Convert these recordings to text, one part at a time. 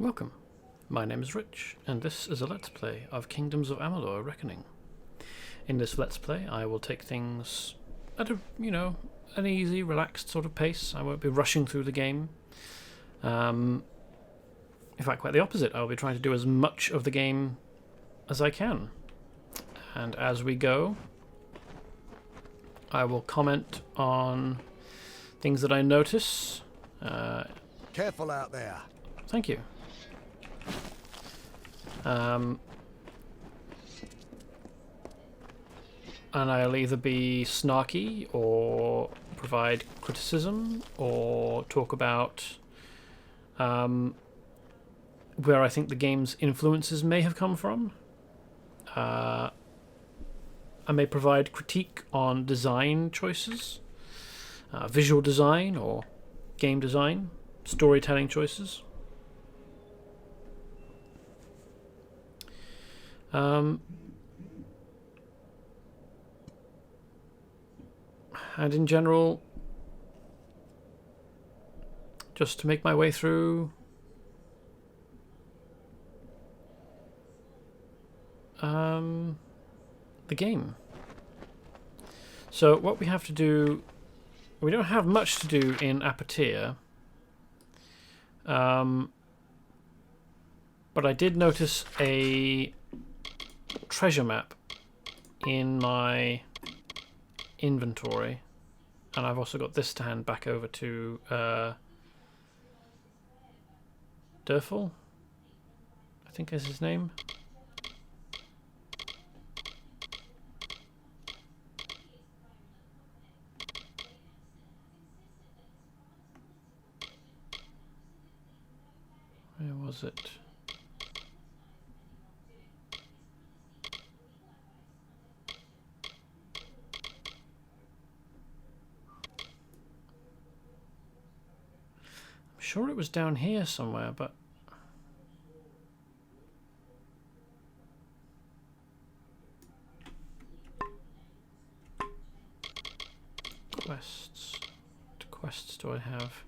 Welcome. My name is Rich, and this is a Let's Play of Kingdoms of Amalur Reckoning. In this Let's Play, I will take things at an easy, relaxed sort of pace. I won't be rushing through the game. In fact, quite the opposite. I'll be trying to do as much of the game as I can. And as we go, I will comment on things that I notice. Careful out there. Thank you. And I'll either be snarky or provide criticism or talk about where I think the game's influences may have come from. I may provide critique on design choices, visual design or game design, storytelling choices. And in general, just to make my way through the game. So what we have to do, we don't have much to do in Apatir, but I did notice a treasure map in my inventory, and I've also got this to hand back over to Durful, I think is his name. Where was it? I'm sure it was down here somewhere, but quests. What quests do I have?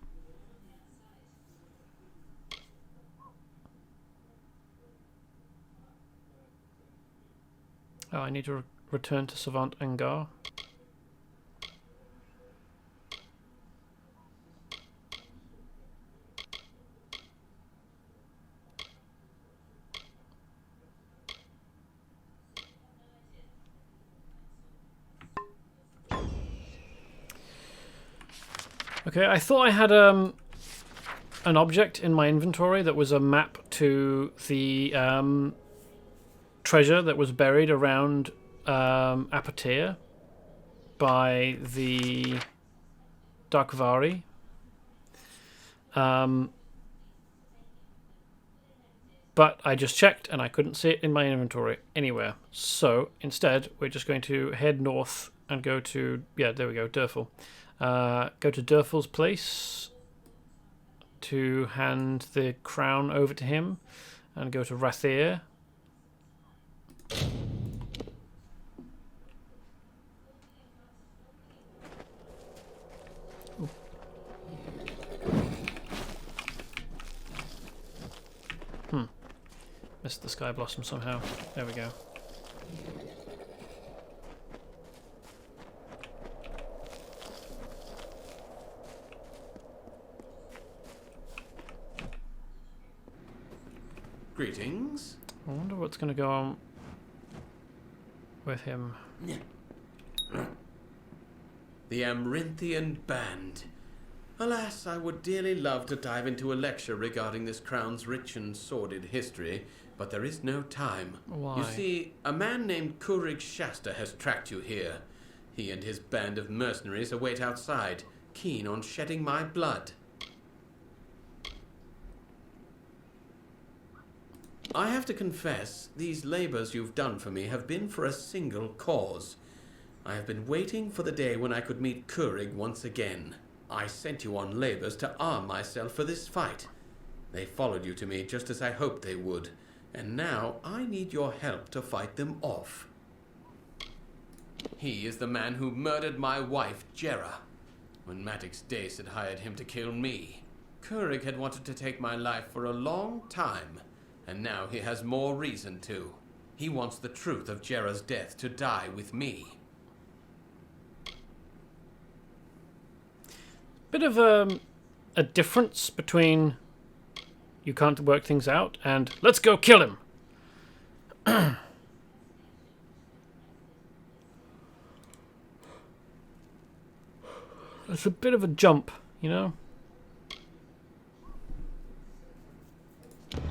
Oh, I need to return to Savant Angar. Okay, I thought I had an object in my inventory that was a map to the treasure that was buried around Apatir by the Darkvari. But I just checked and I couldn't see it in my inventory anywhere. So instead, we're just going to head north and go to, yeah, there we go, Durful. Go to Durful's place to hand the crown over to him, and go to Rathir. Missed the Sky Blossom somehow. There we go. Greetings. I wonder what's going to go on with him. The Amarinthian Band. Alas, I would dearly love to dive into a lecture regarding this crown's rich and sordid history, but there is no time. Why? You see, a man named Kurig Shasta has tracked you here. He and his band of mercenaries await outside, keen on shedding my blood. I have to confess, these labors you've done for me have been for a single cause. I have been waiting for the day when I could meet Kurig once again. I sent you on labors to arm myself for this fight. They followed you to me just as I hoped they would, and now I need your help to fight them off. He is the man who murdered my wife, Jera, when Matix Dace had hired him to kill me. Kurig had wanted to take my life for a long time, and now he has more reason to. He wants the truth of Jera's death to die with me. Bit of a difference between you can't work things out and let's go kill him. It's a bit of a jump, you know?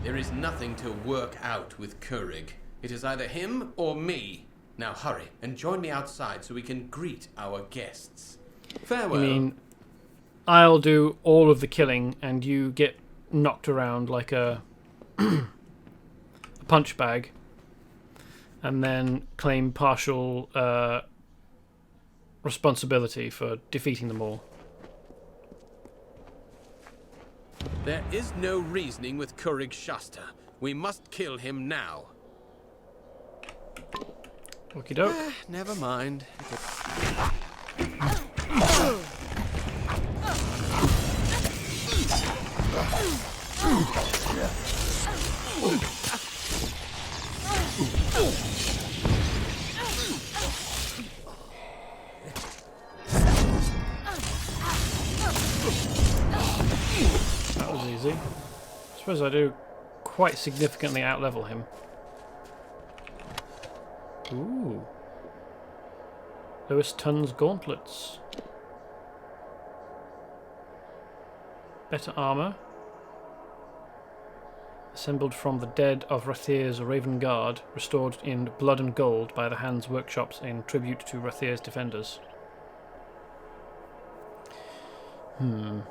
There is nothing to work out with Kurig. It is either him or me. Now hurry and join me outside so we can greet our guests. Farewell. I mean, I'll do all of the killing and you get knocked around like a punch bag and then claim partial responsibility for defeating them all. There is no reasoning with Kurig Shasta. We must kill him now. Okie doke. Never mind. That was easy. I suppose I do quite significantly outlevel him. Ooh. Lewis Tun's gauntlets. Better armor. Assembled from the dead of Rathir's Raven Guard, restored in blood and gold by the Hands Workshops in tribute to Rathir's defenders. I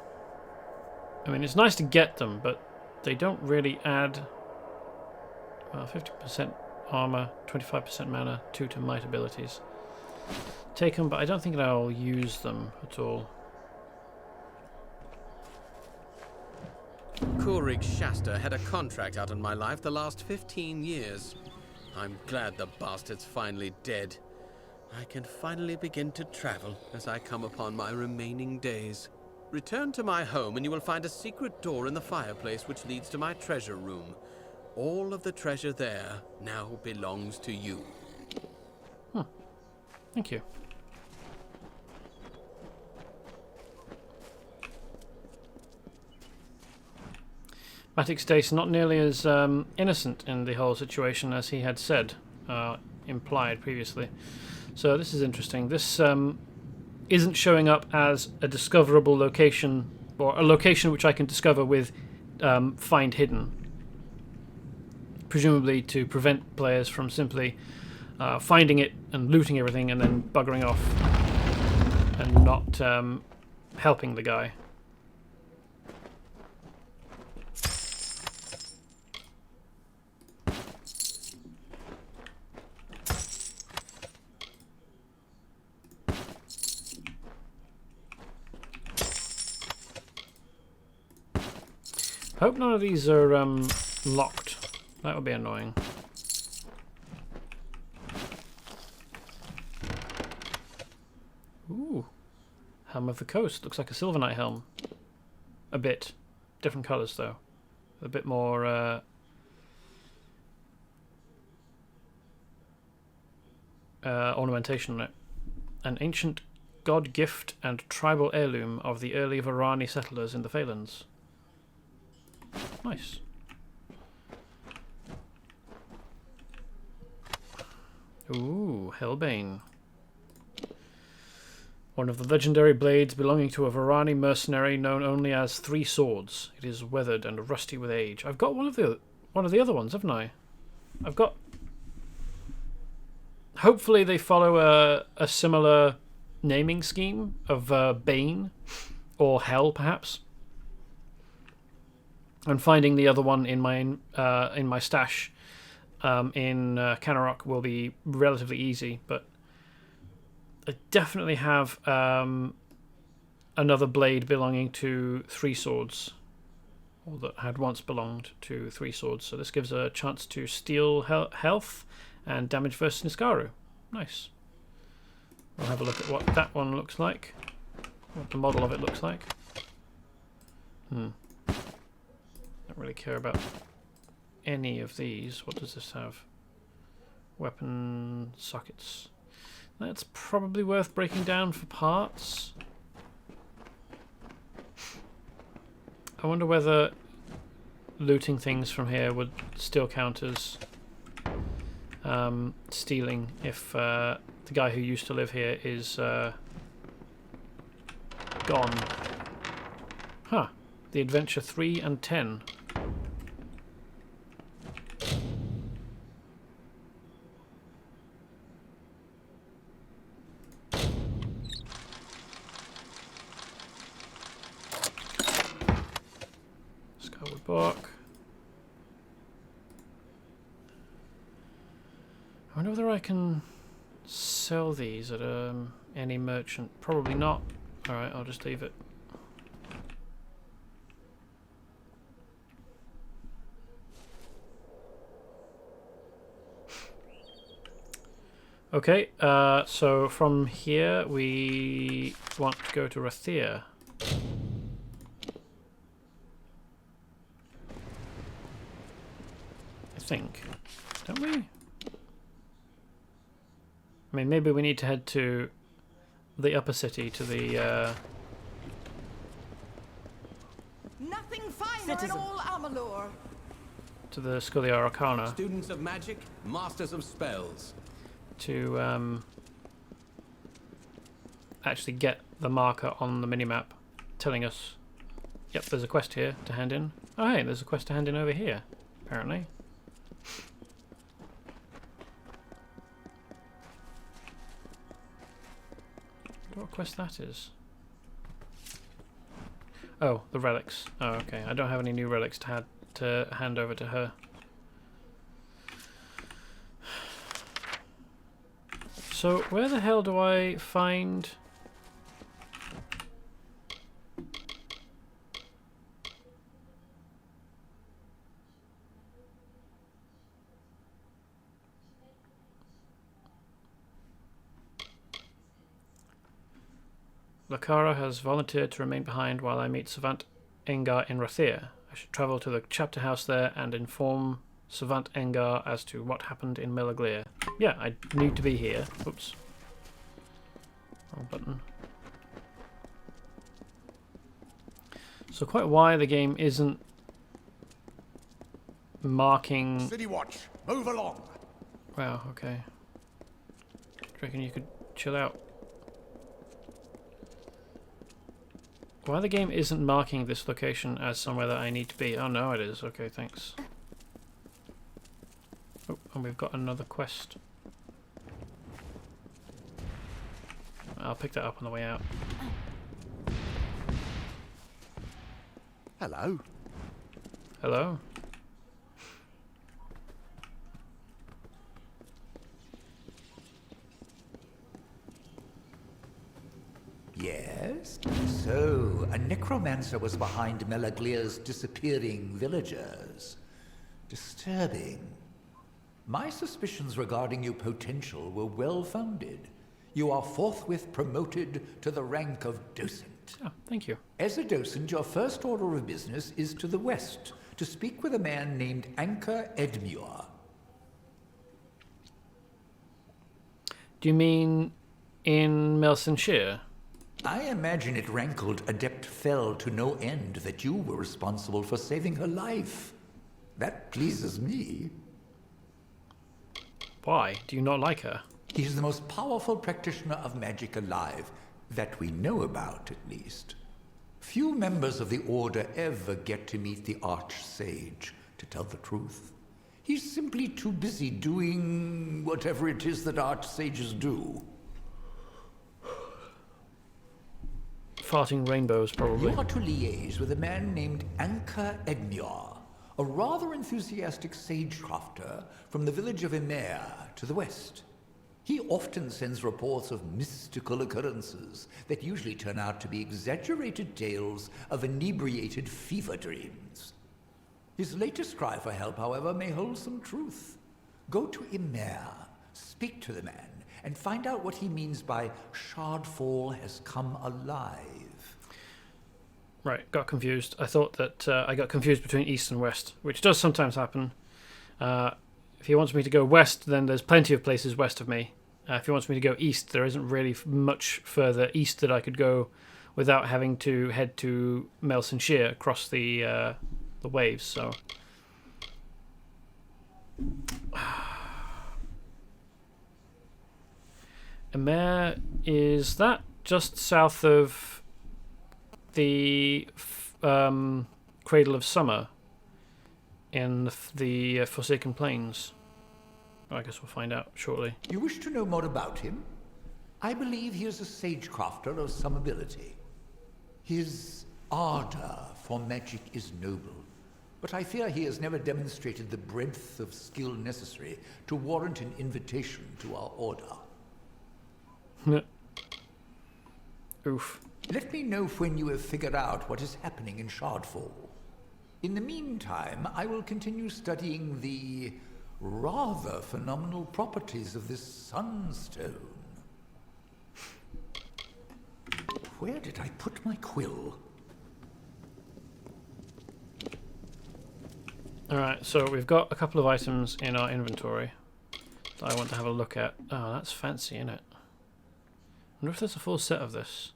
mean, it's nice to get them, but they don't really add... Well, 50% armor, 25% mana, 2 to might abilities. Take them, but I don't think I'll use them at all. Kurig Shasta had a contract out on my life the last 15 years. I'm glad the bastard's finally dead. I can finally begin to travel as I come upon my remaining days. Return to my home and you will find a secret door in the fireplace which leads to my treasure room. All of the treasure there now belongs to you. Thank you. Matic Stace not nearly as innocent in the whole situation as he had said, implied previously. So this is interesting. This isn't showing up as a discoverable location, or a location which I can discover with Find Hidden. Presumably to prevent players from simply finding it and looting everything and then buggering off and not helping the guy. I hope none of these are locked. That would be annoying. Ooh. Helm of the Coast. Looks like a Silver Knight helm. A bit. Different colours though. A bit more ornamentation on it. An ancient god gift and tribal heirloom of the early Varani settlers in the Phalanx. Nice. Ooh, Hellbane. One of the legendary blades belonging to a Varani mercenary known only as Three Swords. It is weathered and rusty with age. I've got one of the other ones, haven't I? I've got... Hopefully they follow a similar naming scheme of Bane or Hell, perhaps. And finding the other one in my stash in Canarok will be relatively easy, but I definitely have another blade belonging to Three Swords, or that had once belonged to Three Swords. So this gives a chance to steal health and damage versus Niskaru. Nice. We'll have a look at what that one looks like, what the model of it looks like. don't really care about any of these. What does this have? Weapon sockets. That's probably worth breaking down for parts. I wonder whether looting things from here would still count as stealing if the guy who used to live here is gone. Huh. The Adventure 3 and 10. Skyward Bark. I wonder whether I can sell these at any merchant. Probably not. Alright, I'll just leave it. Okay, so from here we want to go to Rathir. I think. Don't we? I mean, maybe we need to head to the upper city, to the Nothing finer in all Amalur. to the Scholia Arcana Students of magic, masters of spells. to actually get the marker on the minimap telling us, yep, there's a quest here to hand in. Oh hey, there's a quest to hand in over here, apparently. What quest that is? Oh, the relics. Oh, okay. I don't have any new relics to hand over to her. So where the hell do I find? Lakara has volunteered to remain behind while I meet Savant Engar in Rathir. I should travel to the chapter house there and inform Savant Engar as to what happened in Melaglir. Yeah, I need to be here. Oops. Wrong button. So quite why the game isn't marking... City Watch, move along. Wow, okay. Do you reckon you could chill out? Why the game isn't marking this location as somewhere that I need to be? Oh no, it is. Okay, thanks. Oh, and we've got another quest. I'll pick that up on the way out. Hello. Hello? Yes? So, a necromancer was behind Melaglir's disappearing villagers. Disturbing. My suspicions regarding your potential were well-founded. You are forthwith promoted to the rank of docent. Oh, thank you. As a docent, your first order of business is to the west, to speak with a man named Anchor Edmure. Do you mean in Melsenshire? I imagine it rankled Adept Fell to no end that you were responsible for saving her life. That pleases me. Why? Do you not like her? He is the most powerful practitioner of magic alive, that we know about at least. Few members of the Order ever get to meet the Archsage, to tell the truth. He's simply too busy doing whatever it is that Archsages do. Farting rainbows, probably. You are to liaise with a man named Anchor Edmure, a rather enthusiastic sagecrafter from the village of Emer to the west. He often sends reports of mystical occurrences that usually turn out to be exaggerated tales of inebriated fever dreams. His latest cry for help, however, may hold some truth. Go to Emer, speak to the man, and find out what he means by Shardfall has come alive. Right, got confused. I thought that I got confused between east and west, which does sometimes happen. If he wants me to go west, then there's plenty of places west of me. If he wants me to go east, there isn't really much further east that I could go without having to head to Melson Shear across the waves. So, Emer, is that just south of the Cradle of Summer in the Forsaken Plains? I guess we'll find out shortly. You wish to know more about him? I believe he is a sagecrafter of some ability. His ardor for magic is noble, but I fear he has never demonstrated the breadth of skill necessary to warrant an invitation to our order. Oof. Let me know when you have figured out what is happening in Shardfall. In the meantime, I will continue studying the rather phenomenal properties of this sunstone. Where did I put my quill? Alright, so we've got a couple of items in our inventory that I want to have a look at. Oh, that's fancy, isn't it? I wonder if there's a full set of this.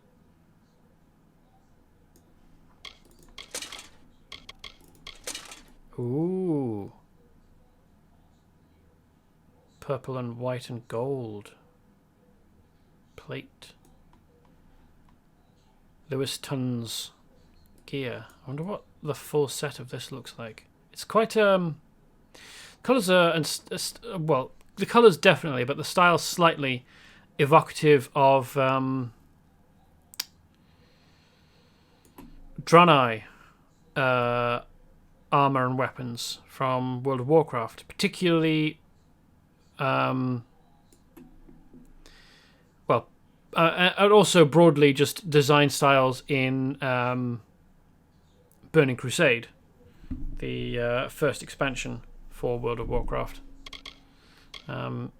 Ooh. Purple and white and gold. Plate. Lewis Tun's gear. I wonder what the full set of this looks like. It's quite colours are well, the colours definitely, but the style's slightly evocative of Draenei armor and weapons from World of Warcraft, particularly and also broadly just design styles in Burning Crusade, the first expansion for World of Warcraft. They're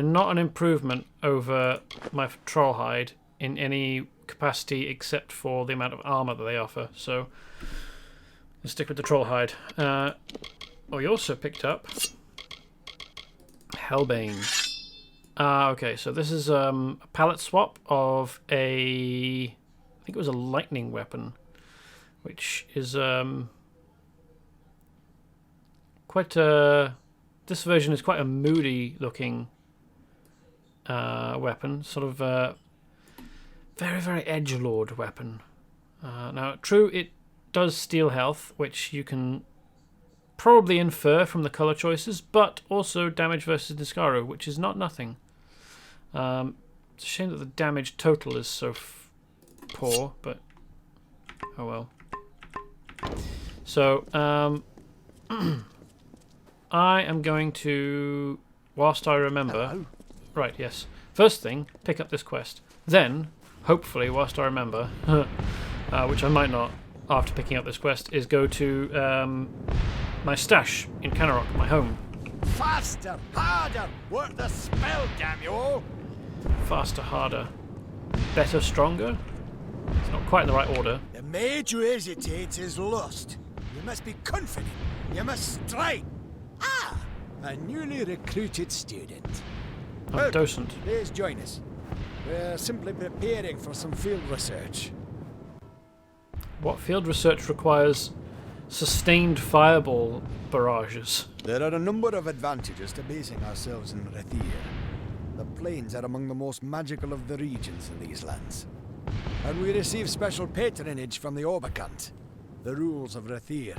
not an improvement over my Trollhide in any capacity except for the amount of armor that they offer. So let's stick with the Trollhide. We also picked up Hellbane. Okay, so this is a palette swap of I think it was a lightning weapon, which is quite a... This version is quite a moody looking weapon, sort of a very, very edgelord weapon. Now, true, it does steal health, which you can probably infer from the colour choices, but also damage versus Niskaru, which is not nothing. It's a shame that the damage total is so poor, but oh well. So, I am going to, whilst I remember... Hello. Right, yes. First thing, pick up this quest. Then, hopefully, whilst I remember, which I might not after picking up this quest, is go to my stash in Canarok, my home. Faster, harder, work the spell, damn you all! Faster, harder. Better, stronger? It's not quite in the right order. The maid who hesitates is lost. You must be confident. You must strike. Ah, a newly recruited student. I'm docent. Please join us. We're simply preparing for some field research. What field research requires sustained fireball barrages? There are a number of advantages to basing ourselves in Rathir. The plains are among the most magical of the regions in these lands. And we receive special patronage from the Orbicant. The rules of Rathir.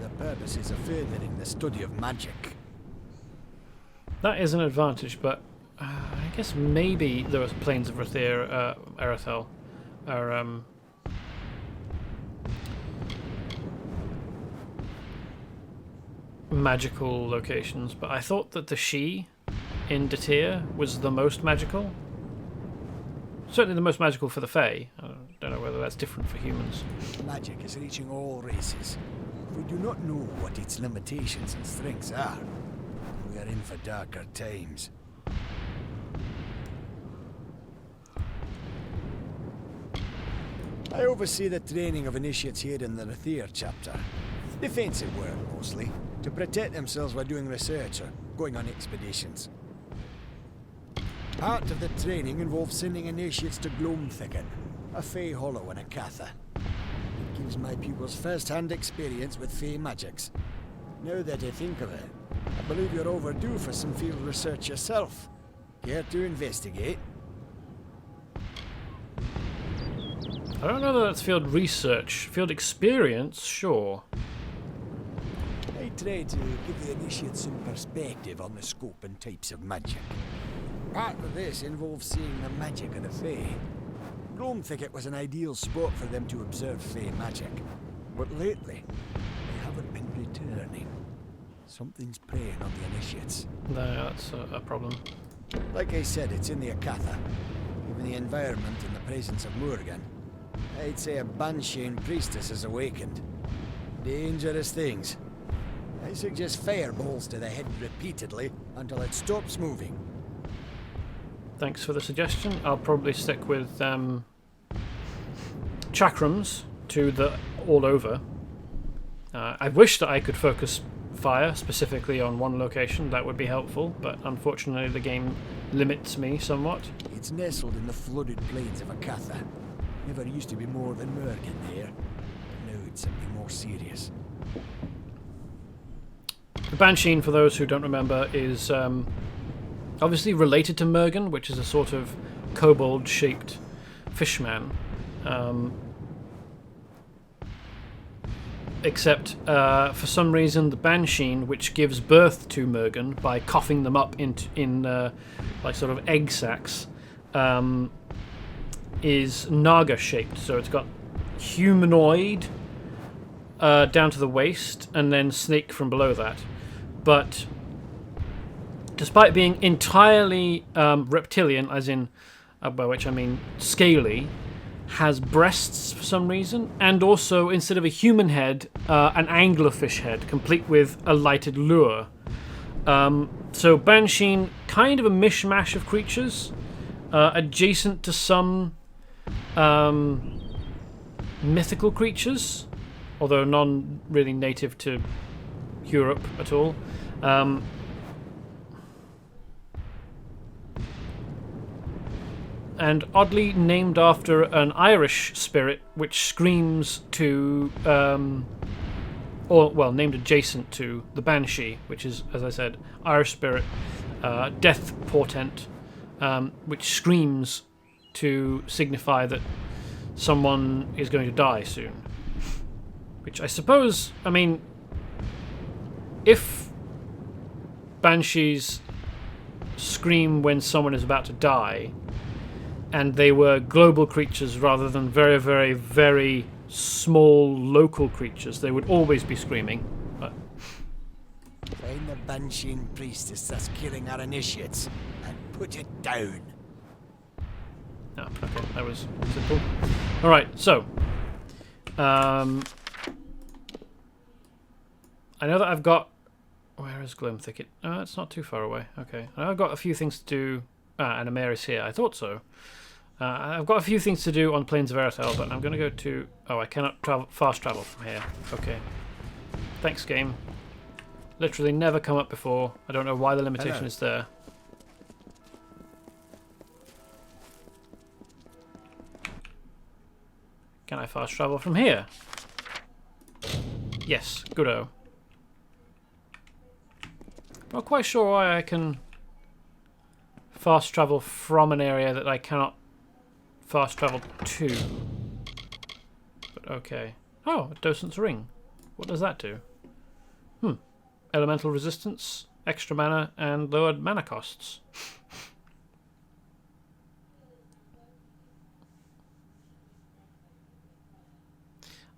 The purposes of furthering the study of magic. That is an advantage, but I guess maybe the plains of Rathir, Arathel, are magical locations. But I thought that the She in Datir was the most magical. Certainly the most magical for the Fae. I don't know whether that's different for humans. Magic is reaching all races. If we do not know what its limitations and strengths are, we are in for darker times. I oversee the training of initiates here in the Rathir chapter. Defensive work, mostly, to protect themselves while doing research or going on expeditions. Part of the training involves sending initiates to Gloam Thicket, a Fey hollow in a Katha. It gives my pupils first-hand experience with Fey magics. Now that I think of it, I believe you're overdue for some field research yourself. Care to investigate? I don't know that that's field research. Field experience, sure. I try to give the initiates some perspective on the scope and types of magic. Part of this involves seeing the magic of the Fey. Gloam Thicket was an ideal spot for them to observe Fey magic. But lately, they haven't been returning. Something's preying on the initiates. No, that's a problem. Like I said, it's in the Akatha. Given the environment and the presence of Morgan, I'd say a Bansheen priestess has awakened. Dangerous things. I suggest fireballs to the head repeatedly until it stops moving. Thanks for the suggestion. I'll probably stick with chakrams to the all over. I wish that I could focus fire specifically on one location. That would be helpful, but unfortunately the game limits me somewhat. It's nestled in the flooded plains of Akatha. Never used to be more than Morgan there. Now it's something more serious. The Bansheen, for those who don't remember, is obviously related to Mergen, which is a sort of kobold-shaped fishman. Except, for some reason, the Bansheen, which gives birth to Mergen by coughing them up in like sort of egg sacs, is Naga-shaped. So it's got humanoid down to the waist, and then snake from below that. But despite being entirely reptilian, as in, by which I mean scaly, has breasts for some reason, and also, instead of a human head, an anglerfish head, complete with a lighted lure. So Bansheen, kind of a mishmash of creatures, adjacent to some mythical creatures, although none really native to Europe at all. And oddly named after an Irish spirit which screams to, named adjacent to the Banshee, which is, as I said, Irish spirit, death portent, which screams to signify that someone is going to die soon. Which I suppose, I mean, if Banshees scream when someone is about to die, and they were global creatures rather than very, very, very small local creatures, they would always be screaming. But Find the Bansheen priestess that's killing our initiates and put it down. oh, okay, that was simple. Alright, so I know that I've got... Where is Gloam Thicket? Oh, it's not too far away. Okay. I know I've got a few things to do... and Amer is here. I thought so. I've got a few things to do on Plains of Eretal, but I'm going to go to... Oh, I cannot fast travel from here. Okay. Thanks, game. Literally never come up before. I don't know why the limitation is there. Can I fast travel from here? Yes, goodo. Not quite sure why I can fast travel from an area that I cannot fast travel to. But okay. Oh, a Docent's Ring. What does that do? Elemental resistance, extra mana, and lowered mana costs.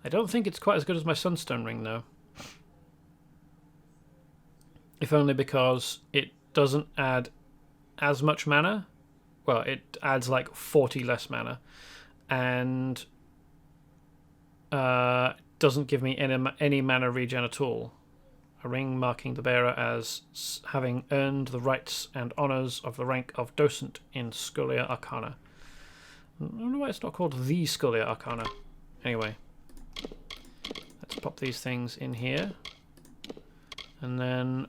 I don't think it's quite as good as my Sunstone Ring, though. If only because it doesn't add as much mana. Well, it adds like 40 less mana. And doesn't give me any mana regen at all. A ring marking the bearer as having earned the rights and honours of the rank of Docent in Scholia Arcana. I don't know why it's not called the Scholia Arcana. Anyway, let's pop these things in here. And then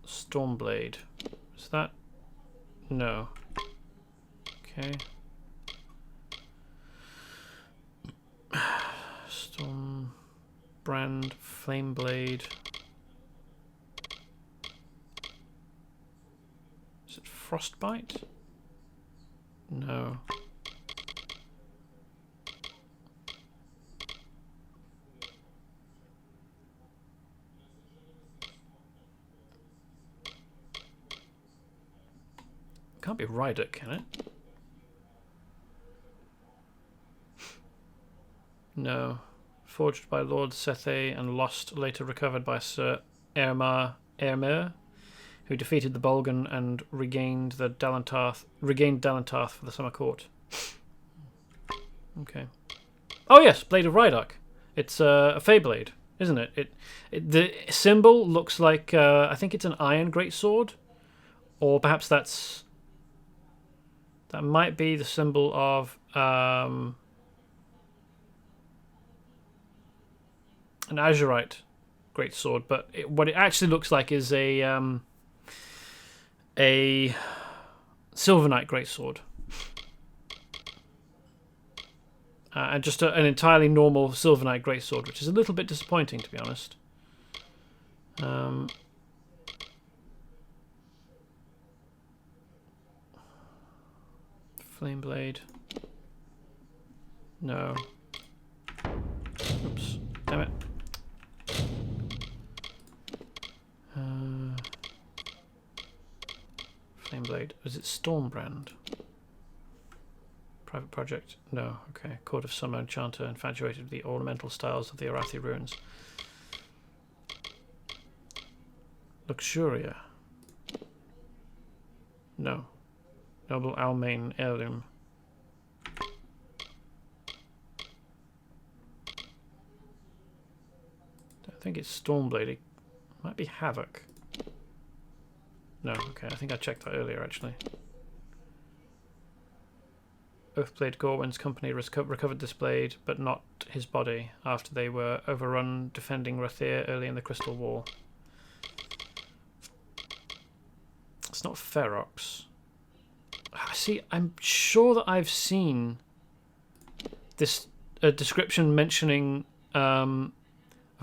Stormblade. Is that? No. Okay. Stormbrand, Flameblade. Is it Frostbite? No. Can't be Rydak, can it? No. Forged by Lord Sethe and lost, later recovered by Sir Airmer, who defeated the Bolgan and regained Dalantarth for the Summer Court. Okay. Oh yes, Blade of Rydak. It's a Feyblade, isn't it? The symbol looks like I think it's an iron greatsword, or perhaps that might be the symbol of an azurite greatsword, but what it actually looks like is a Silver greatsword, and just an entirely normal Silver greatsword, which is a little bit disappointing, to be honest. Flameblade. No. Oops. Damn it. Flameblade. Was it Stormbrand? Private project? No. Okay. Court of Summer Enchanter, infatuated with the ornamental styles of the Rathir runes. Luxuria. No. Noble Almain Heirloom. I think it's Stormblade. It might be Havoc. No, okay, I think I checked that earlier, actually. Oathblade Gorwin's company recovered this blade, but not his body, after they were overrun defending Rathir early in the Crystal War. It's not Ferox. See, I'm sure that I've seen this description mentioning a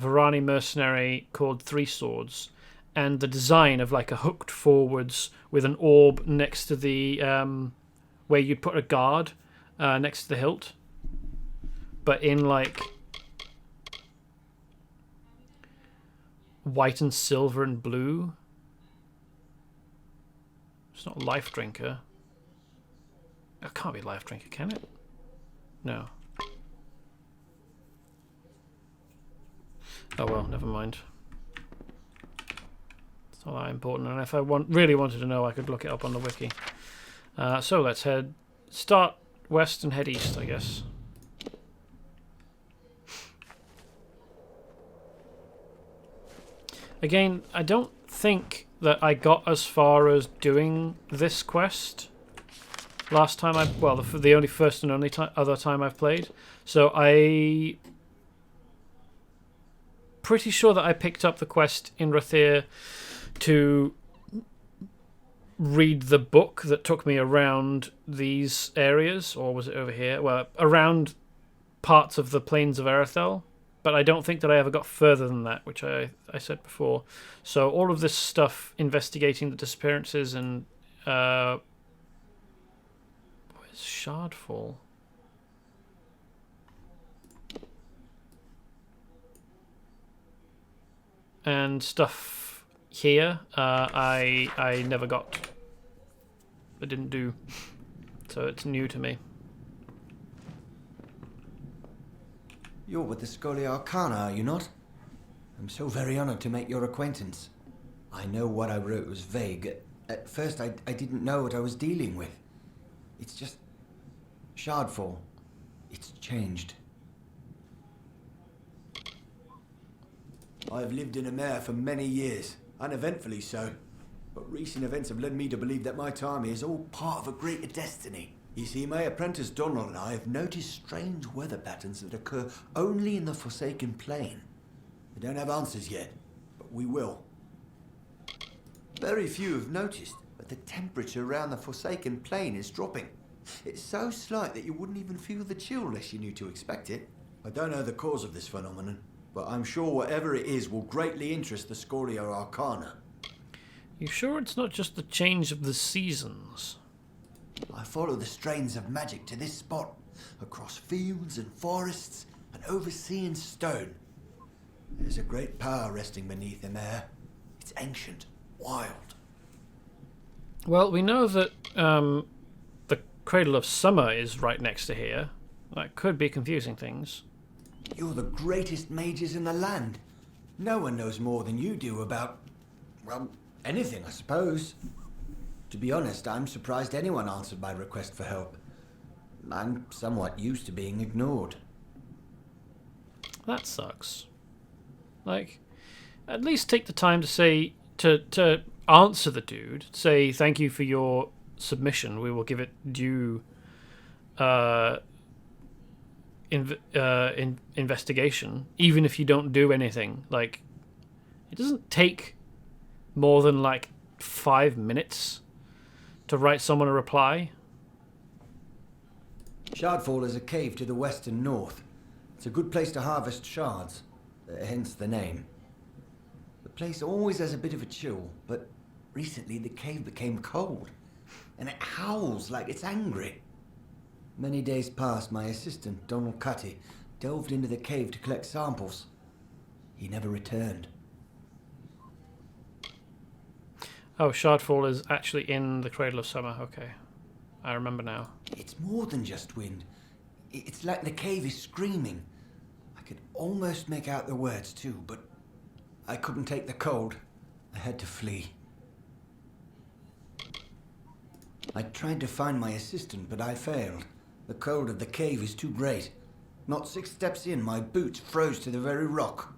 Varani mercenary called Three Swords, and the design of like a hooked forwards with an orb next to the where you'd put a guard next to the hilt, but in like white and silver and blue. It's not Life Drinker. It can't be Life Drinker, can it? No. Oh well, never mind. It's not that important, and if I really wanted to know, I could look it up on the wiki. So let's start west and head east, I guess. Again, I don't think that I got as far as doing this quest last time the only first and only other time I've played. So pretty sure that I picked up the quest in Rathir to read the book that took me around these areas, or was it over here? Well, around parts of the plains of Arethel, but I don't think that I ever got further than that, which I said before. So all of this stuff, investigating the disappearances and where's Shardfall? And stuff here, I never got. I didn't do. So it's new to me. You're with the Scholia Arcana, are you not? I'm so very honored to make your acquaintance. I know what I wrote was vague. At first, I didn't know what I was dealing with. It's just... Shardfall. It's changed. I've lived in Amer for many years, uneventfully so. But recent events have led me to believe that my time here is all part of a greater destiny. You see, my apprentice Donald and I have noticed strange weather patterns that occur only in the Forsaken Plain. We don't have answers yet, but we will. Very few have noticed, but the temperature around the Forsaken Plain is dropping. It's so slight that you wouldn't even feel the chill unless you knew to expect it. I don't know the cause of this phenomenon, but I'm sure whatever it is will greatly interest the Scholia Arcana. You sure it's not just the change of the seasons? I follow the strains of magic to this spot, across fields and forests and over sea and stone. There's a great power resting beneath the air. It's ancient, wild. Well, we know that the Cradle of Summer is right next to here. That could be confusing things. You're the greatest mages in the land. No one knows more than you do about, well, anything, I suppose. To be honest, I'm surprised anyone answered my request for help. I'm somewhat used to being ignored. That sucks. Like, at least take the time to say, to answer the dude. Say, thank you for your submission. We will give it due investigation, even if you don't do anything. Like, it doesn't take more than, like, 5 minutes to write someone a reply. Shardfall is a cave to the west and north. It's a good place to harvest shards, hence the name. The place always has a bit of a chill, but recently the cave became cold, and it howls like it's angry. Many days past, my assistant, Donald Cutty, delved into the cave to collect samples. He never returned. Oh, Shardfall is actually in the Cradle of Summer. Okay, I remember now. It's more than just wind. It's like the cave is screaming. I could almost make out the words too, but I couldn't take the cold. I had to flee. I tried to find my assistant, but I failed. The cold of the cave is too great. Not 6 steps in, my boots froze to the very rock.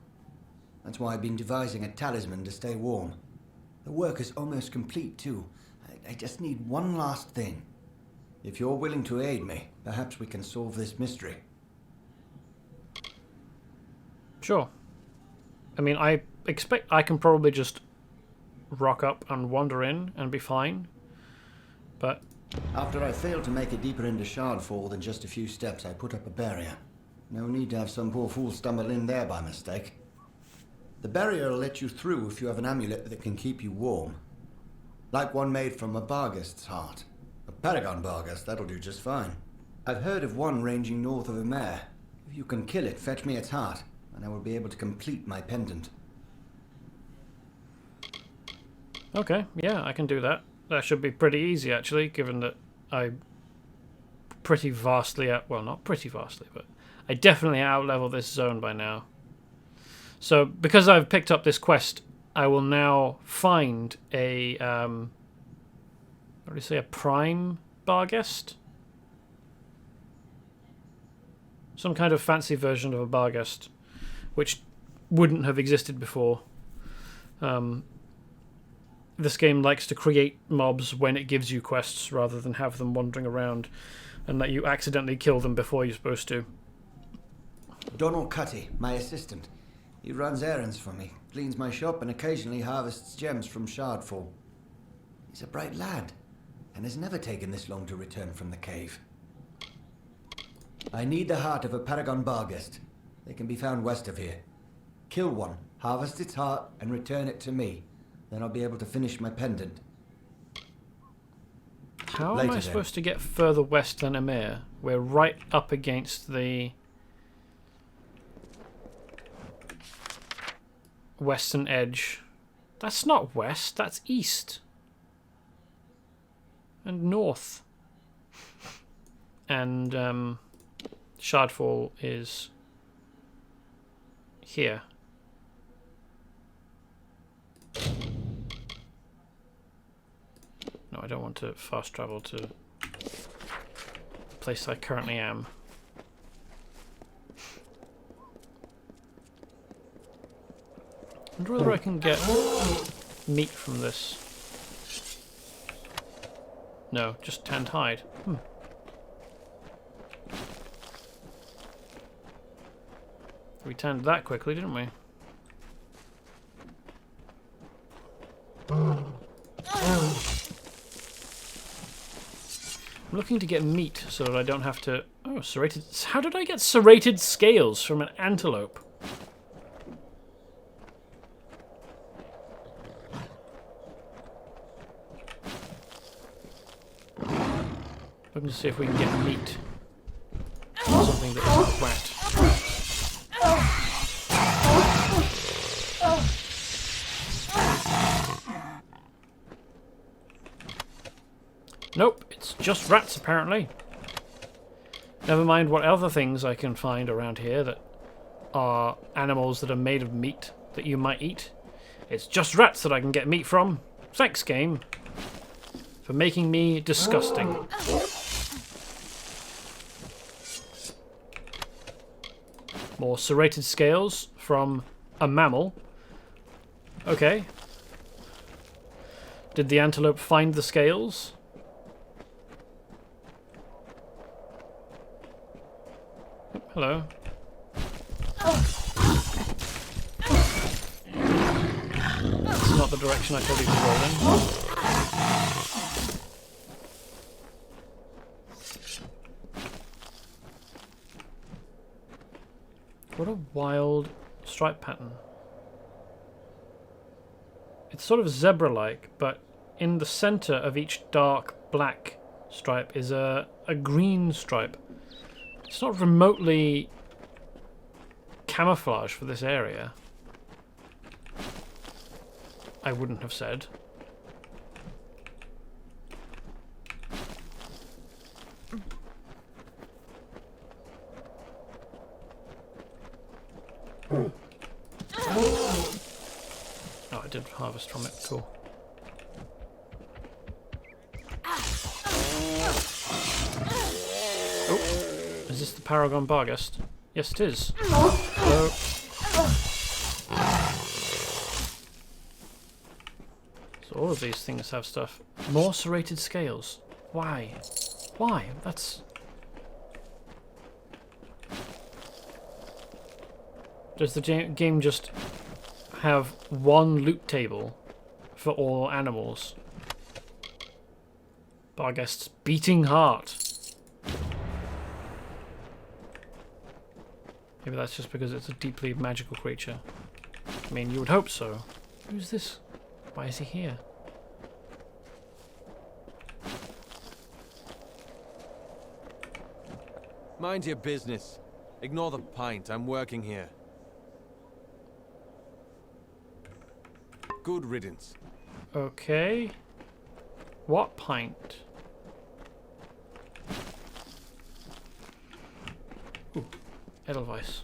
That's why I've been devising a talisman to stay warm. The work is almost complete, too. I just need one last thing. If you're willing to aid me, perhaps we can solve this mystery. Sure. I mean, I expect I can probably just rock up and wander in and be fine. But After I failed to make it deeper into Shardfall than just a few steps, I put up a barrier. No need to have some poor fool stumble in there by mistake. The barrier will let you through if you have an amulet that can keep you warm. Like one made from a Barghest's heart. A Paragon Barghest, that'll do just fine. I've heard of one ranging north of Emir. If you can kill it, fetch me its heart, and I will be able to complete my pendant. okay, yeah, I can do that. That should be pretty easy, actually, given that I pretty vastly well, not pretty vastly, but I definitely out-level this zone by now. So, because I've picked up this quest, I will now find a, what do you say, a prime Barghest? Some kind of fancy version of a Barghest, which wouldn't have existed before. This game likes to create mobs when it gives you quests, rather than have them wandering around and let you accidentally kill them before you're supposed to. Donald Cutty, my assistant. He runs errands for me, cleans my shop, and occasionally harvests gems from Shardfall. He's a bright lad, and has never taken this long to return from the cave. I need the heart of a Paragon Barghest. They can be found west of here. Kill one, harvest its heart, and return it to me. Then I'll be able to finish my pendant. How am I supposed to get further west than Emir? We're right up against the western edge. That's not west, that's east. And north. And Shardfall is here. No, I don't want to fast travel to the place I currently am. I wonder whether I can get meat from this. No, just tanned hide. We turned that quickly, didn't we? I'm looking to get meat so that I don't have to... Oh, serrated... How did I get serrated scales from an antelope? Looking to see if we can get meat. Something that isn't wet. Nope, it's just rats apparently. Never mind what other things I can find around here that are animals that are made of meat that you might eat. It's just rats that I can get meat from. Thanks, game, for making me disgusting. More serrated scales from a mammal. Okay. Did the antelope find the scales? Hello. That's not the direction I thought he was rolling. What a wild stripe pattern. It's sort of zebra-like, but in the center of each dark black stripe is a green stripe. It's not remotely camouflage for this area. I wouldn't have said. Oh, I did harvest from it. Cool. Oh, is this the Paragon Barghest? Yes, it is. Hello. So all of these things have stuff. More serrated scales. Why? Why? That's... Does the game just have one loot table for all animals? Barghest's beating heart. Maybe that's just because it's a deeply magical creature. I mean, you would hope so. Who's this? Why is he here? Mind your business. Ignore the pint. I'm working here. Good riddance. Okay. What pint? Ooh, Edelweiss.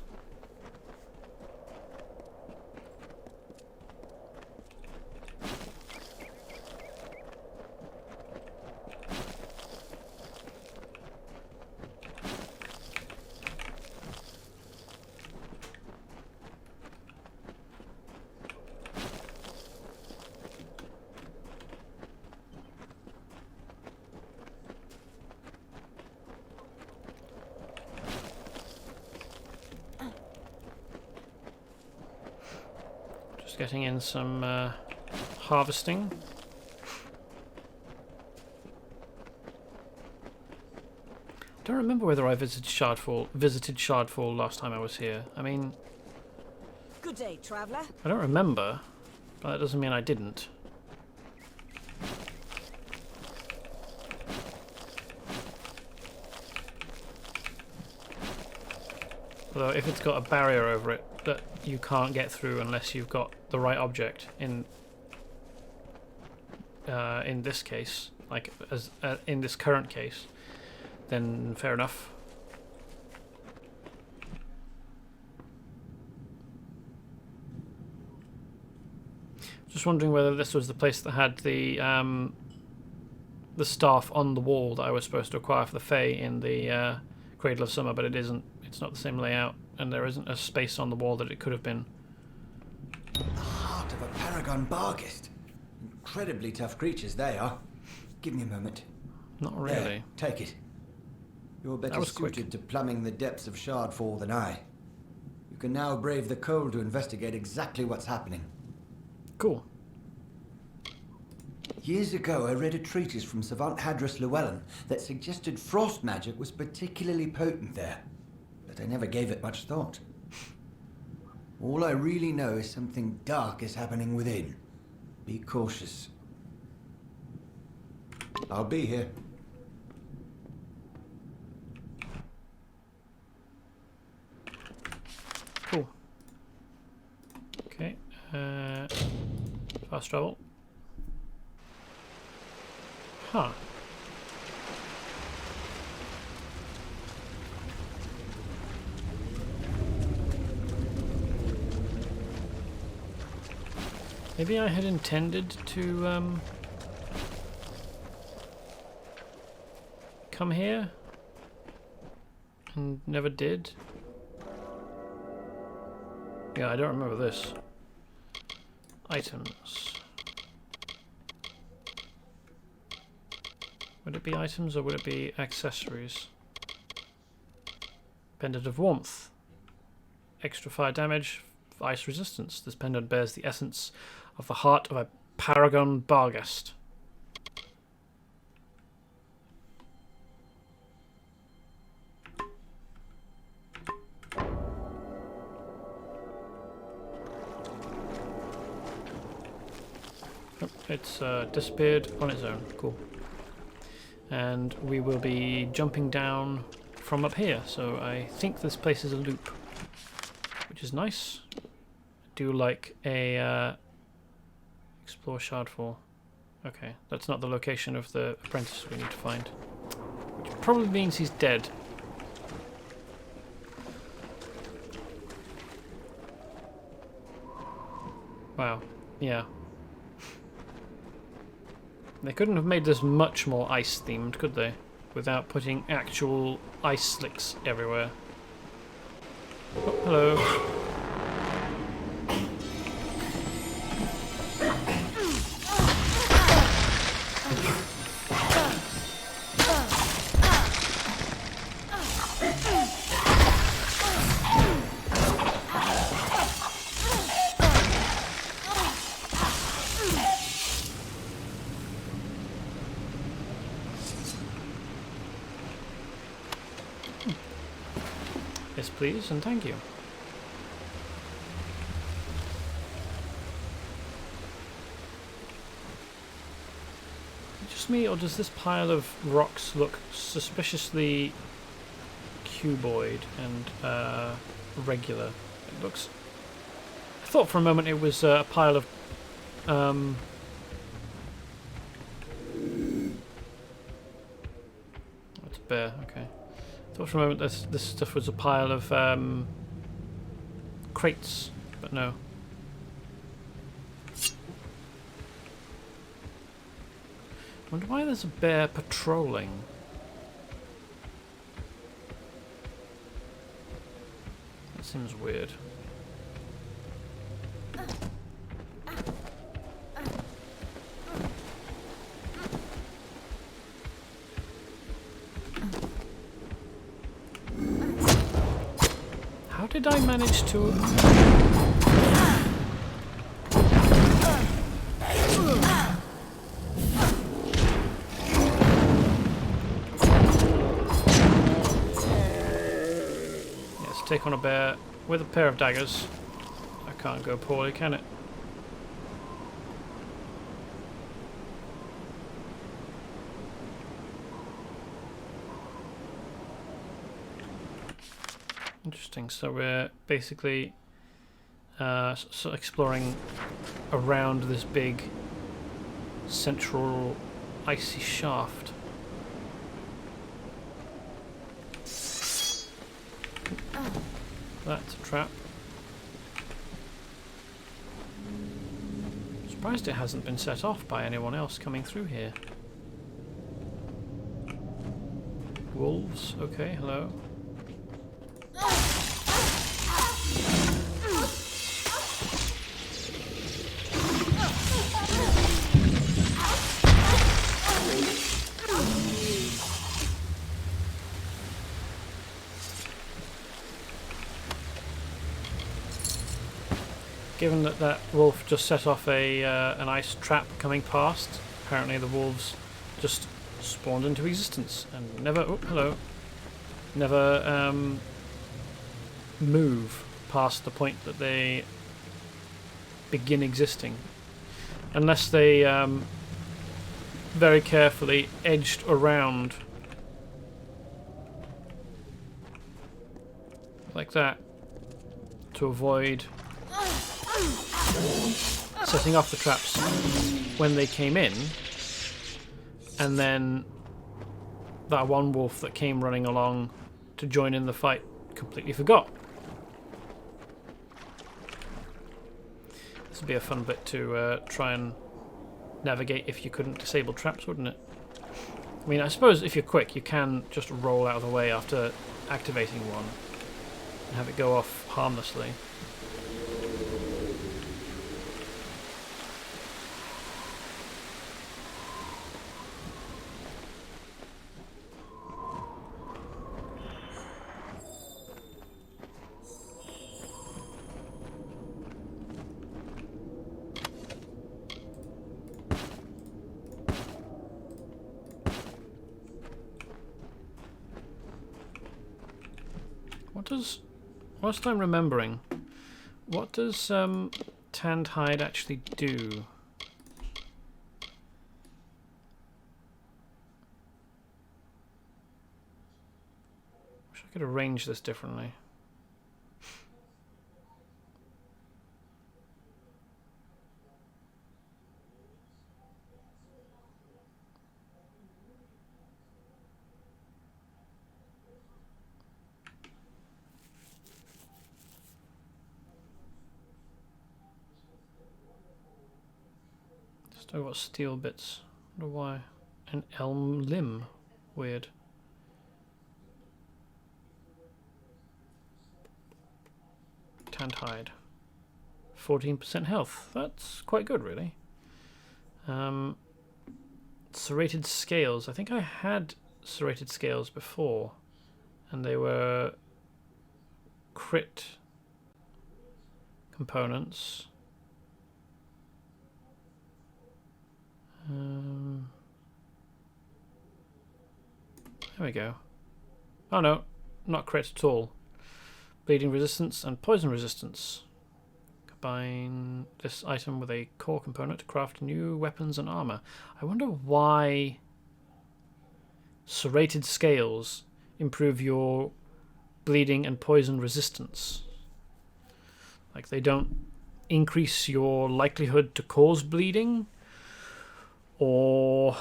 Getting in some harvesting. Don't remember whether I visited Shardfall last time I was here. I mean, Good day, traveller. I don't remember, but that doesn't mean I didn't. Although if it's got a barrier over it that you can't get through unless you've got the right object in this case, like as in this current case, then fair enough. Just wondering whether this was the place that had the staff on the wall that I was supposed to acquire for the Fae in the Cradle of Summer, but it isn't. It's not the same layout, and there isn't a space on the wall that it could have been. The heart of a Paragon Barghest. Incredibly tough creatures they are. Give me a moment. Not really. There, take it. You're better was quick. suited to plumbing the depths of Shardfall than I. You can now brave the cold to investigate exactly what's happening. Cool. Years ago, I read a treatise from Savant Hadris Llewellyn that suggested frost magic was particularly potent there, but I never gave it much thought. All I really know is something dark is happening within. Be cautious. I'll be here. Cool. Okay. Fast travel. Huh. Maybe I had intended to come here and never did. Yeah, I don't remember this. Items. Would it be items or would it be accessories? Pendant of Warmth. Extra fire damage, ice resistance. This pendant bears the essence of the heart of a paragon Barghest. Oh, it's disappeared on its own. Cool. And we will be jumping down from up here, so I think this place is a loop, which is nice. I do like a explore Shardfall. Okay, that's not the location of the apprentice we need to find, which probably means he's dead. Wow, yeah. They couldn't have made this much more ice themed, could they? Without putting actual ice slicks everywhere. Oh, hello. Yes, please, and thank you. Just me, or does this pile of rocks look suspiciously cuboid and regular? It looks... I thought for a moment it was a pile of... It's a bear, okay. I thought for a moment this stuff was a pile of crates, but no. I wonder why there's a bear patrolling. That seems weird. How did I manage to... Yes, take on a bear with a pair of daggers. I can't go poorly, can it? Interesting. So we're basically so exploring around this big central icy shaft. That's a trap. Surprised it hasn't been set off by anyone else coming through here. Wolves. Okay, hello. given that that wolf just set off an ice trap coming past, apparently the wolves just spawned into existence and never, oh, hello, never move past the point that they begin existing. Unless they very carefully edged around like that to avoid setting off the traps when they came in, and then that one wolf that came running along to join in the fight completely forgot. This would be a fun bit to try and navigate if you couldn't disable traps, wouldn't it? I mean, I suppose if you're quick, you can just roll out of the way after activating one and have it go off harmlessly. Whilst I'm remembering, what does tanned hide actually do? Wish I could arrange this differently. Still got steel bits. I wonder why. An elm limb. Weird. Tanned hide. 14% health. That's quite good, really. Serrated scales. I think I had serrated scales before, and they were crit components. There we go. Oh no, not crit at all. Bleeding resistance and poison resistance. Combine this item with a core component to craft new weapons and armor. I wonder why serrated scales improve your bleeding and poison resistance. Like, they don't increase your likelihood to cause bleeding, or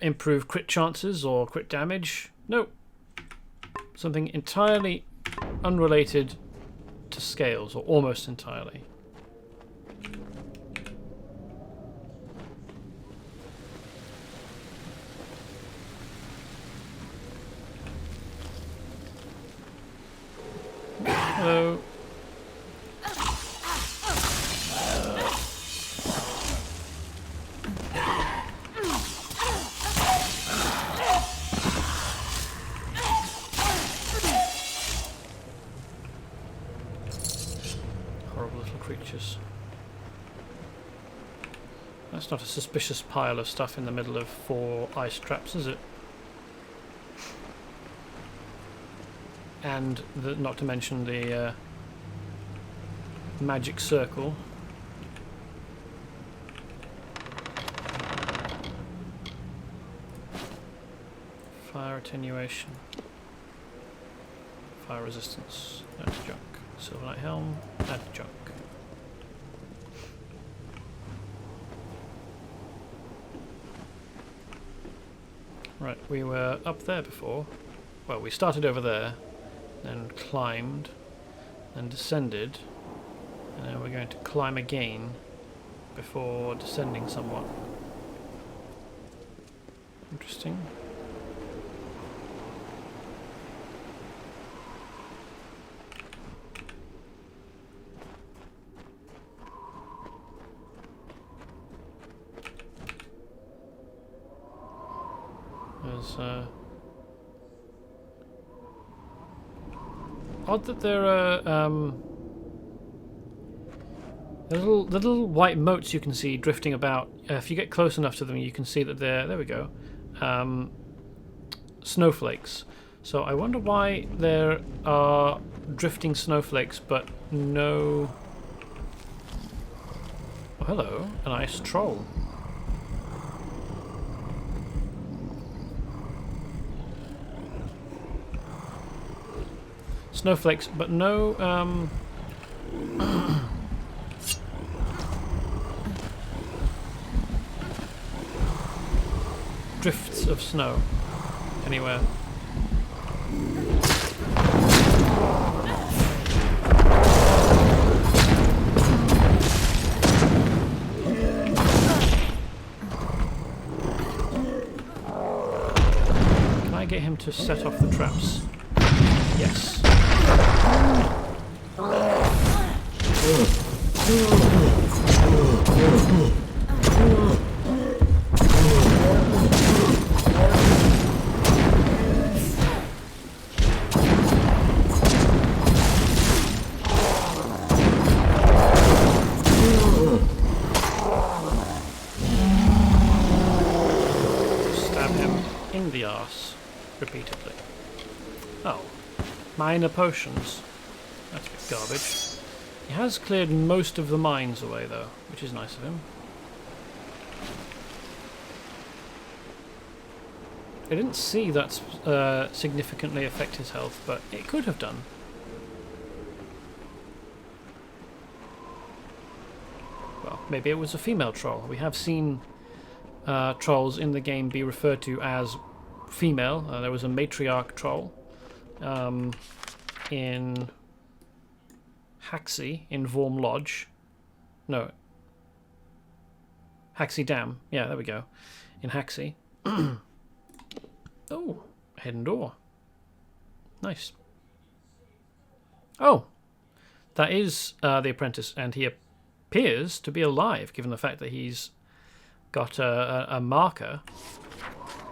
improve crit chances or crit damage. Nope. Something entirely unrelated to scales, or almost entirely. Hello. That's not a suspicious pile of stuff in the middle of 4 ice traps, is it? And not to mention the magic circle. Fire attenuation. Fire resistance. That's junk. Silver Knight helm. That's junk. Right, we were up there before. Well, we started over there, then climbed, then descended, and then we're going to climb again before descending somewhat. Interesting. There's odd that there are little white motes you can see drifting about. If you get close enough to them, you can see that there we go, snowflakes. So I wonder why there are drifting snowflakes, but no... Oh, hello, a nice troll. Snowflakes, but no, drifts of snow anywhere. Can I get him to set off the traps? Yes. Stab him in the arse repeatedly. Oh. Minor potions. That's a bit garbage. He has cleared most of the mines away though, which is nice of him. I didn't see that significantly affect his health, but it could have done. Well, maybe it was a female troll. We have seen trolls in the game be referred to as female. There was a matriarch troll in Haxie in Vorm Lodge. No. Haxie Dam. Yeah, there we go. In Haxie. Oh, hidden door. Nice. Oh, that is the apprentice, and he appears to be alive, given the fact that he's got a marker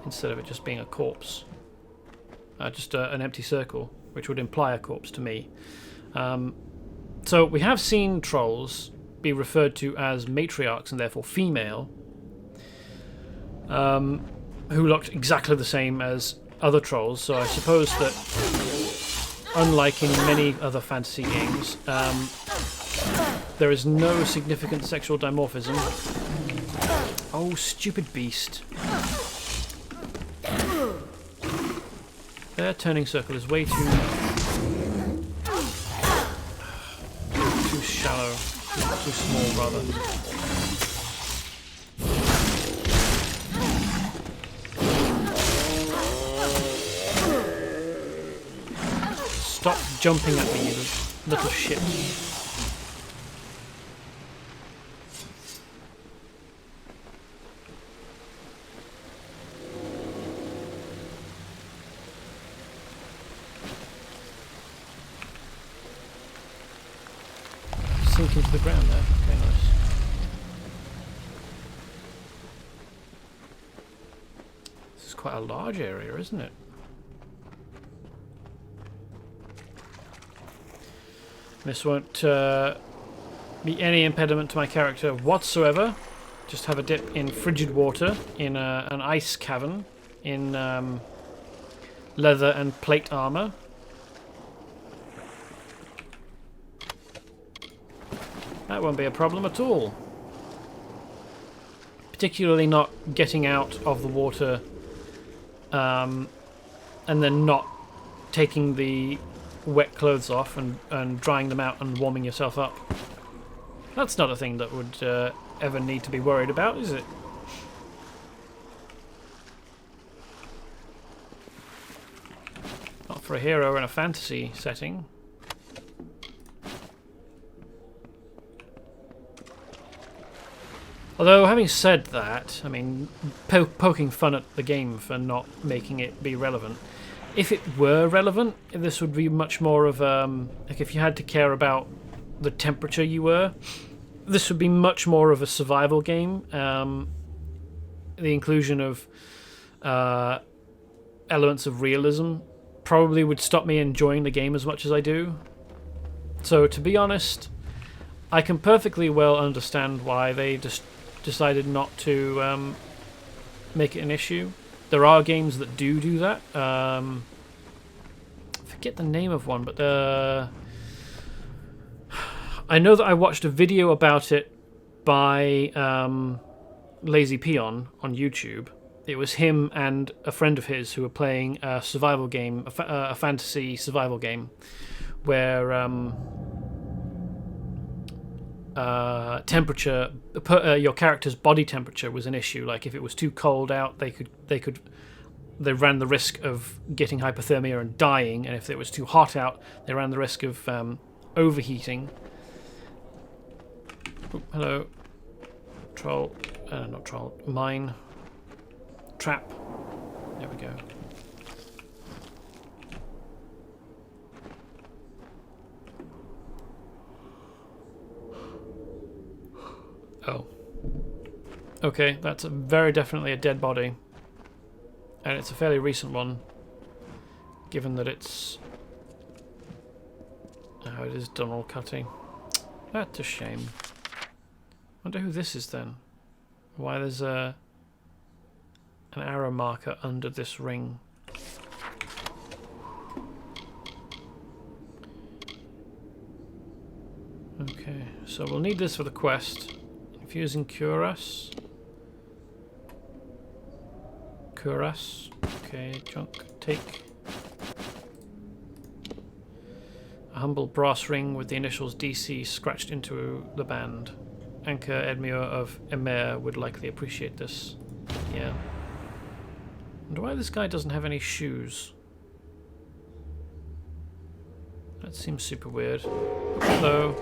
instead of it just being a corpse. Just an empty circle, which would imply a corpse to me. So we have seen trolls be referred to as matriarchs and therefore female, who looked exactly the same as other trolls. So I suppose that, unlike in many other fantasy games, there is no significant sexual dimorphism. Oh, stupid beast. Their turning circle is way too shallow, too small rather. Stop jumping at me, you little shit. Sink into the ground there. Okay, nice. This is quite a large area, isn't it? This won't be any impediment to my character whatsoever. Just have a dip in frigid water in an ice cavern in leather and plate armor. That won't be a problem at all. Particularly not getting out of the water and then not taking the wet clothes off and drying them out and warming yourself up. That's not a thing that would ever need to be worried about, is it? Not for a hero in a fantasy setting. Although, having said that, I mean, poking fun at the game for not making it be relevant. If it were relevant, this would be much more of like if you had to care about the temperature you were, this would be much more of a survival game. The inclusion of elements of realism probably would stop me enjoying the game as much as I do. So to be honest, I can perfectly well understand why they just decided not to make it an issue. There are games that do that. I forget the name of one, but I know that I watched a video about it by Lazy Peon on YouTube. It was him and a friend of his who were playing a survival game, a fantasy survival game, where temperature, your character's body temperature was an issue. Like if it was too cold out, they ran the risk of getting hypothermia and dying, and if it was too hot out, they ran the risk of overheating. Oh, hello, troll, not troll, mine, trap. There we go. Oh. Okay, that's very definitely a dead body. And it's a fairly recent one, given that it's... Oh, it is done all cutting. That's a shame. Wonder who this is then. Why there's an arrow marker under this ring. Okay, so we'll need this for the quest. Infusing Cuirass. Cuirass. Okay, junk. Take. A humble brass ring with the initials DC scratched into the band. Anchor Edmure of Emer would likely appreciate this. Yeah. Wonder why this guy doesn't have any shoes. That seems super weird. Hello.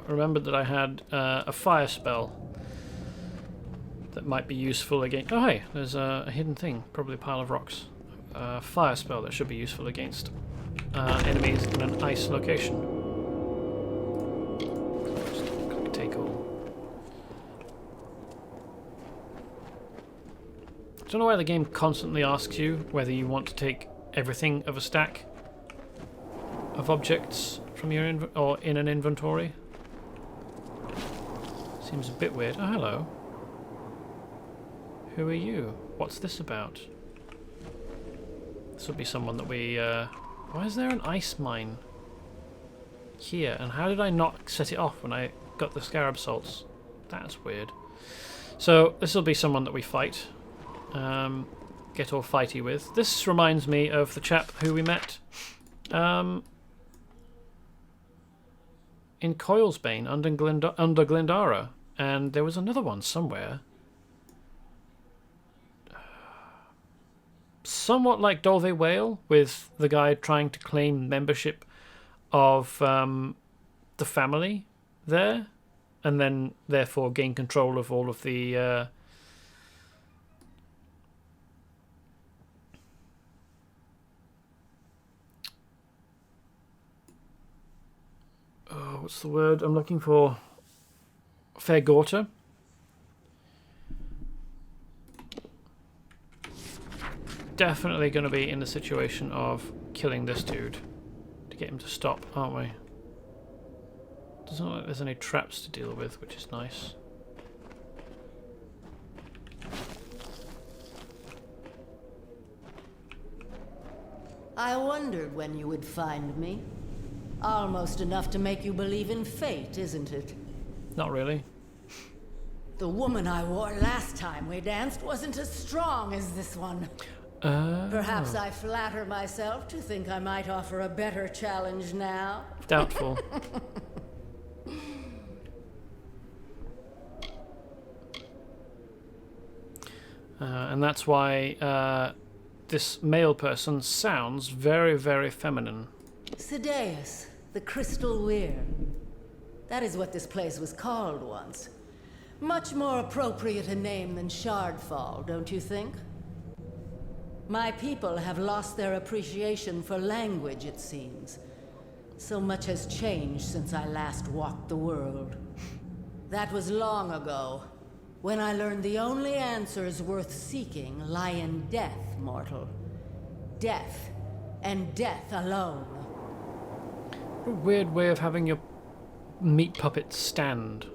Remembered that I had a fire spell that might be useful against... Oh hey, there's a hidden thing, probably a pile of rocks. A fire spell that should be useful against enemies in an ice location. Just click take all. I don't know why the game constantly asks you whether you want to take everything of a stack of objects from your or in an inventory. Seems a bit weird. Oh, hello. Who are you? What's this about? This would be someone that we... Why is there an ice mine here? And how did I not set it off when I got the scarab salts? That's weird. So, this will be someone that we fight. Get all fighty with. This reminds me of the chap who we met in Coilsbane under Glendara. And there was another one somewhere. Somewhat like Dolve Whale, with the guy trying to claim membership of the family there, and then therefore gain control of all of the... Oh, what's the word I'm looking for? Fair Gorta. Definitely going to be in the situation of killing this dude to get him to stop, aren't we? Doesn't look like there's any traps to deal with, which is nice. I wondered when you would find me. Almost enough to make you believe in fate, isn't it? Not really. The woman I wore last time we danced wasn't as strong as this one. Perhaps I flatter myself to think I might offer a better challenge now. Doubtful. And that's why this male person sounds very, very feminine. Sideus, the Crystal Weir. That is what this place was called once. Much more appropriate a name than Shardfall, don't you think? My people have lost their appreciation for language, it seems. So much has changed since I last walked the world. That was long ago, when I learned the only answers worth seeking lie in death, mortal. Death, and death alone. A weird way of having your meat puppet stand.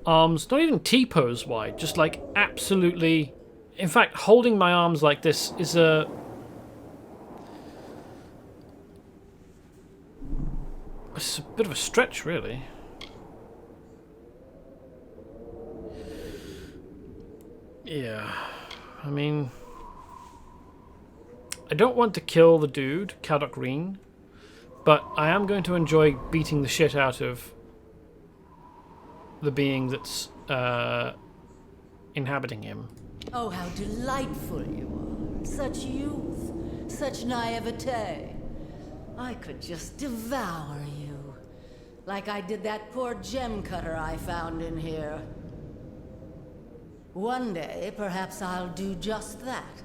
Arms, not even T-pose wide, just like absolutely... In fact, holding my arms like this is a... It's a bit of a stretch, really. Yeah, I mean... I don't want to kill the dude, Kadok Green, but I am going to enjoy beating the shit out of the being that's inhabiting him. Oh, how delightful you are. Such youth, such naivete. I could just devour you. Like I did that poor gem cutter I found in here. One day, perhaps I'll do just that.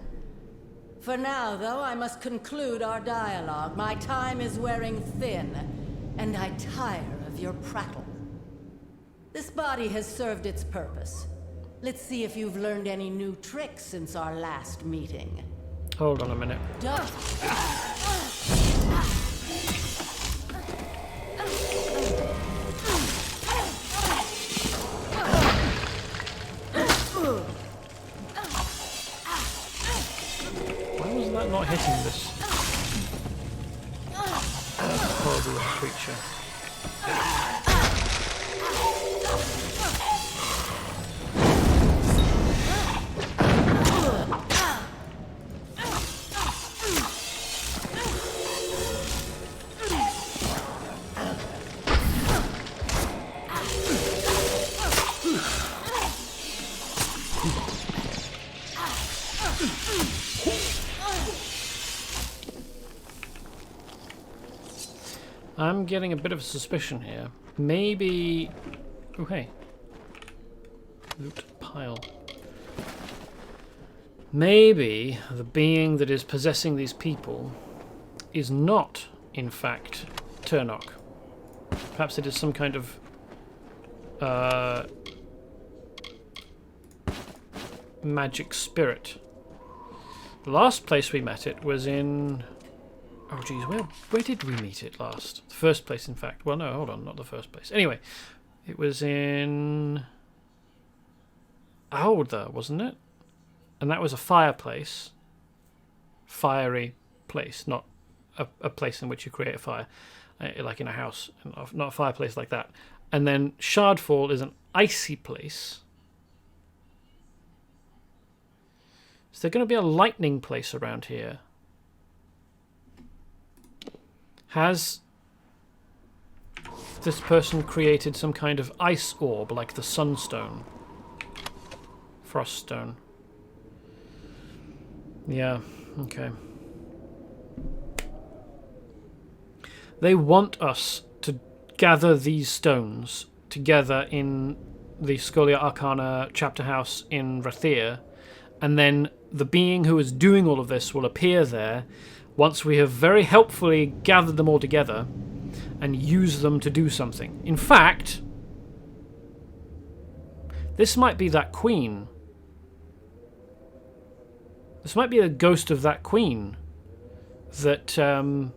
For now, though, I must conclude our dialogue. My time is wearing thin, and I tire of your prattle. This body has served its purpose. Let's see if you've learned any new tricks since our last meeting. Hold on a minute. Why was that not hitting this horrible creature? I'm getting a bit of a suspicion here. Maybe... Oh, hey. Loot pile. Maybe the being that is possessing these people is not, in fact, Turnok. Perhaps it is some kind of... magic spirit. The last place we met it was in... Oh, geez, where did we meet it last? The first place, in fact. Well, no, hold on, not the first place. Anyway, it was in... Amalur, wasn't it? And that was a fireplace. Fiery place, not a place in which you create a fire. Like in a house, not a fireplace like that. And then Shardfall is an icy place. Is there going to be a lightning place around here? Has this person created some kind of ice orb like the Sunstone? Froststone. Yeah, okay. They want us to gather these stones together in the Scholia Arcana chapter house in Rathir, and then the being who is doing all of this will appear there once we have very helpfully gathered them all together and use them to do something. In fact, this might be that queen. This might be the ghost of that queen that the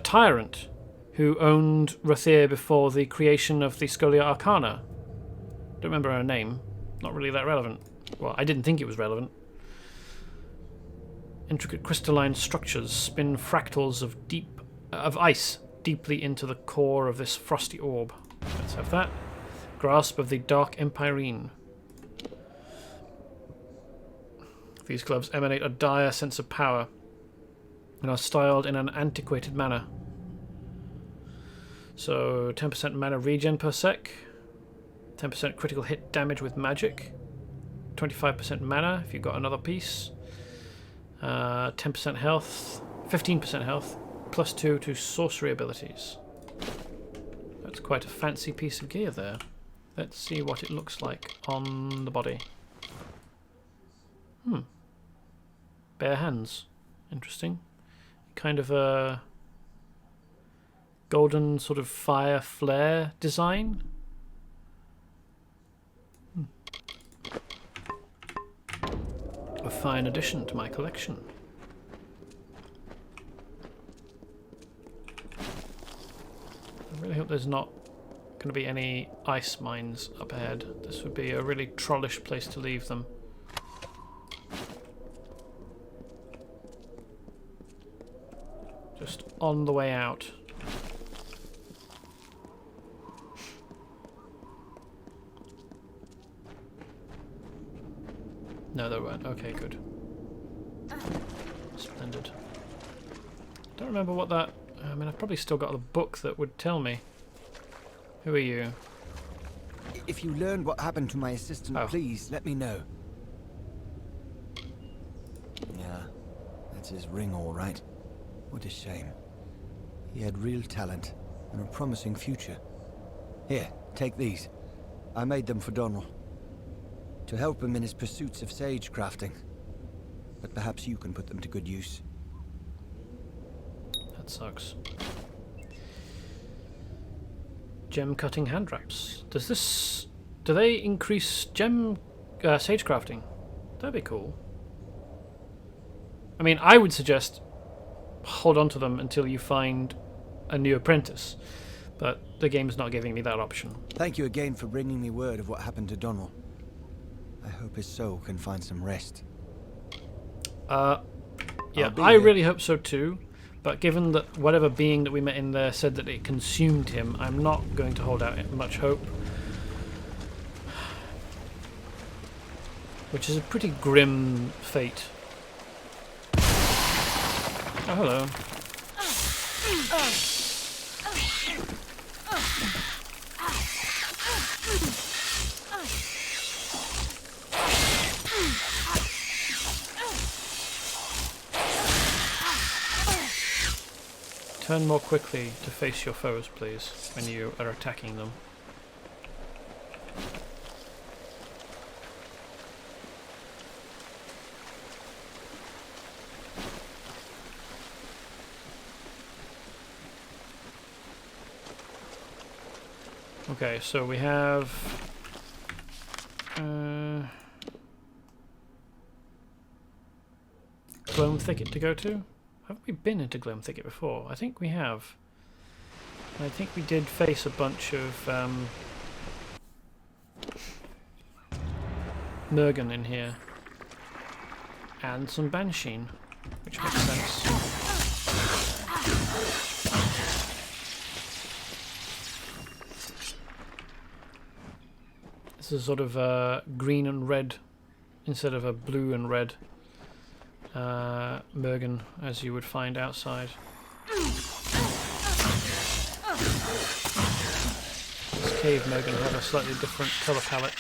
tyrant who owned Rathir before the creation of the Scholia Arcana. Don't remember her name. Not really that relevant. Well, I didn't think it was relevant. Intricate crystalline structures spin fractals of ice deeply into the core of this frosty orb. Let's have that. Grasp of the Dark Empyrene. These gloves emanate a dire sense of power and are styled in an antiquated manner. So 10% mana regen per sec, 10% critical hit damage with magic, 25% mana if you've got another piece. 10% health, 15% health, +2 to sorcery abilities. That's quite a fancy piece of gear there. Let's see what it looks like on the body. Bare hands. Interesting. Kind of a golden sort of fire flare design. A fine addition to my collection. I really hope there's not going to be any ice mines up ahead. This would be a really trollish place to leave them. Just on the way out. No, there weren't. Okay, good. Splendid. Don't remember what that... I mean, I've probably still got the book that would tell me. Who are you? If you learned what happened to my assistant, please let me know. Yeah, that's his ring, all right. What a shame. He had real talent and a promising future. Here, take these. I made them for Donald. To help him in his pursuits of sage crafting. But perhaps you can put them to good use. That sucks. Gem cutting hand wraps. Does this... Do they increase gem sage crafting? That'd be cool. I mean, I would suggest hold on to them until you find a new apprentice. But the game's not giving me that option. Thank you again for bringing me word of what happened to Donald. I hope his soul can find some rest. Yeah, I really hope so too. But given that whatever being that we met in there said that it consumed him, I'm not going to hold out much hope. Which is a pretty grim fate. Oh, hello. Turn more quickly to face your foes, please, when you are attacking them. Okay, so we have... Gloam Thicket to go to? Haven't we been into Gloam Thicket before? I think we have. I think we did face a bunch of Mergen in here. And some Bansheen, which makes sense. This is sort of green and red instead of a blue and red Mergen, as you would find outside. This cave Mergen had a slightly different colour palette.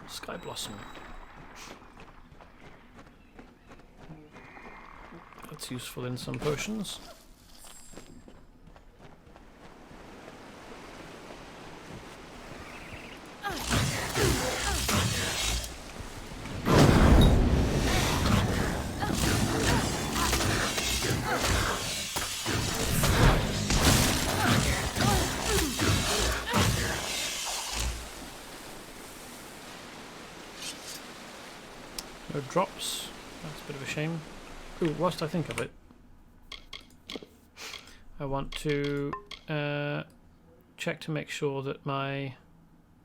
Sky Blossom. That's useful in some potions. No drops. That's a bit of a shame. Ooh, whilst I think of it, I want to check to make sure that my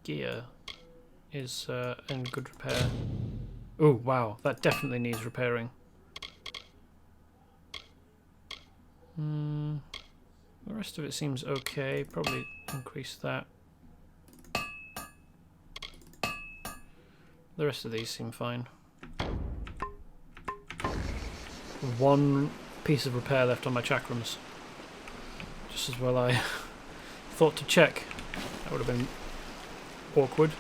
gear is in good repair. Ooh, wow, that definitely needs repairing. The rest of it seems okay. Probably increase that. The rest of these seem fine. One piece of repair left on my chakrams. Just as well I thought to check. That would have been awkward.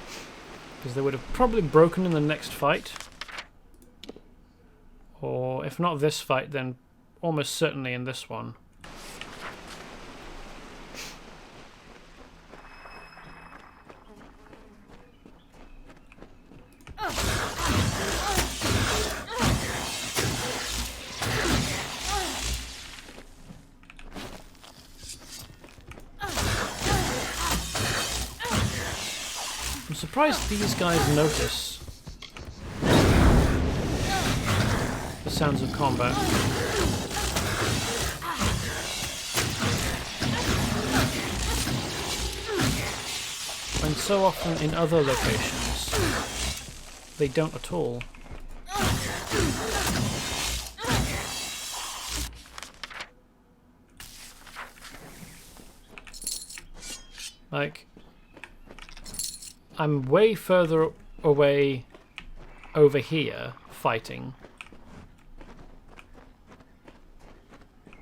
Because they would have probably broken in the next fight. Or if not this fight, then almost certainly in this one. I'm surprised these guys notice the sounds of combat. When so often in other locations, they don't at all. Like, I'm way further away over here fighting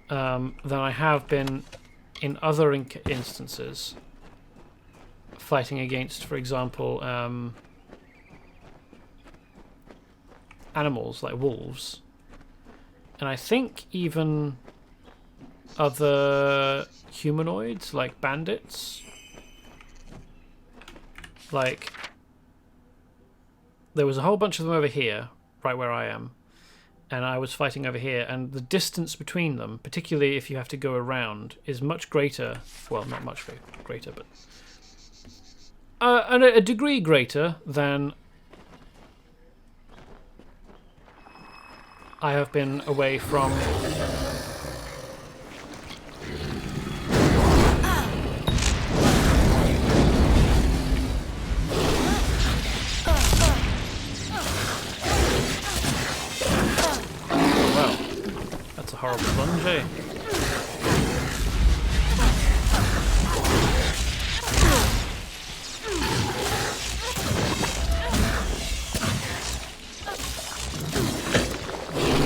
than I have been in other instances fighting against, for example, animals like wolves, and I think even other humanoids like bandits. Like, there was a whole bunch of them over here, right where I am, and I was fighting over here, and the distance between them, particularly if you have to go around, is much greater. Well, not much greater, but a degree greater than I have been away from a horrible plunge, eh?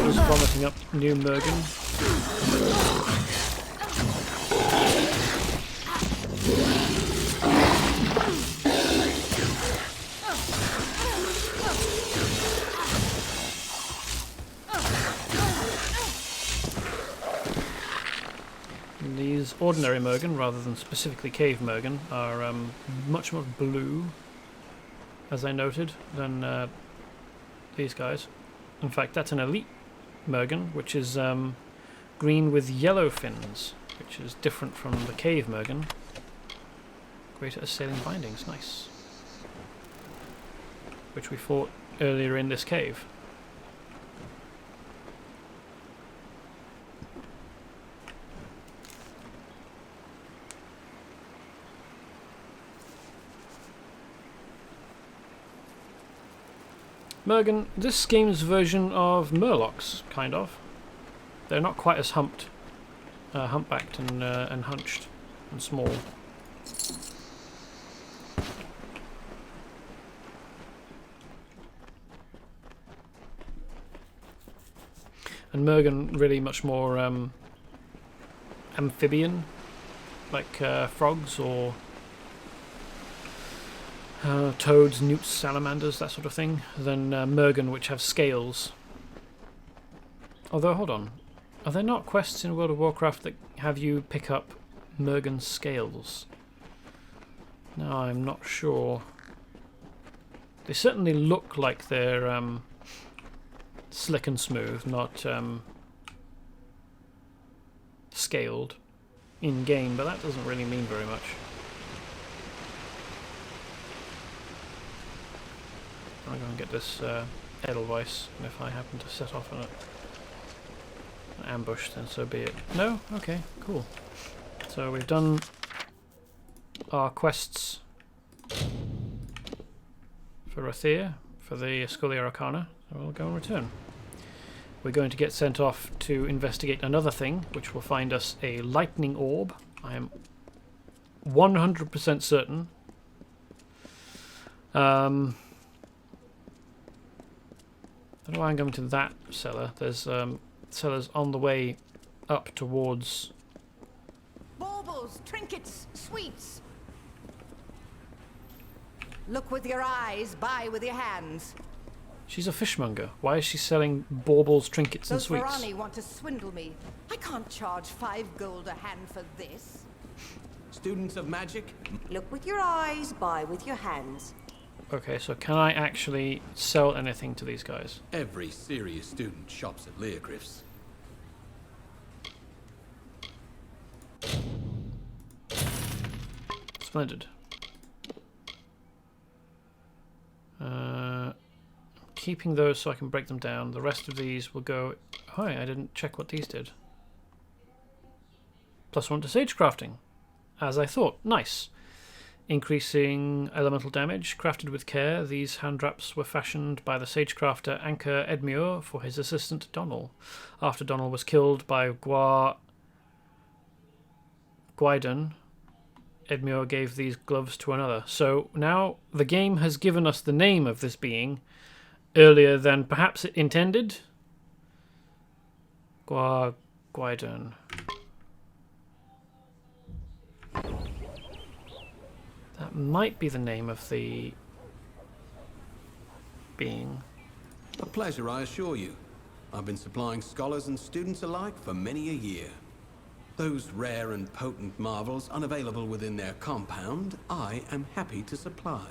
Just vomiting up new Mergen. These ordinary Mergen, rather than specifically cave Mergen, are much more blue, as I noted, than these guys. In fact, that's an elite Mergen, which is green with yellow fins, which is different from the cave Mergen. Greater assailing bindings, nice. Which we fought earlier in this cave. Mergen, this game's version of Murlocs, kind of. They're not quite as humpbacked and hunched and small. And Mergen really much more amphibian, like frogs or toads, newts, salamanders, that sort of thing, than Mergen, which have scales. Although, hold on. Are there not quests in World of Warcraft that have you pick up Mergen scales? No, I'm not sure. They certainly look like they're slick and smooth, not scaled in-game, but that doesn't really mean very much. I'm going to get this Edelweiss, and if I happen to set off an ambush, then so be it. No? Okay, cool. So we've done our quests for Rathir, for the Scholia Arcana, so we'll go and return. We're going to get sent off to investigate another thing, which will find us a lightning orb. I am 100% certain. don't know why I'm going to that cellar. There's cellars on the way up towards... Baubles, trinkets, sweets. Look with your eyes, buy with your hands. She's a fishmonger. Why is she selling baubles, trinkets, and Those sweets? Varani want to swindle me. I can't charge 5 gold a hand for this. Students of magic? Look with your eyes, buy with your hands. Okay, so can I actually sell anything to these guys? Every serious student shops at Leogriff's. Splendid. Keeping those so I can break them down. The rest of these will go... Hi, I didn't check what these did. +1 to sage crafting. As I thought. Nice. Increasing elemental damage. Crafted with care. These hand wraps were fashioned by the sage crafter Anchor Edmure for his assistant Donnell. After Donnell was killed by Gwyden, Edmure gave these gloves to another. So now the game has given us the name of this being earlier than perhaps it intended. Gwyden. That might be the name of the being. A pleasure, I assure you. I've been supplying scholars and students alike for many a year. Those rare and potent marvels unavailable within their compound, I am happy to supply.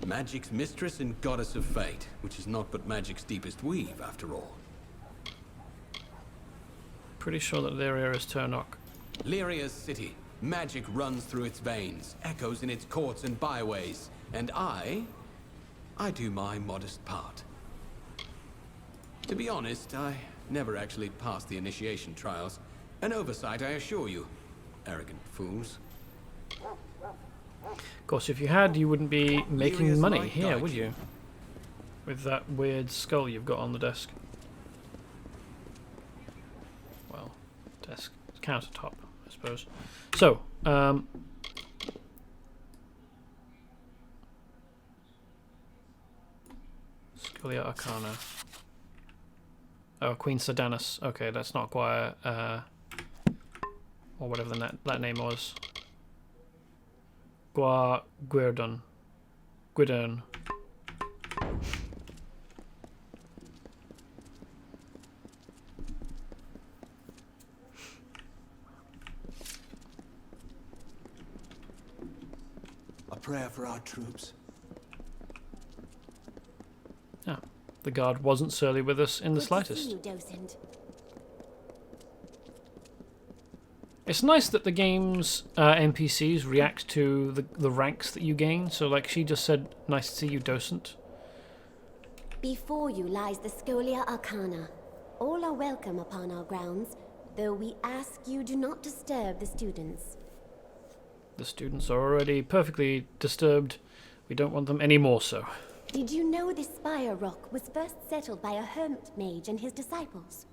Magic's mistress and goddess of fate, which is not but magic's deepest weave, after all. Pretty sure that Lyria is Turnok. Lyria's city. Magic runs through its veins, echoes in its courts and byways, and I do my modest part. To be honest, I never actually passed the initiation trials. An oversight, I assure you. Arrogant fools. Of course, if you had, you wouldn't be making Lyria's money might here, guide would you? With that weird skull you've got on the desk. Well, desk. Countertop, I suppose. So, Scholia Arcana. Oh, Queen Sedanis. Okay, that's not quite, or whatever that name was. Gwydon. A prayer for our troops. Ah, the guard wasn't surly with us in the Good to slightest. see you, docent. It's nice that the game's NPCs react to the ranks that you gain. So, like, she just said, "Nice to see you, docent." Before you lies the Scholia Arcana. All are welcome upon our grounds, though we ask you do not disturb the students. The students are already perfectly disturbed. We don't want them any more so. Did you know this spire rock was first settled by a hermit mage and his disciples?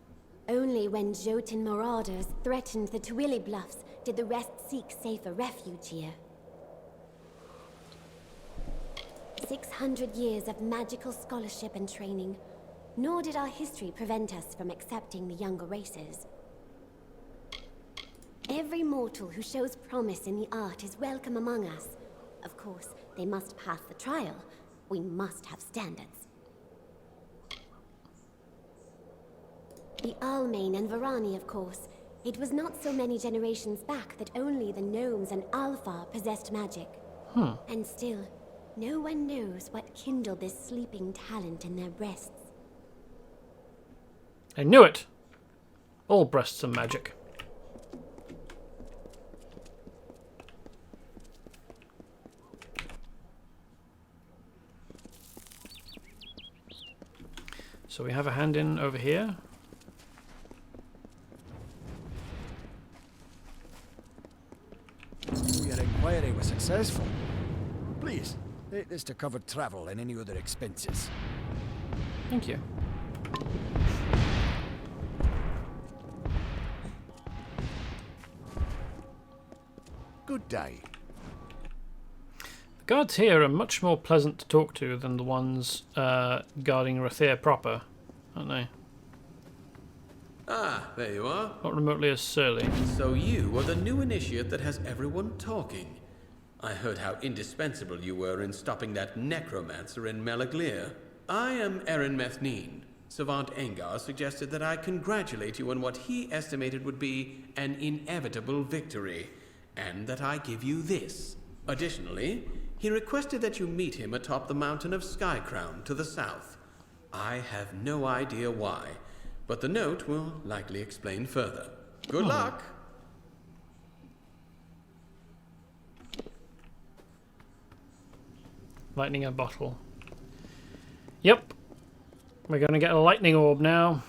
Only when Jotun marauders threatened the Twilly Bluffs did the rest seek safer refuge here. 600 years of magical scholarship and training, nor did our history prevent us from accepting the younger races. Every mortal who shows promise in the art is welcome among us. Of course, they must pass the trial. We must have standards. The Almain and Varani, of course. It was not so many generations back that only the gnomes and Alpha possessed magic. And still, no one knows what kindled this sleeping talent in their breasts. I knew it! All breasts are magic. So we have a hand in over here. Your inquiry was successful. Please, take this to cover travel and any other expenses. Thank you. Good day. Guards here are much more pleasant to talk to than the ones guarding Rathir proper, aren't they? Ah, there you are. Not remotely as surly. So you are the new initiate that has everyone talking. I heard how indispensable you were in stopping that necromancer in Melaglir. I am Erin Methneen. Savant Engar suggested that I congratulate you on what he estimated would be an inevitable victory, and that I give you this. Additionally, he requested that you meet him atop the mountain of Skycrown to the south. I have no idea why, but the note will likely explain further. Good luck! Lightning a bottle. Yep. We're going to get a lightning orb now.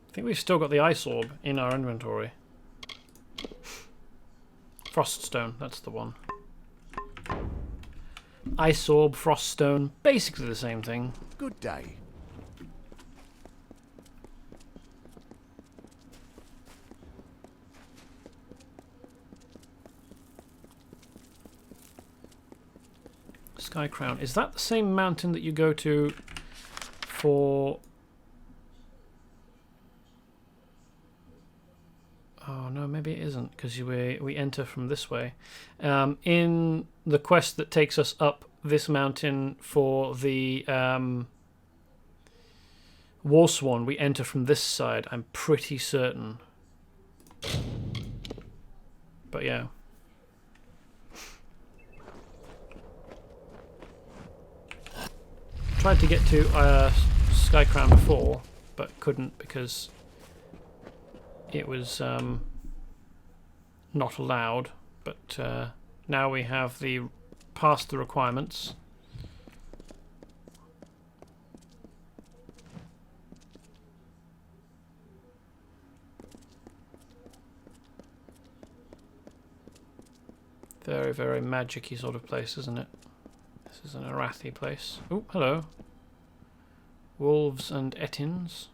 I think we've still got the ice orb in our inventory. Froststone, that's the one. Ice orb, froststone, basically the same thing. Good day. Skycrown. Is that the same mountain that you go to for... Oh no, maybe it isn't, because we enter from this way. In the quest that takes us up this mountain for the Warsworn, we enter from this side, I'm pretty certain. But yeah. Tried to get to Skycrown before, but couldn't because it was not allowed. But now we have passed the requirements. Very, very magic-y sort of place, isn't it? This is an Arathi place. Oh, hello. Wolves and Ettins.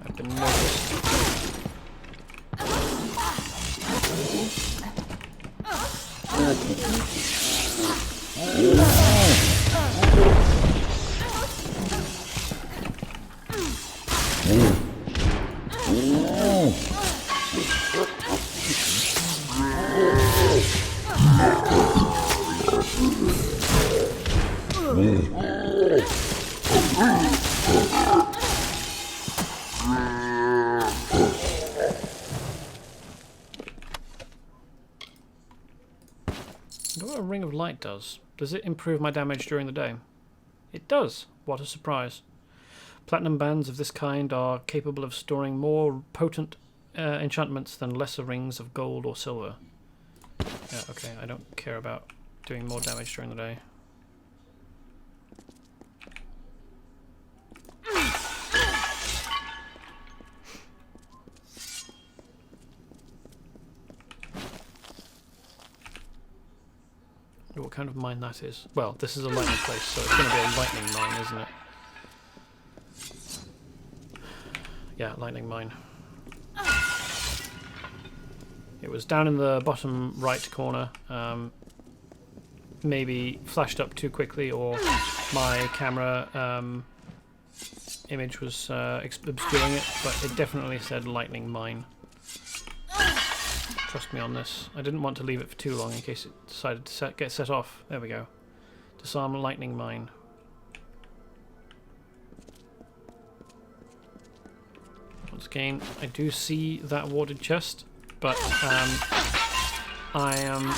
I've been noticed. I wonder what a Ring of Light does. Does it improve my damage during the day? It does. What a surprise. Platinum bands of this kind are capable of storing more potent enchantments than lesser rings of gold or silver. Yeah, okay, I don't care about doing more damage during the day. What kind of mine that is? Well, this is a lightning place, so it's going to be a lightning mine, isn't it? Yeah, lightning mine. It was down in the bottom right corner. Maybe flashed up too quickly, or my camera image was obscuring it, but it definitely said lightning mine. Trust me on this. I didn't want to leave it for too long in case it decided to get set off. There we go. Disarm lightning mine. Once again, I do see that warded chest, but I am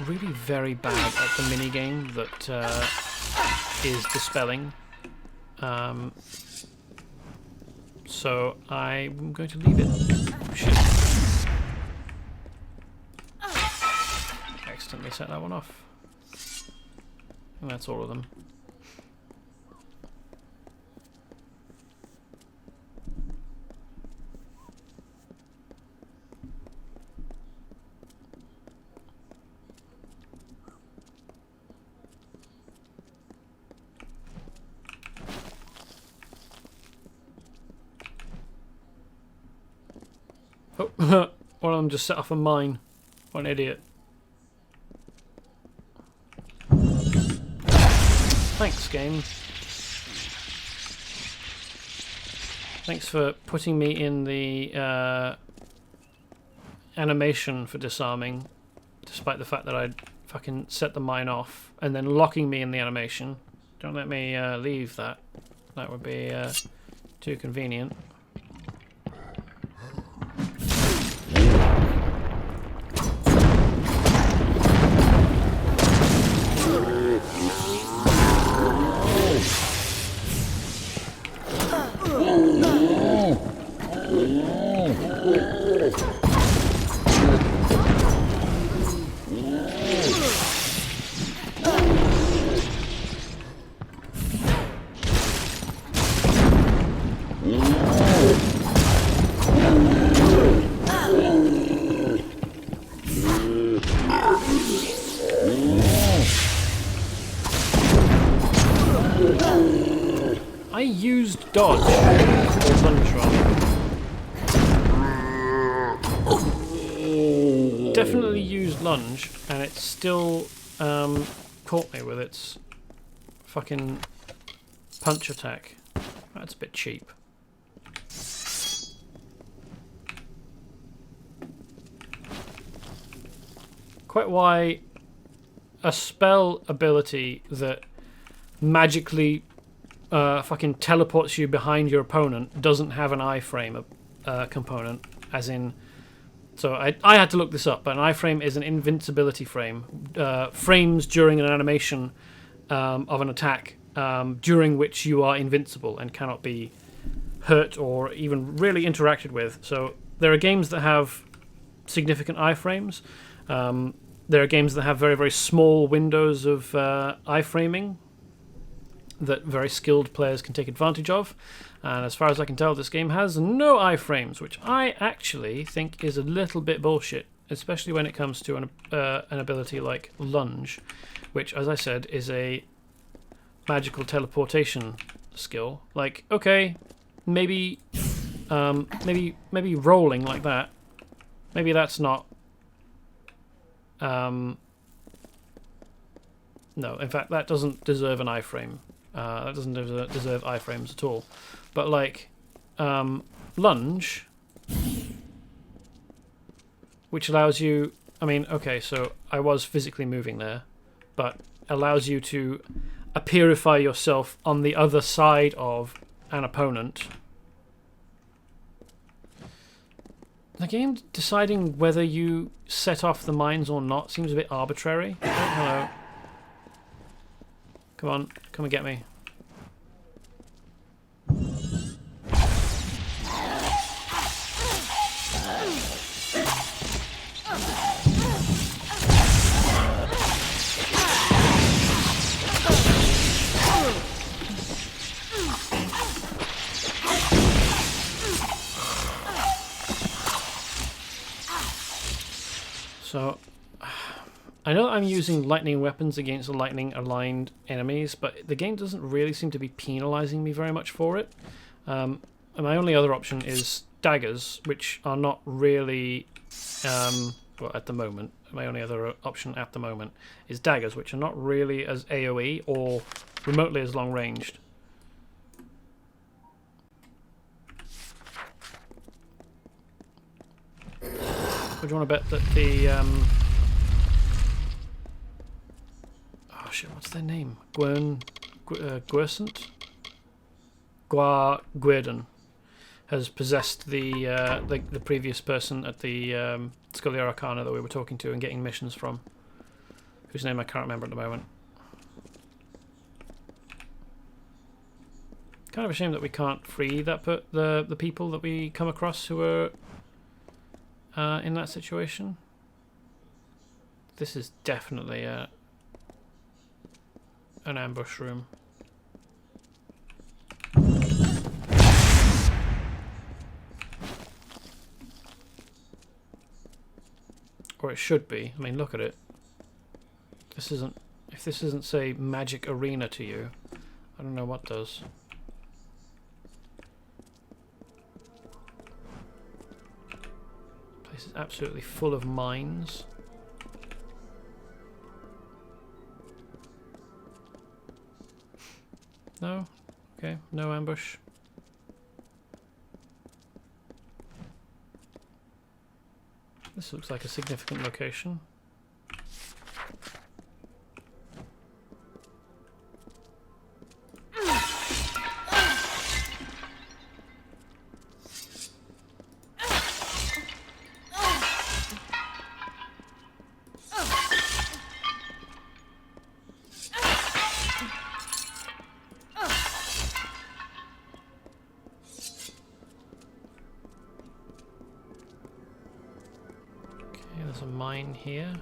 really very bad at the minigame that is dispelling. So I'm going to leave it. Oh, shit. Accidentally set that one off. And that's all of them. Oh, one of them just set off a mine. What an idiot. Thanks, game. Thanks for putting me in the animation for disarming, despite the fact that I'd fucking set the mine off, and then locking me in the animation. Don't let me leave that. That would be too convenient. I used dodge or lunge rather. Definitely used lunge, and it still caught me with its fucking punch attack. That's a bit cheap. Quite why a spell ability that magically fucking teleports you behind your opponent doesn't have an iframe component, as in. So I had to look this up, but an iframe is an invincibility frame. Frames during an animation of an attack during which you are invincible and cannot be hurt or even really interacted with. So there are games that have significant iframes. There are games that have very, very small windows of iframing that very skilled players can take advantage of. And as far as I can tell, this game has no iframes, which I actually think is a little bit bullshit, especially when it comes to an ability like Lunge, which, as I said, is a magical teleportation skill. Like, okay, maybe rolling like that. Maybe that's not. No, in fact, that doesn't deserve an iframe. That doesn't deserve iframes at all. But like lunge, which allows you. I mean, okay, so I was physically moving there, but allows you to appearify yourself on the other side of an opponent. The game deciding whether you set off the mines or not seems a bit arbitrary. Oh, hello. Come on, come and get me. So, I know I'm using lightning weapons against lightning-aligned enemies, but the game doesn't really seem to be penalising me very much for it. And my only other option is daggers, which are not really... well, at the moment, my only other option at the moment is daggers, which are not really as AoE or remotely as long-ranged. Would you want to bet that the... oh shit, what's their name? Gwersant? Guerdon has possessed the previous person at the Scholia Arcana that we were talking to and getting missions from, whose name I can't remember at the moment. Kind of a shame that we can't free the people that we come across who are in that situation. This is definitely an ambush room. Or it should be. I mean, look at it. This isn't... If this isn't, say, Magic Arena to you, I don't know what does. This is absolutely full of mines. No? Okay, no ambush. This looks like a significant location. There's a mine here.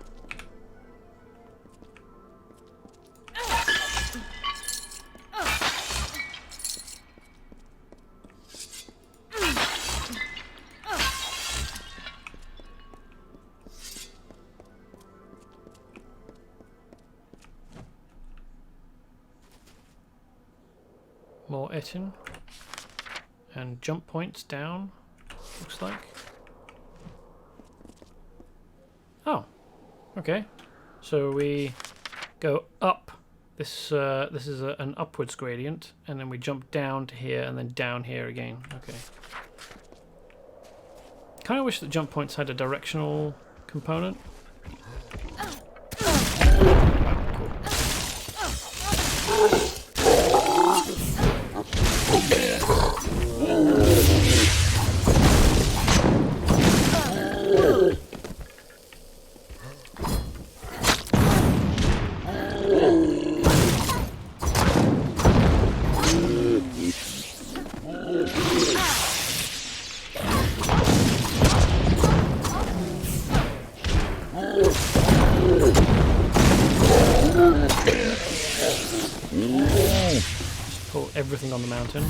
More Etin. And jump points down, looks like. Oh, okay. So we go up. This is an upwards gradient, and then we jump down to here, and then down here again. Okay. Kind of wish that jump points had a directional component. Pull everything on the mountain.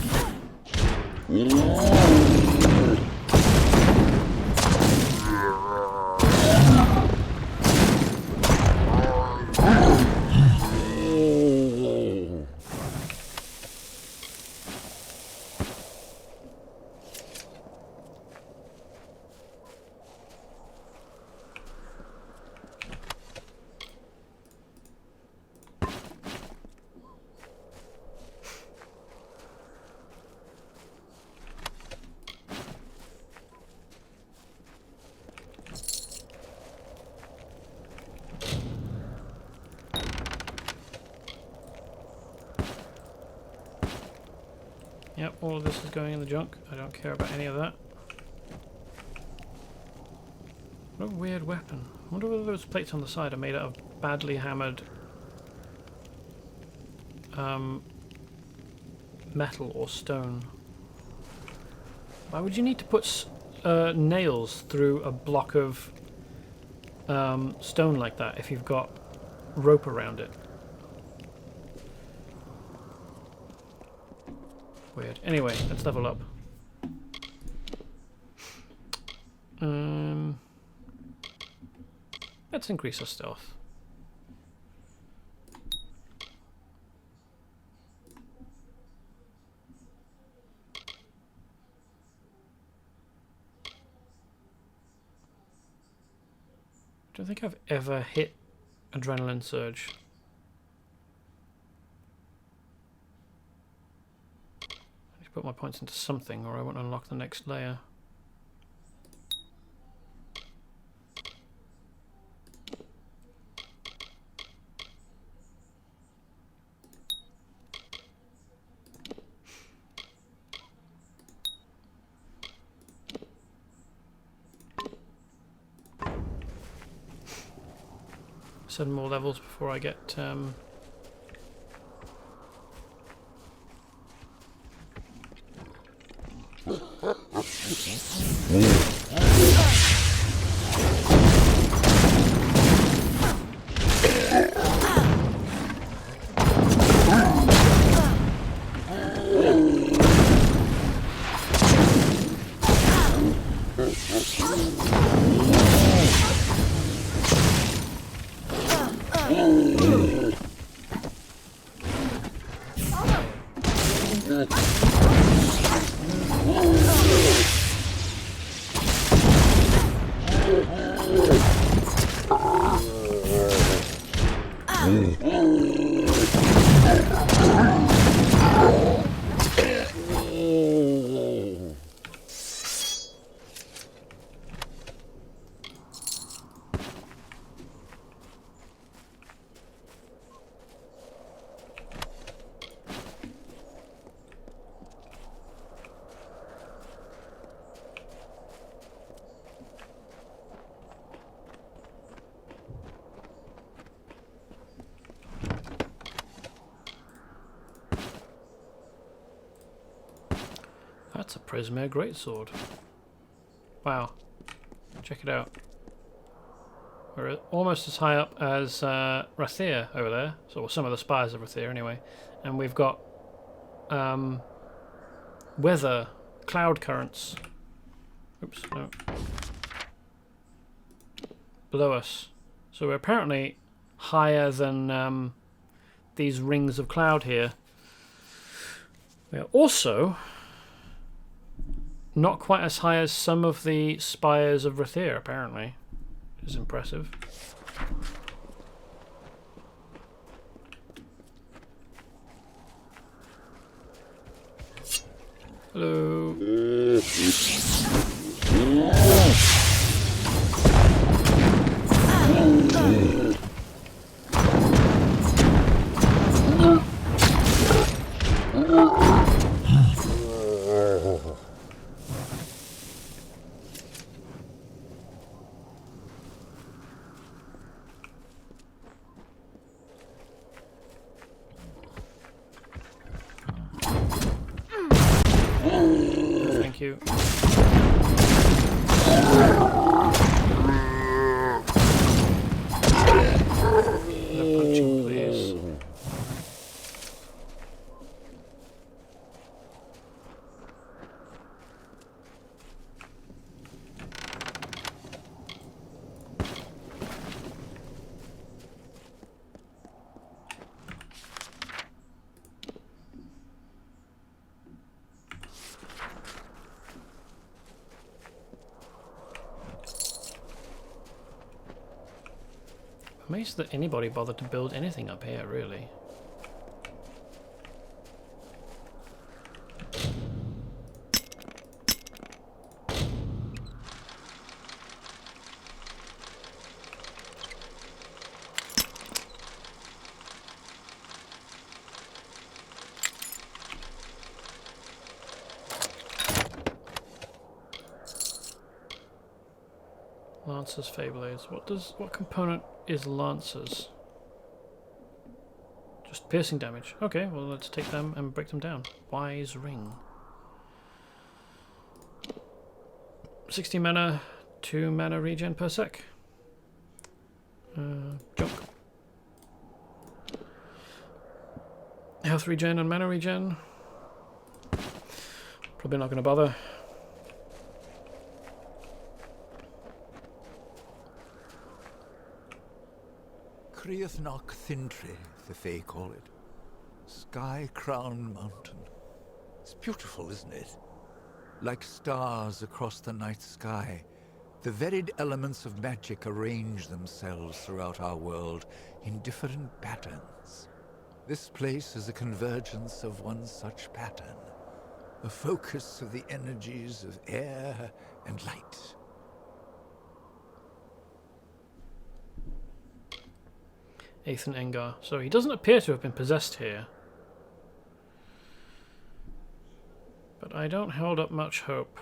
Yep, all of this is going in the junk. I don't care about any of that. What a weird weapon. I wonder whether those plates on the side are made out of badly hammered metal or stone. Why would you need to put nails through a block of stone like that if you've got rope around it? Weird. Anyway, let's level up. Let's increase our stealth. I don't think I've ever hit adrenaline surge. Put my points into something or I won't unlock the next layer. Seven more levels before I get That's a Prisma greatsword. Wow. Check it out. We're almost as high up as Rathir over there. So some of the spires of Rathir anyway. And we've got weather, cloud currents. Oops, no. Below us. So we're apparently higher than these rings of cloud here. We are also not quite as high as some of the spires of Rathir, apparently. Which is impressive. Hello. Thank you. No punching, please. Amazed that anybody bothered to build anything up here, really. Lancers, Feyblades. What component is Lancers? Just piercing damage. Okay, well let's take them and break them down. Wise Ring. 60 mana, 2 mana regen per sec. Junk. Health regen and mana regen. Probably not going to bother. Criathnock Thintri, the Fae call it. Sky-crowned mountain. It's beautiful, isn't it? Like stars across the night sky, the varied elements of magic arrange themselves throughout our world in different patterns. This place is a convergence of one such pattern, a focus of the energies of air and light. Ethan Engar. So he doesn't appear to have been possessed here. But I don't hold up much hope.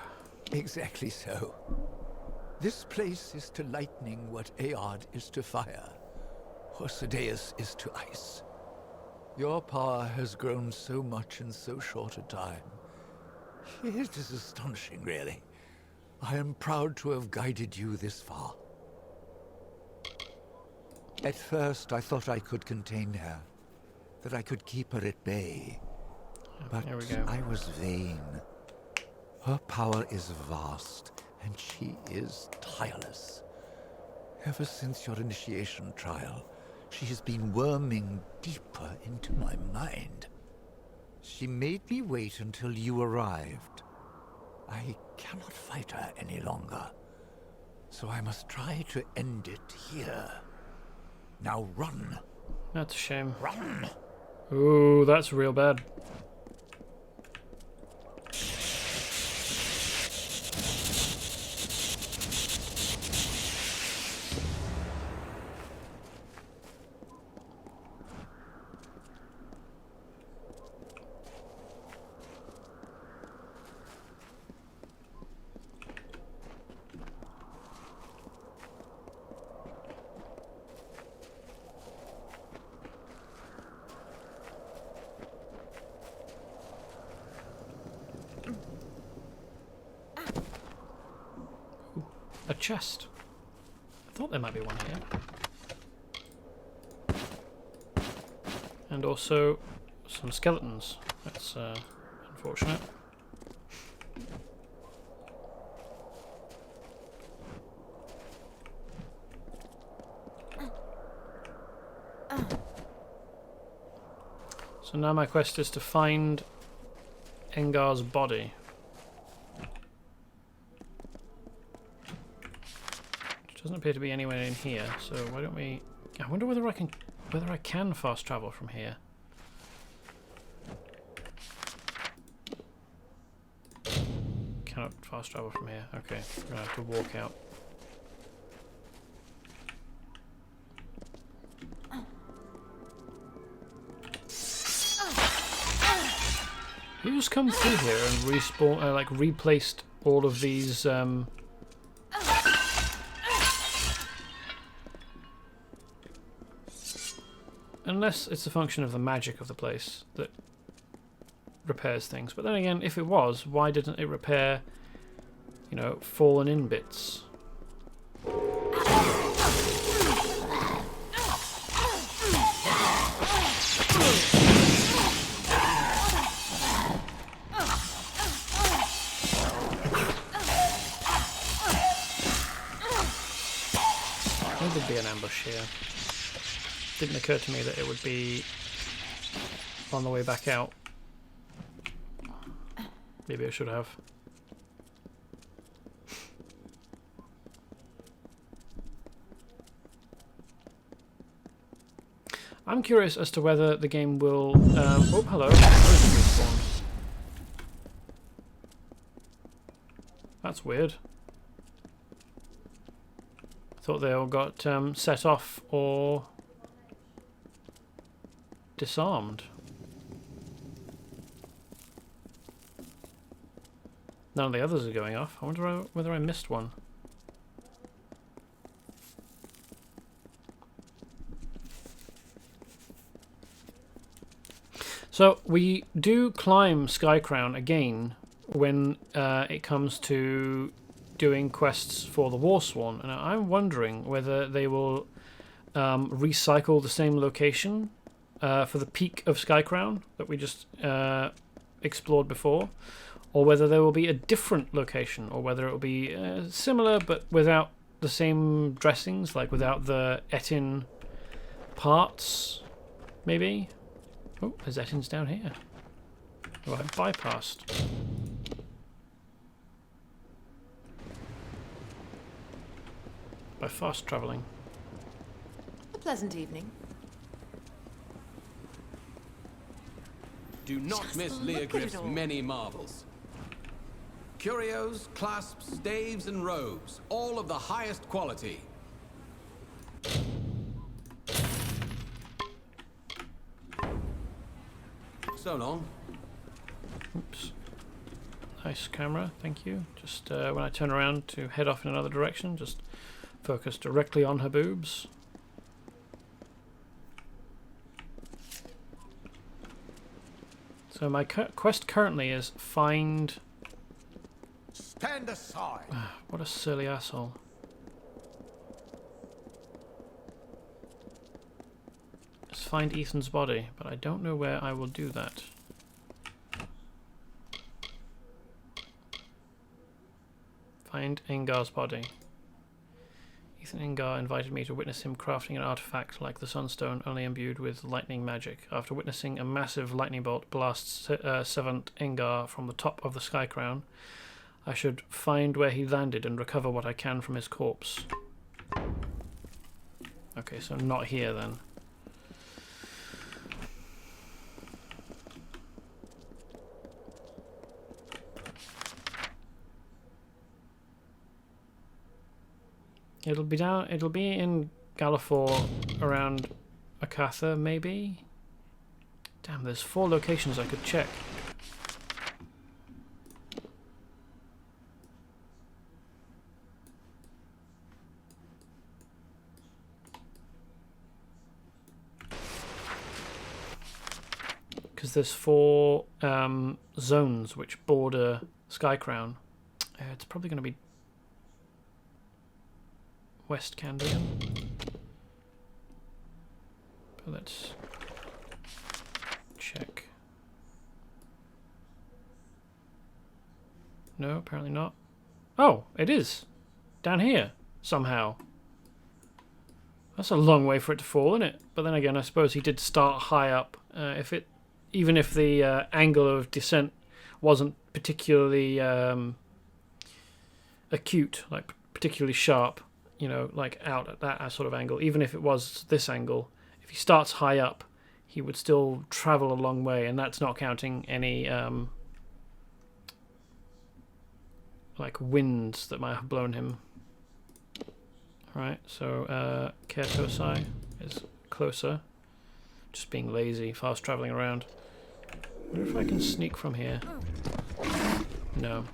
Exactly so. This place is to lightning what Aod is to fire, or Sadeus is to ice. Your power has grown so much in so short a time. It is astonishing, really. I am proud to have guided you this far. At first, I thought I could contain her, that I could keep her at bay. But I was vain. Her power is vast, and she is tireless. Ever since your initiation trial, she has been worming deeper into my mind. She made me wait until you arrived. I cannot fight her any longer. so I must try to end it here. Now run. That's a shame. Run! Ooh, that's real bad. A chest. I thought there might be one here. And also some skeletons. That's unfortunate. So now my quest is to find Engar's body. Doesn't appear to be anywhere in here, so why don't we... I wonder whether I can fast travel from here. Cannot fast travel from here. Okay, I'm gonna have to walk out. Who's come through here and respawn, like replaced all of these unless it's a function of the magic of the place that repairs things. But then again, if it was, why didn't it repair, you know, fallen in bits? There'd be an ambush here. Didn't occur to me that it would be on the way back out. Maybe I should have. I'm curious as to whether the game will... oh, hello. Respawn. That's weird. I thought they all got set off or disarmed. None of the others are going off. I wonder whether I missed one. So we do climb Skycrown again when it comes to doing quests for the Warsworn, and I'm wondering whether they will recycle the same location for the peak of Skycrown that we just explored before, or whether there will be a different location, or whether it will be similar but without the same dressings, like without the Etin parts, maybe. Oh, there's Etins down here. Oh, I bypassed. By fast travelling. A pleasant evening. Do not miss Leogriff's many marvels. Curios, clasps, staves, and robes, all of the highest quality. So long. Oops. Nice camera, thank you. Just when I turn around to head off in another direction, just focus directly on her boobs. So my quest currently is find... Stand aside! What a silly asshole. Let's find Ethan's body, but I don't know where I will do that. Find Engar's body. Ethan Engar invited me to witness him crafting an artifact like the Sunstone, only imbued with lightning magic. After witnessing a massive lightning bolt blast seventh Engar from the top of the Skycrown, I should find where he landed and recover what I can from his corpse. Okay, so not here then. It'll be in Galafor around Akatha, maybe? Damn, there's 4 locations I could check. Because there's 4 zones which border Skycrown. It's probably going to be West Candian. But let's check. No, apparently not. Oh, it is! Down here, somehow. That's a long way for it to fall, isn't it? But then again, I suppose he did start high up. Even if the angle of descent wasn't particularly acute, like particularly sharp, you know, like out at that sort of angle, even if it was this angle, if he starts high up, he would still travel a long way, and that's not counting any like winds that might have blown him. Right, so Kertosai is closer. Just being lazy, fast traveling around. I wonder if I can sneak from here. No.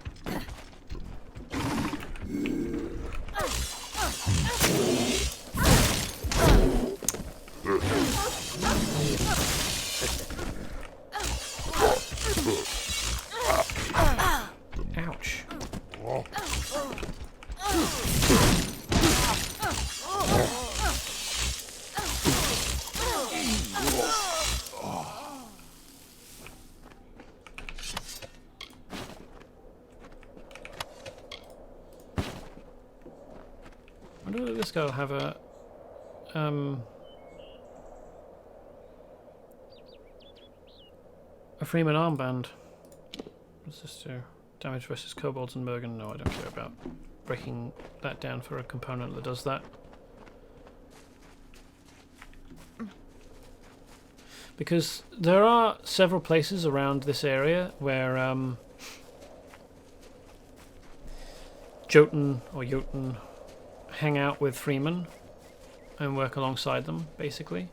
Ouch. I wonder if this guy will have a Freeman armband. What's this do? Damage versus kobolds and Mergen? No, I don't care about breaking that down for a component that does that. Because there are several places around this area where Jotun or Jotun hang out with Freeman and work alongside them, basically.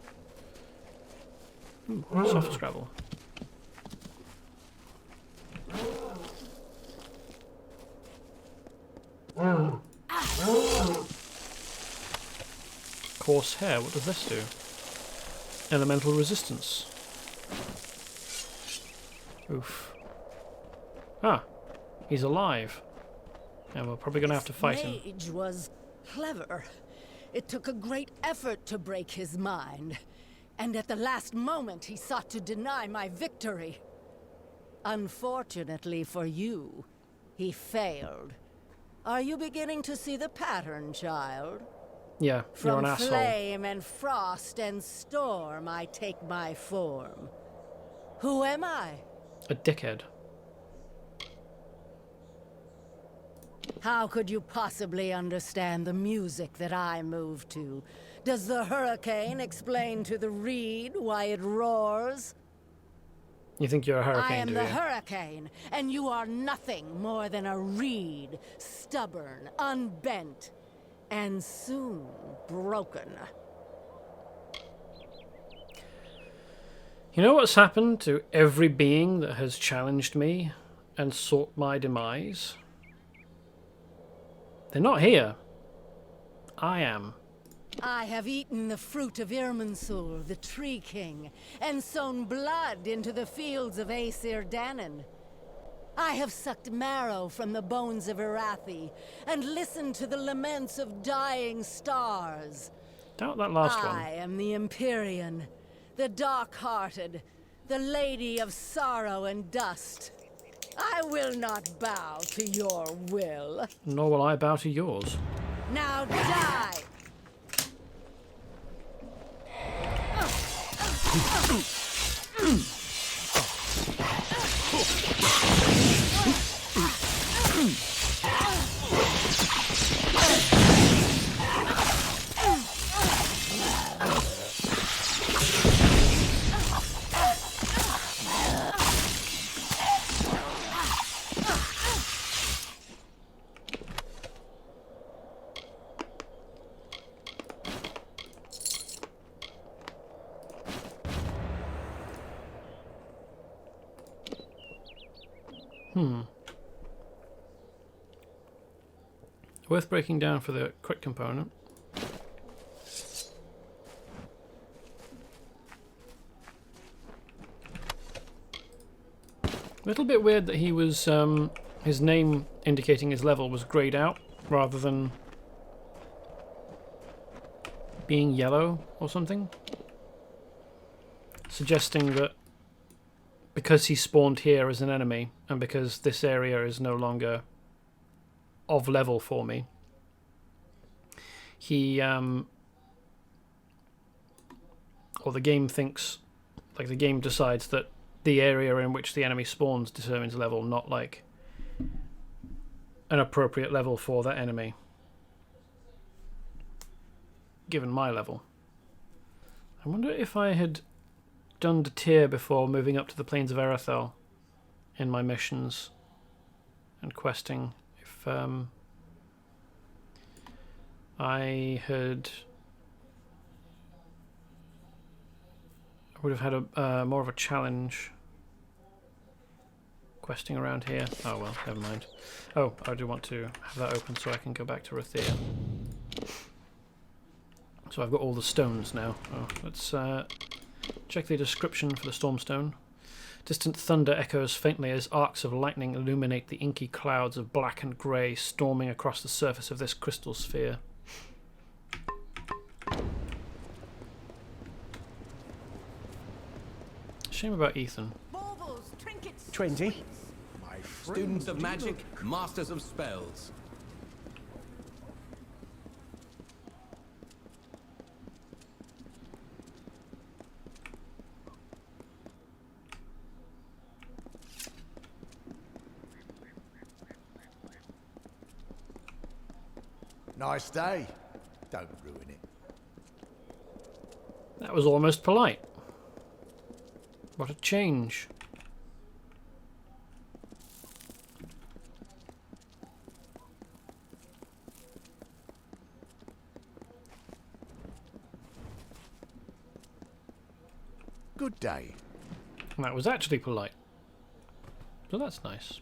Ooh, soft Scrabble. Coarse hair, what does this do? Elemental resistance. Oof. Ah, he's alive. And we're probably going to have to fight him. Mage was clever. It took a great effort to break his mind. And at the last moment, he sought to deny my victory. Unfortunately for you, he failed. Are you beginning to see the pattern, child? Yeah, you're an asshole. From flame and frost and storm, I take my form. Who am I? A dickhead. How could you possibly understand the music that I move to? Does the hurricane explain to the reed why it roars? You think you're a hurricane, I am do the you? hurricane, and you are nothing more than a reed, stubborn, unbent, and soon broken. You know what's happened to every being that has challenged me and sought my demise? They're not here. I am. I have eaten the fruit of Irminsul, the Tree King, and sown blood into the fields of Aesir Danon. I have sucked marrow from the bones of Rathir, and listened to the laments of dying stars. Doubt that last one. I am the Empyrean, the dark-hearted, the Lady of Sorrow and Dust. I will not bow to your will. Nor will I bow to yours. Now die! Worth breaking down for the quick component. A little bit weird that he was, his name indicating his level was greyed out rather than being yellow or something. Suggesting that because he spawned here as an enemy and because this area is no longer of level for me, he, or the game thinks, like the game decides that the area in which the enemy spawns determines level, not like an appropriate level for that enemy, given my level. I wonder if I had done the tier before moving up to the plains of Arathel in my missions and questing, if I would have had a more of a challenge questing around here. Oh well, never mind. Oh, I do want to have that open so I can go back to Rathir. So I've got all the stones now. Oh, let's check the description for the Stormstone. Distant thunder echoes faintly as arcs of lightning illuminate the inky clouds of black and grey storming across the surface of this crystal sphere. Shame about Ethan. 20. Students of magic, masters of spells. Nice day. Don't ruin it. That was almost polite. What a change. Good day. And that was actually polite. So that's nice.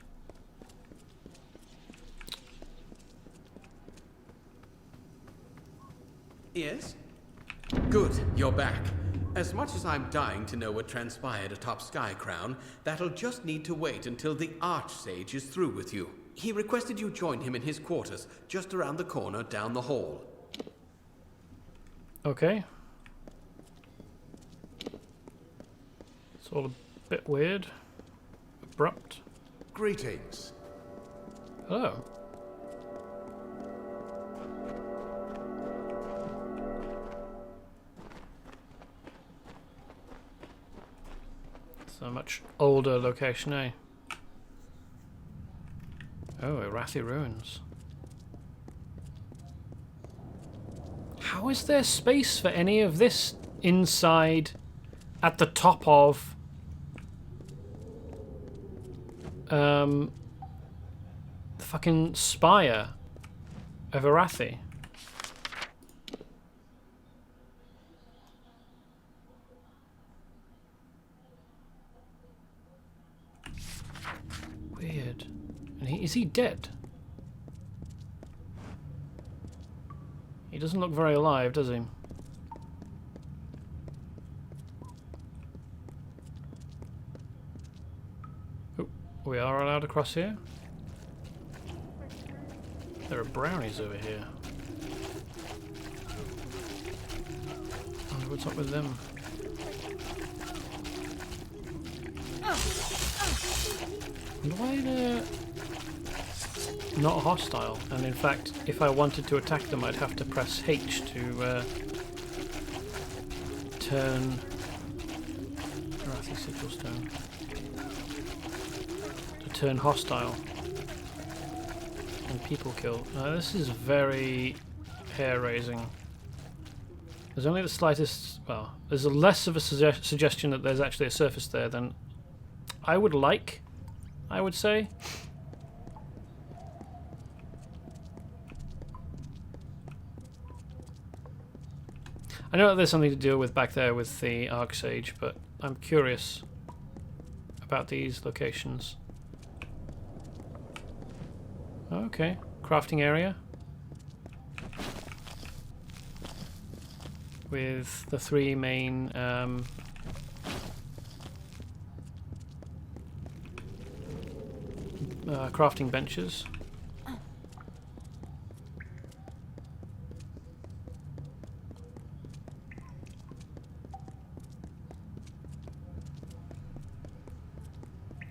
Yes? Good, you're back. As much as I'm dying to know what transpired atop Skycrown, that'll just need to wait until the Archsage is through with you. He requested you join him in his quarters, just around the corner down the hall. Okay. It's all a bit weird. Abrupt. Greetings. Hello. It's a much older location, eh? Oh, Rathir ruins. How is there space for any of this inside at the top of the fucking spire of Rathir? Weird. And is he dead? He doesn't look very alive, does he? Oh, we are allowed to cross here? There are brownies over here. I wonder what's up with them. And why they're not hostile? And in fact, if I wanted to attack them, I'd have to press H to turn Rathir Sigilstone. To turn hostile. And people kill. This is very hair-raising. There's only the slightest... Well, there's a less of a suggestion that there's actually a surface there than I would like, I would say. I know that there's something to deal with back there with the Archsage, but I'm curious about these locations. Okay, crafting area. With the three main crafting benches.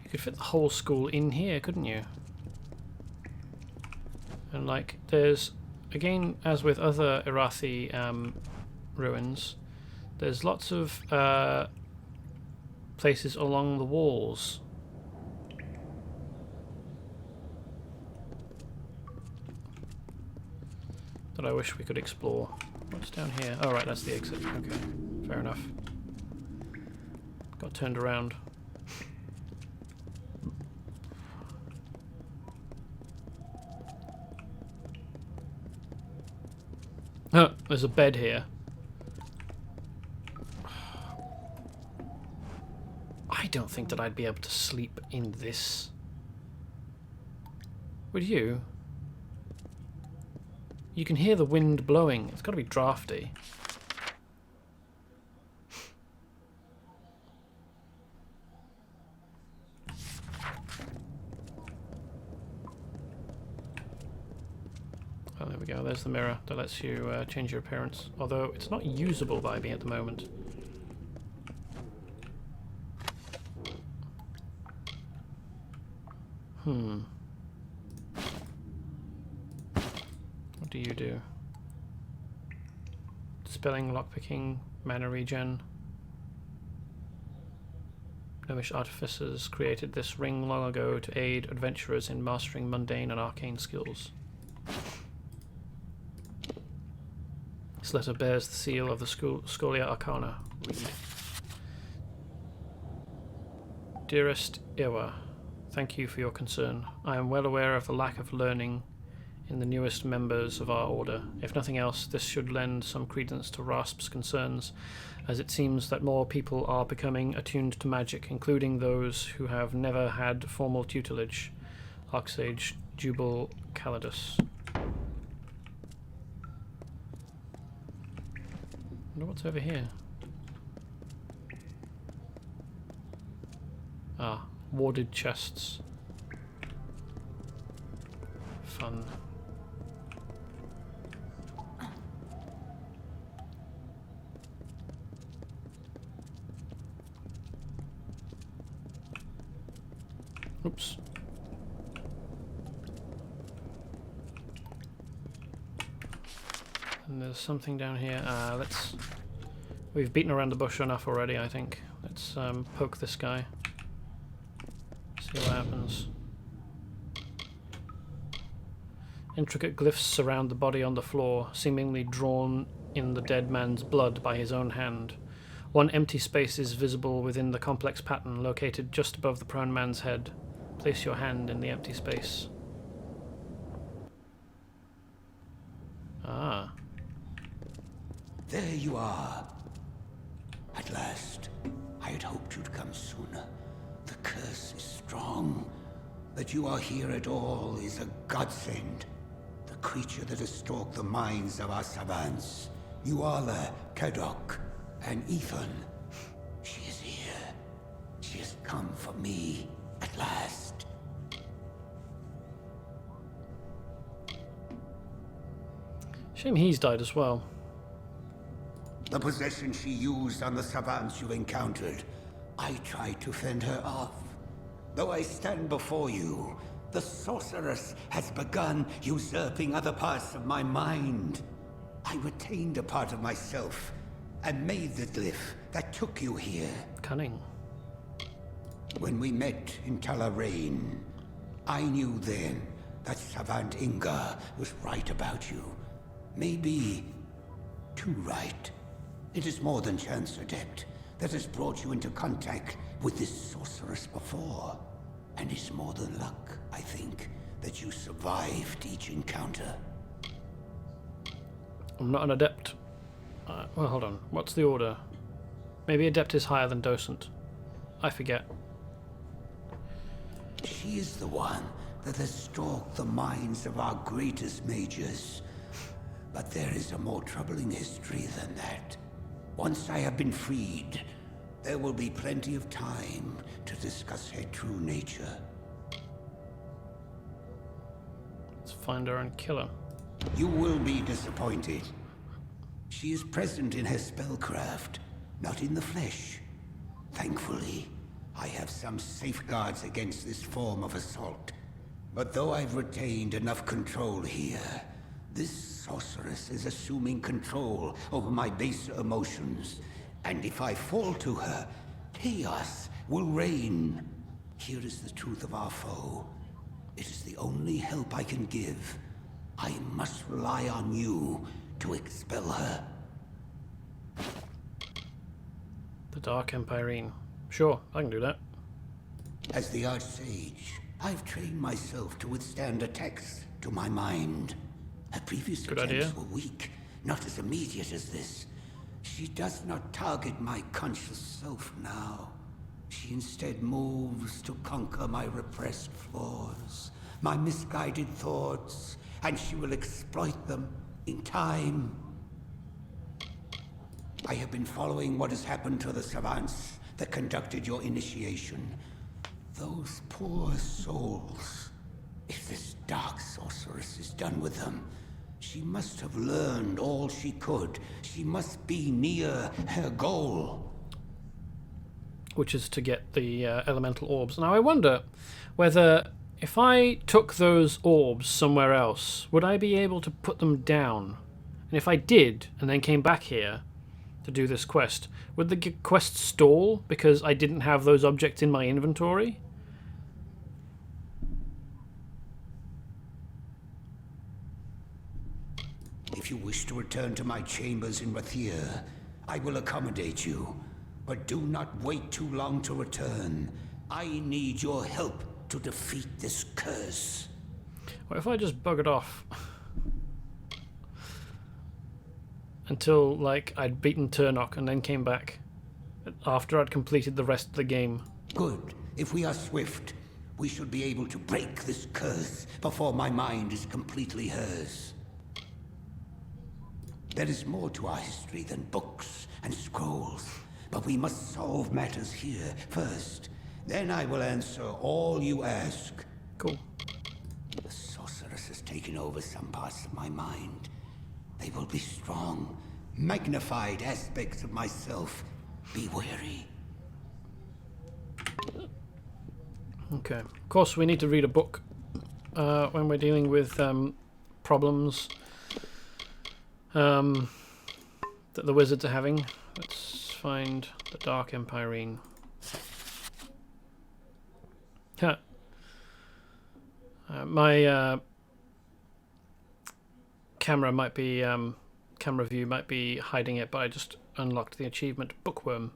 You could fit the whole school in here, couldn't you? And like, there's, again, as with other Irathi ruins, there's lots of places along the walls that I wish we could explore. What's down here? Oh right, that's the exit. Okay, fair enough. Got turned around. Oh, there's a bed here. I don't think that I'd be able to sleep in this. Would you? You can hear the wind blowing. It's got to be drafty. Oh, there we go. There's the mirror that lets you change your appearance. Although it's not usable by me at the moment. What do you do? Dispelling, lockpicking, mana regen. Gnomish artificers created this ring long ago to aid adventurers in mastering mundane and arcane skills. This letter bears the seal of the Scholia Arcana. Read. Dearest Iwa, thank you for your concern. I am well aware of the lack of learning in the newest members of our order. If nothing else, this should lend some credence to Rasp's concerns, as it seems that more people are becoming attuned to magic, including those who have never had formal tutelage. Archsage Jubal Calidus. Wonder what's over here. Ah, warded chests. Fun. Oops. And there's something down here. We've beaten around the bush enough already, I think. Let's poke this guy. See what happens. Intricate glyphs surround the body on the floor, seemingly drawn in the dead man's blood by his own hand. One empty space is visible within the complex pattern located just above the prone man's head. Place your hand in the empty space. Ah. There you are. At last. I had hoped you'd come sooner. The curse is strong. That you are here at all is a godsend. The creature that has stalked the minds of our savants. Uala, Kadok, and Ethan. She is here. She has come for me. At last. Shame he's died as well. The possession she used on the savants you encountered, I tried to fend her off. Though I stand before you, the sorceress has begun usurping other parts of my mind. I retained a part of myself and made the glyph that took you here. Cunning. When we met in Talarain, I knew then that Savant Inga was right about you. Maybe too right. It is more than chance, Adept, that has brought you into contact with this sorceress before. And it's more than luck, I think, that you survived each encounter. I'm not an Adept. Well, hold on. What's the order? Maybe Adept is higher than Docent. I forget. She is the one that has stalked the minds of our greatest mages. But there is a more troubling history than that. Once I have been freed, there will be plenty of time to discuss her true nature. Let's find her and kill her. You will be disappointed. She is present in her spellcraft, not in the flesh. Thankfully, I have some safeguards against this form of assault. But though I've retained enough control here, this sorceress is assuming control over my baser emotions. And if I fall to her, chaos will reign. Here is the truth of our foe. It is the only help I can give. I must rely on you to expel her. The Dark Empirine. Sure, I can do that. As the Archsage, I've trained myself to withstand attacks to my mind. Her previous Good attempts idea. were weak, not as immediate as this. She does not target my conscious self now. She instead moves to conquer my repressed flaws, my misguided thoughts, and she will exploit them in time. I have been following what has happened to the savants that conducted your initiation. Those poor souls. If this dark sorceress is done with them, she must have learned all she could. She must be near her goal. Which is to get the elemental orbs. Now I wonder whether if I took those orbs somewhere else, would I be able to put them down? And if I did, and then came back here to do this quest, would the quest stall because I didn't have those objects in my inventory? If you wish to return to my chambers in Rathir, I will accommodate you. But do not wait too long to return. I need your help to defeat this curse. What if I just buggered off until, like, I'd beaten Turnok and then came back after I'd completed the rest of the game? Good. If we are swift, we should be able to break this curse before my mind is completely hers. There is more to our history than books and scrolls, but we must solve matters here first. Then I will answer all you ask. Cool. The sorceress has taken over some parts of my mind. They will be strong, magnified aspects of myself. Be wary. Okay. Of course, we need to read a book when we're dealing with problems that the wizards are having. Let's find the Dark Empirine. Huh. My camera might be camera view might be hiding it, but I just unlocked the achievement Bookworm.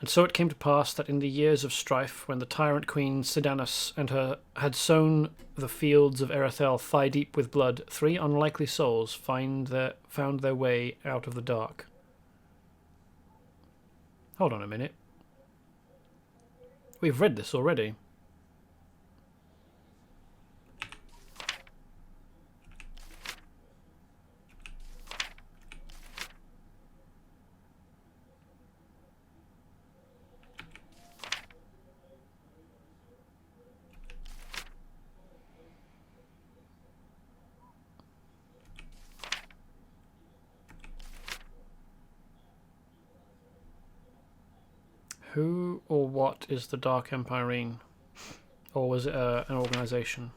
And so it came to pass that in the years of strife, when the tyrant queen Sedanus and her had sown the fields of Erethel thigh-deep with blood, 3 unlikely souls found their way out of the dark. Hold on a minute. We've read this already. Who or what is the Dark Empirine? Or was it an organisation?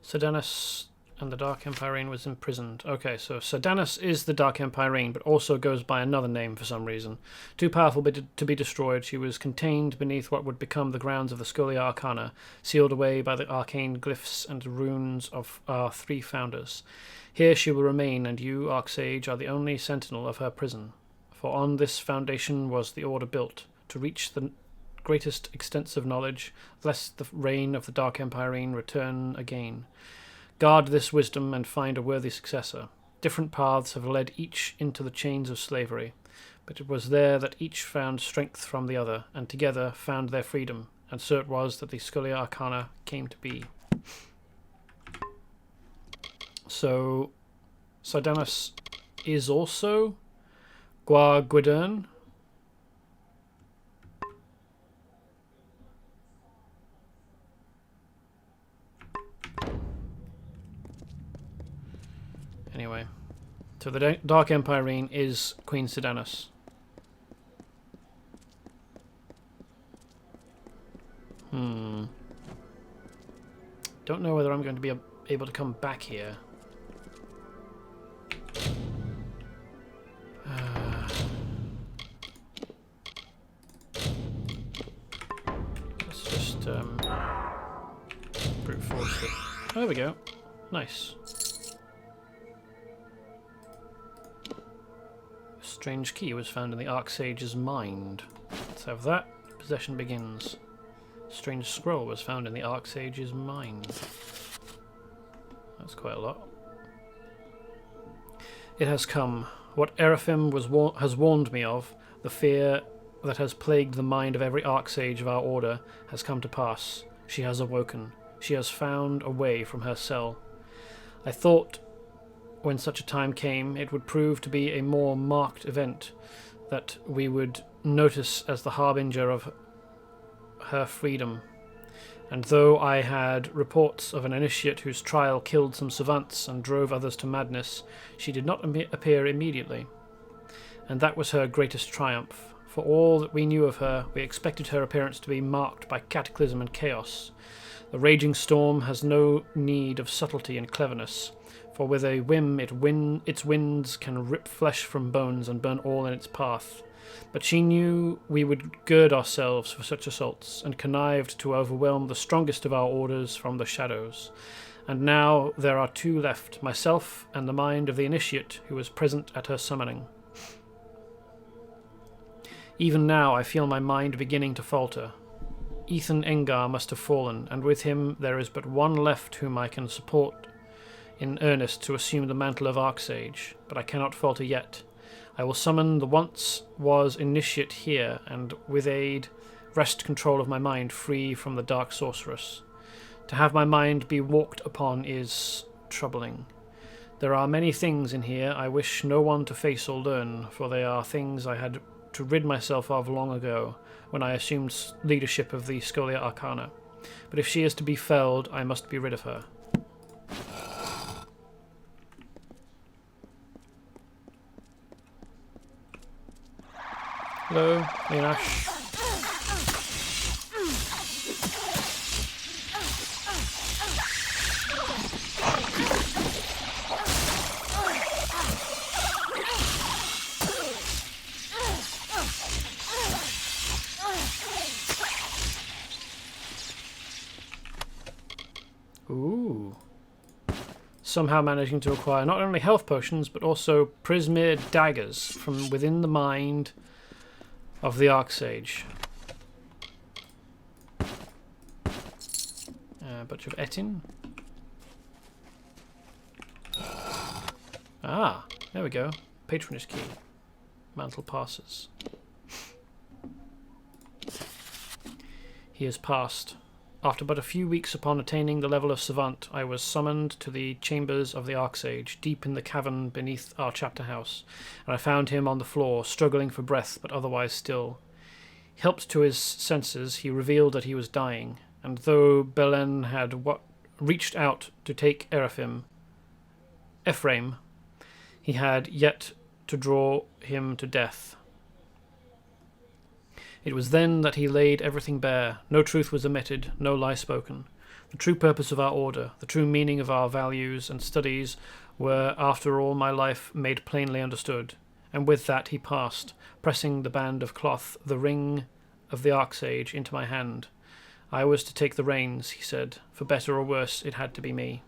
Sedanus and the Dark Empirene was imprisoned. Okay, so Sardanus is the Dark Empirene, but also goes by another name for some reason. Too powerful to be destroyed, she was contained beneath what would become the grounds of the Scholia Arcana, sealed away by the arcane glyphs and runes of our 3 founders. Here she will remain, and you, Archsage, are the only sentinel of her prison. For on this foundation was the Order built, to reach the greatest extents of knowledge, lest the reign of the Dark Empirene return again. Guard this wisdom and find a worthy successor. Different paths have led each into the chains of slavery, but it was there that each found strength from the other, and together found their freedom, and so it was that the Scholia Arcana came to be. So, Sardanus is also Guidern. Anyway, so the Dark Empirene is Queen Sardanus. Don't know whether I'm going to be able to come back here. Let's just brute force it. There we go. Nice. A strange key was found in the Archsage's mind. Let's have that. Possession begins. Strange scroll was found in the Archsage's mind. That's quite a lot. It has come. What Eraphim has warned me of, the fear that has plagued the mind of every Archsage of our order, has come to pass. She has awoken. She has found a way from her cell. I thought, when such a time came, it would prove to be a more marked event, that we would notice as the harbinger of her freedom. And though I had reports of an initiate whose trial killed some savants and drove others to madness, she did not appear immediately. And that was her greatest triumph. For all that we knew of her, we expected her appearance to be marked by cataclysm and chaos. The raging storm has no need of subtlety and cleverness, for with a whim its winds can rip flesh from bones and burn all in its path. But she knew we would gird ourselves for such assaults, and connived to overwhelm the strongest of our orders from the shadows. And now there are 2 left, myself and the mind of the initiate who was present at her summoning. Even now I feel my mind beginning to falter. Ethan Engar must have fallen, and with him there is but one left whom I can support in earnest to assume the mantle of Archsage, but I cannot falter yet. I will summon the once-was initiate here, and with aid wrest control of my mind free from the dark sorceress. To have my mind be walked upon is troubling. There are many things in here I wish no one to face or learn, for they are things I had to rid myself of long ago, when I assumed leadership of the Scholia Arcana. But if she is to be felled, I must be rid of her. Hello, Leonash. Ooh. Somehow managing to acquire not only health potions, but also Prisma daggers from within the mind of the Archsage. A bunch of Etin. Ah, there we go. Patronage key. Mantle passes. He has passed. After but a few weeks upon attaining the level of savant, I was summoned to the chambers of the Archsage, deep in the cavern beneath our chapter house, and I found him on the floor, struggling for breath, but otherwise still. Helped to his senses, he revealed that he was dying, and though Belen had reached out to take Ephraim, he had yet to draw him to death. It was then that he laid everything bare. No truth was omitted, no lie spoken. The true purpose of our order, the true meaning of our values and studies were, after all my life, made plainly understood. And with that he passed, pressing the band of cloth, the ring of the Archsage, into my hand. I was to take the reins, he said. For better or worse, it had to be me.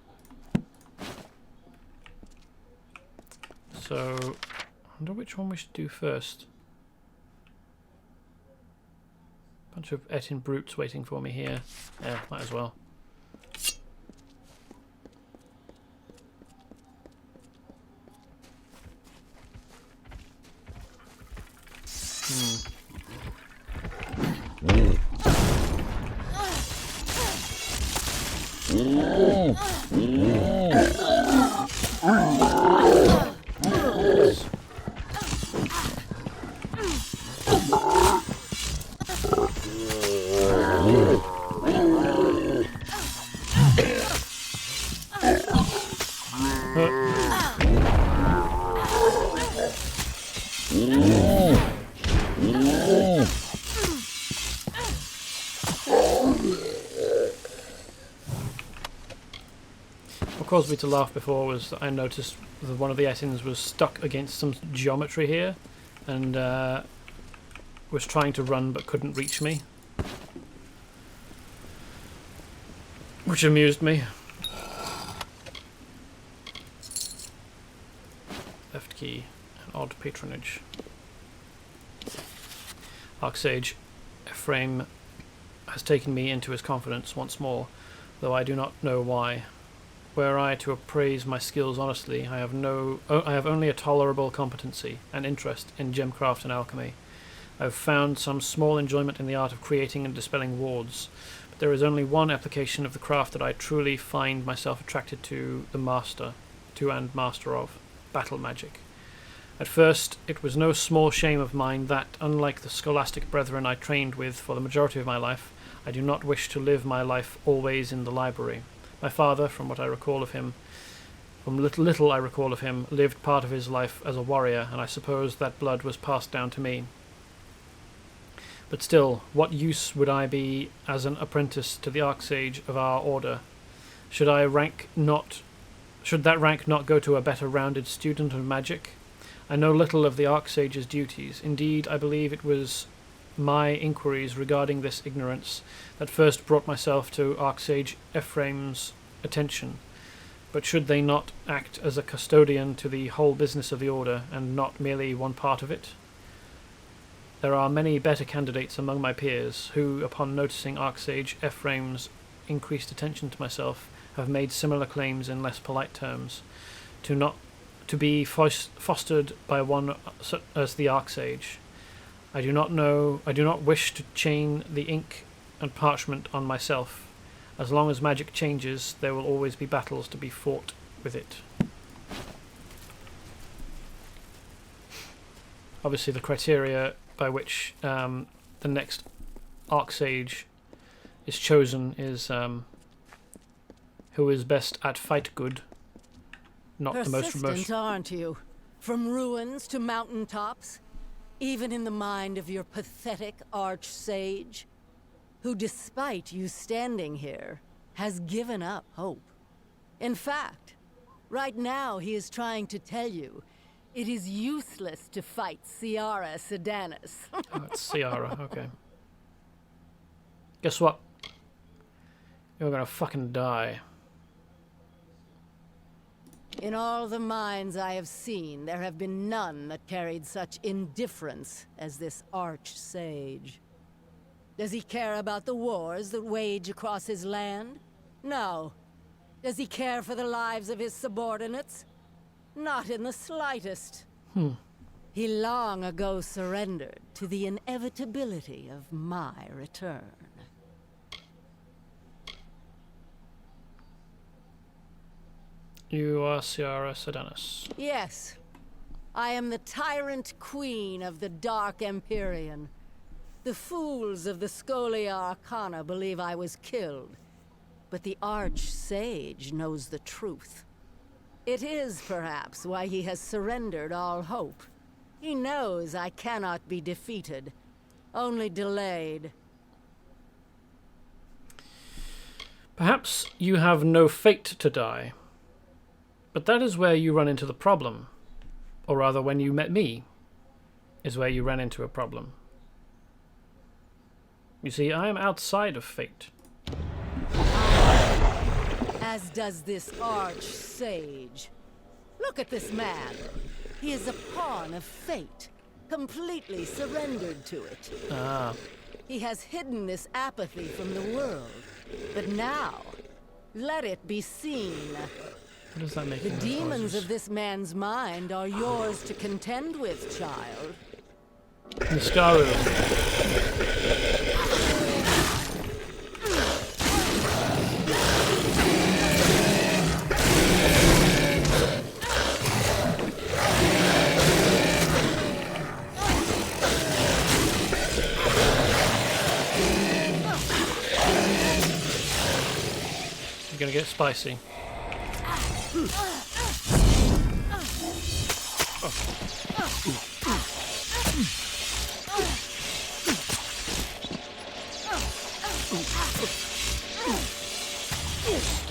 So, I wonder which one we should do first. Bunch of Etin brutes waiting for me here. Yeah, might as well. What caused me to laugh before was that I noticed that one of the Ettins was stuck against some geometry here and was trying to run but couldn't reach me, which amused me. Left key, an odd patronage. Archsage Ephraim has taken me into his confidence once more, though I do not know why. Were I to appraise my skills honestly, I have only a tolerable competency and interest in gemcraft and alchemy. I have found some small enjoyment in the art of creating and dispelling wards, but there is only one application of the craft that I truly find myself attracted to and master of: battle magic. At first, it was no small shame of mine that, unlike the scholastic brethren I trained with for the majority of my life, I do not wish to live my life always in the library. My father, from what I recall of him, from little I recall of him, lived part of his life as a warrior, and I suppose that blood was passed down to me. But still, what use would I be as an apprentice to the Archsage of our order? Should that rank not go to a better rounded student of magic? I know little of the Archsage's duties. Indeed, I believe it was my inquiries regarding this ignorance that first brought myself to Archsage Ephraim's attention. But should they not act as a custodian to the whole business of the order, and not merely one part of it? There are many better candidates among my peers, who, upon noticing Archsage Ephraim's increased attention to myself, have made similar claims in less polite terms, to be fostered by one as the Archsage. I do not wish to chain the ink and parchment on myself. As long as magic changes, there will always be battles to be fought with it. Obviously, the criteria by which the next Archsage is chosen is who is best at fight good, not the most remote. Persistent, aren't you? From ruins to mountaintops, even in the mind of your pathetic archsage, who, despite you standing here, has given up hope. In fact, right now he is trying to tell you it is useless to fight Ciara Sedanus. Oh, it's Ciara, okay. Guess what? You're gonna fucking die. In all the minds I have seen, there have been none that carried such indifference as this archsage. Does he care about the wars that wage across his land? No. Does he care for the lives of his subordinates? Not in the slightest. He long ago surrendered to the inevitability of my return. You are Ciara Sedanus. Yes. I am the tyrant queen of the Dark Empyrean. The fools of the Scholia Arcana believe I was killed, but the Archsage knows the truth. It is, perhaps, why he has surrendered all hope. He knows I cannot be defeated, only delayed. Perhaps you have no fate to die, but that is where you run into the problem. Or rather, when you met me, is where you ran into a problem. You see, I am outside of fate. As does this arch-sage. Look at this man. He is a pawn of fate, completely surrendered to it. Ah. He has hidden this apathy from the world, but now, let it be seen. What does that make? The demons of this man's mind are yours to contend with, child. Niskaru. You're gonna get spicy.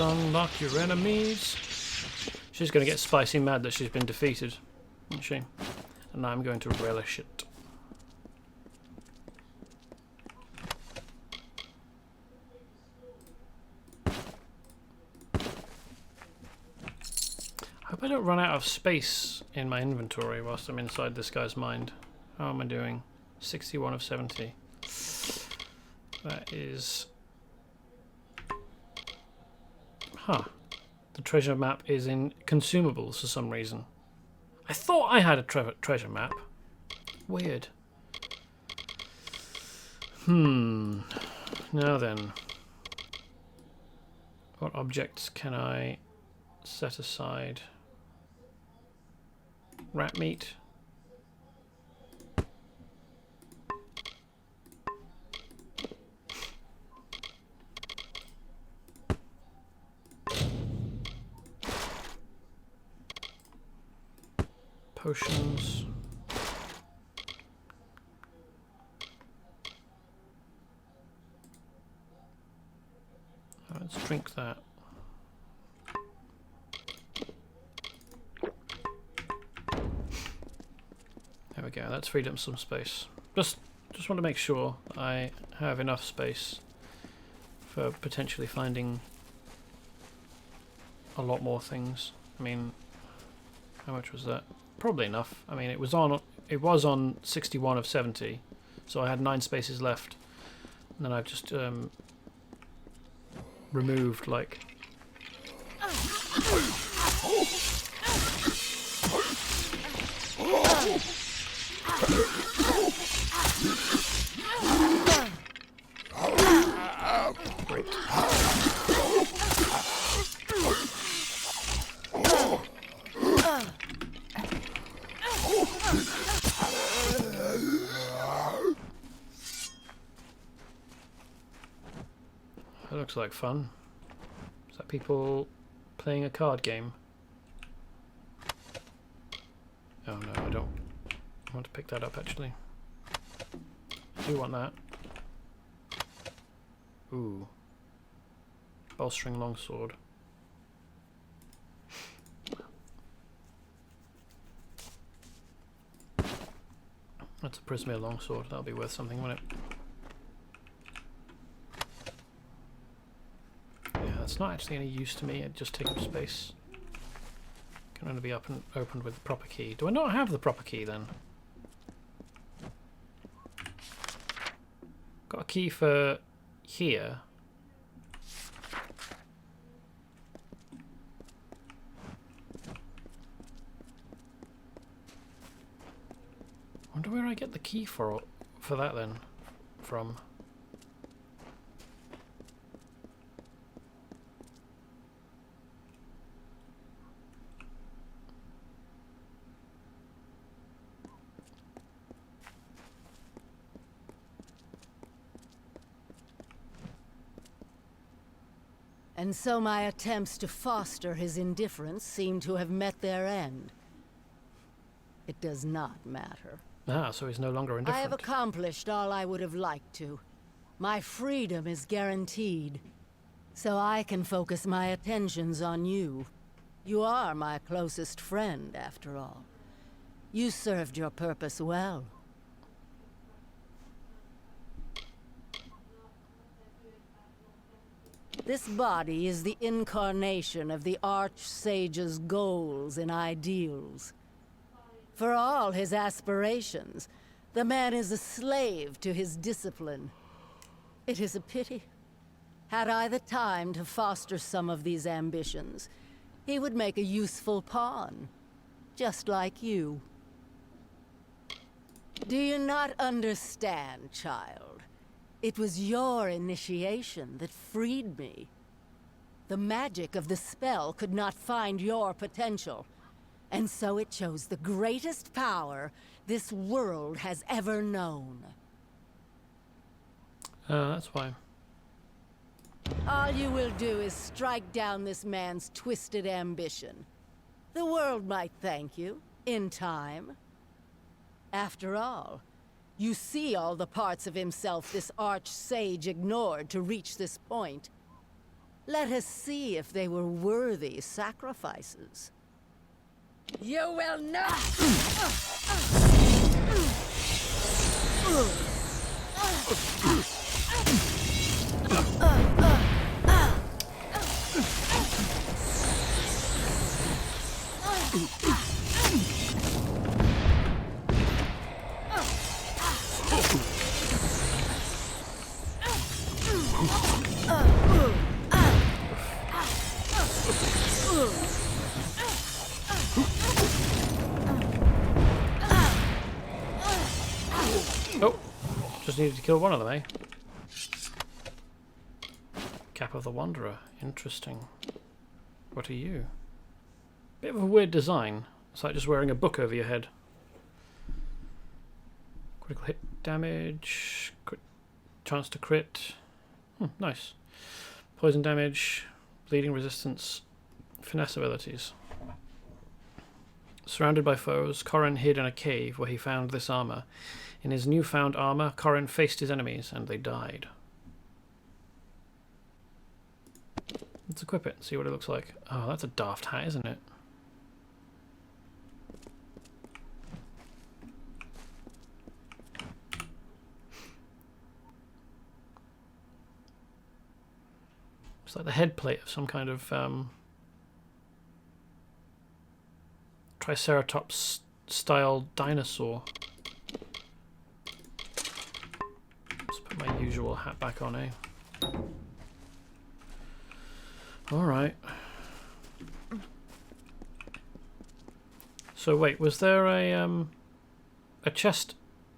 Unlock your enemies. She's going to get spicy mad that she's been defeated, isn't she? And I'm going to relish it. I hope I don't run out of space in my inventory whilst I'm inside this guy's mind. How am I doing? 61 of 70. That is... Huh. The treasure map is in consumables for some reason. I thought I had a treasure map. Weird. Now then. What objects can I set aside? Rat meat. Potions. Let's drink that. There we go. That's freed up some space. Just want to make sure I have enough space for potentially finding a lot more things. I mean, how much was that? Probably enough. I mean, it was on 61 of 70, so I had 9 spaces left, and then I've just removed like great. That looks like fun. Is that people playing a card game? Oh no, I don't want to pick that up actually. I do want that. Ooh. Bowstring longsword. That's a Prisma longsword. That'll be worth something, won't it? Yeah, that's not actually any use to me. It just takes up space. Can only be opened with the proper key. Do I not have the proper key then? Got a key for here. Wonder where I get the key for that then from. And so my attempts to foster his indifference seem to have met their end. It does not matter. Ah, so he's no longer indifferent. I have accomplished all I would have liked to. My freedom is guaranteed. so I can focus my attentions on you. You are my closest friend, after all. You served your purpose well. This body is the incarnation of the Archsage's goals and ideals. For all his aspirations, the man is a slave to his discipline. It is a pity. Had I the time to foster some of these ambitions, he would make a useful pawn, just like you. Do you not understand, child? It was your initiation that freed me. The magic of the spell could not find your potential, and so it chose the greatest power this world has ever known. That's why. All you will do is strike down this man's twisted ambition. The world might thank you, in time. After all, you see all the parts of himself this Archsage ignored to reach this point. Let us see if they were worthy sacrifices. You will not! Oh, just needed to kill one of them, eh? Cap of the Wanderer. Interesting. What are you? Bit of a weird design. It's like just wearing a book over your head. Critical hit damage. Chance to crit. Nice. Poison damage. Bleeding resistance. Finesse abilities. Surrounded by foes, Corrin hid in a cave where he found this armor. In his newfound armor, Corrin faced his enemies, and they died. Let's equip it, see what it looks like. Oh, that's a daft hat, isn't it? It's like the head plate of some kind of Triceratops style dinosaur. Let's put my usual hat back on, eh? Alright. So wait, was there a chest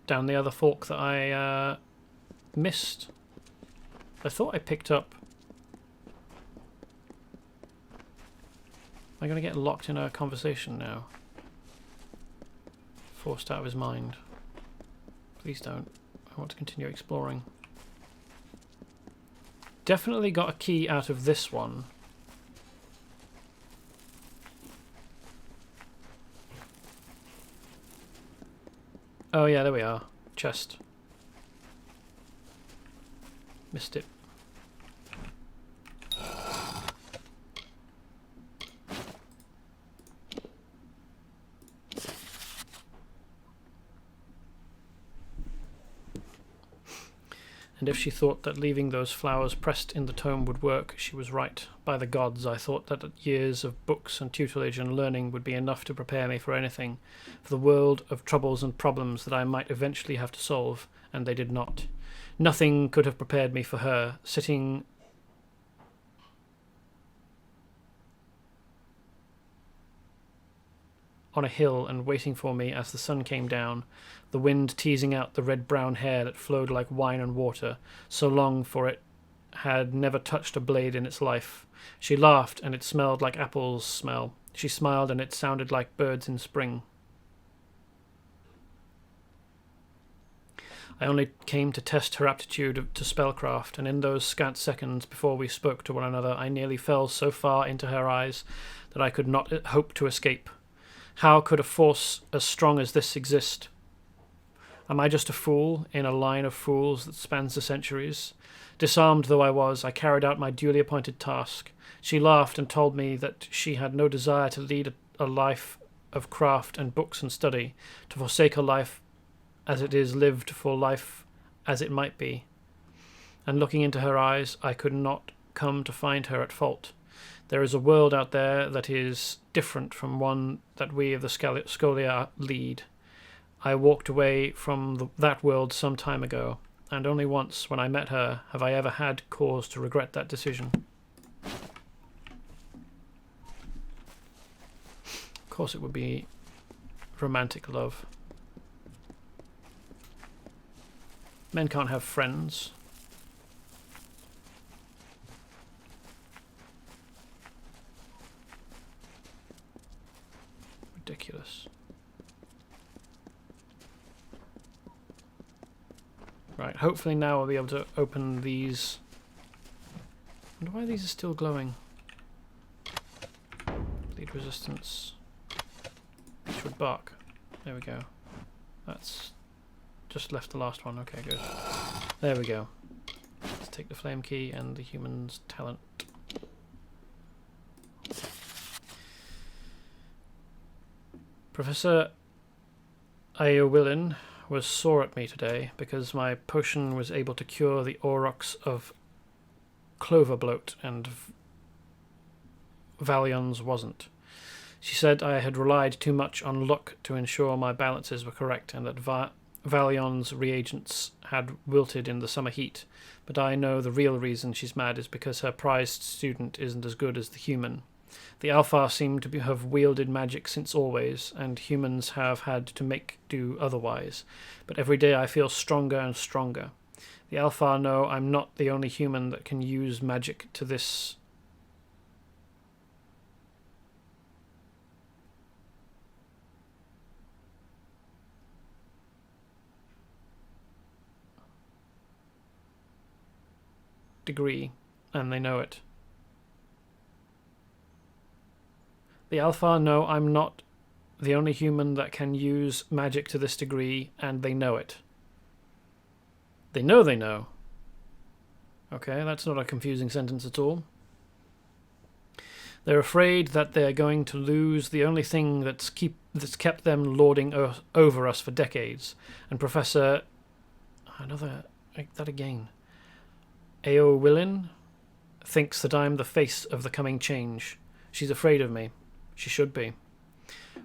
down the other fork that I missed? I thought I picked up. Am I going to get locked in a conversation now? Forced out of his mind. Please don't. I want to continue exploring. Definitely got a key out of this one. Oh yeah, there we are. Chest. Missed it. And if she thought that leaving those flowers pressed in the tome would work, she was right. By the gods, I thought that years of books and tutelage and learning would be enough to prepare me for anything, for the world of troubles and problems that I might eventually have to solve, and they did not. Nothing could have prepared me for her, sitting on a hill and waiting for me as the sun came down, the wind teasing out the red-brown hair that flowed like wine and water, so long for it had never touched a blade in its life. She laughed, and it smelled like apples smell. She smiled, and it sounded like birds in spring. I only came to test her aptitude to spellcraft, and in those scant seconds before we spoke to one another, I nearly fell so far into her eyes that I could not hope to escape. How could a force as strong as this exist? Am I just a fool in a line of fools that spans the centuries? Disarmed though I was, I carried out my duly appointed task. She laughed and told me that she had no desire to lead a life of craft and books and study, to forsake her life as it is lived for life as it might be. And looking into her eyes, I could not come to find her at fault. There is a world out there that is different from one that we of the Scholia lead. I walked away from that world some time ago, and only once, when I met her, have I ever had cause to regret that decision. Of course it would be romantic love. Men can't have friends. Ridiculous. Right, hopefully now I'll be able to open these. I wonder why these are still glowing. Bleed resistance. Should bark. There we go. That's just left the last one. Okay, good. There we go. Let's take the flame key and the human's talent. Professor Iowillin was sore at me today because my potion was able to cure the aurochs of clover bloat and Valyon's wasn't. She said I had relied too much on luck to ensure my balances were correct and that Valyon's reagents had wilted in the summer heat, but I know the real reason she's mad is because her prized student isn't as good as the human. The Alpha seem to have wielded magic since always, and humans have had to make do otherwise, but every day I feel stronger and stronger. The Alpha know I'm not the only human that can use magic to this degree, and they know it. The Alpha know I'm not the only human that can use magic to this degree, and they know it. They know they know. Okay, that's not a confusing sentence at all. They're afraid that they're going to lose the only thing that's kept them lording over us for decades. And Professor... that again. Iowillin thinks that I'm the face of the coming change. She's afraid of me. She should be.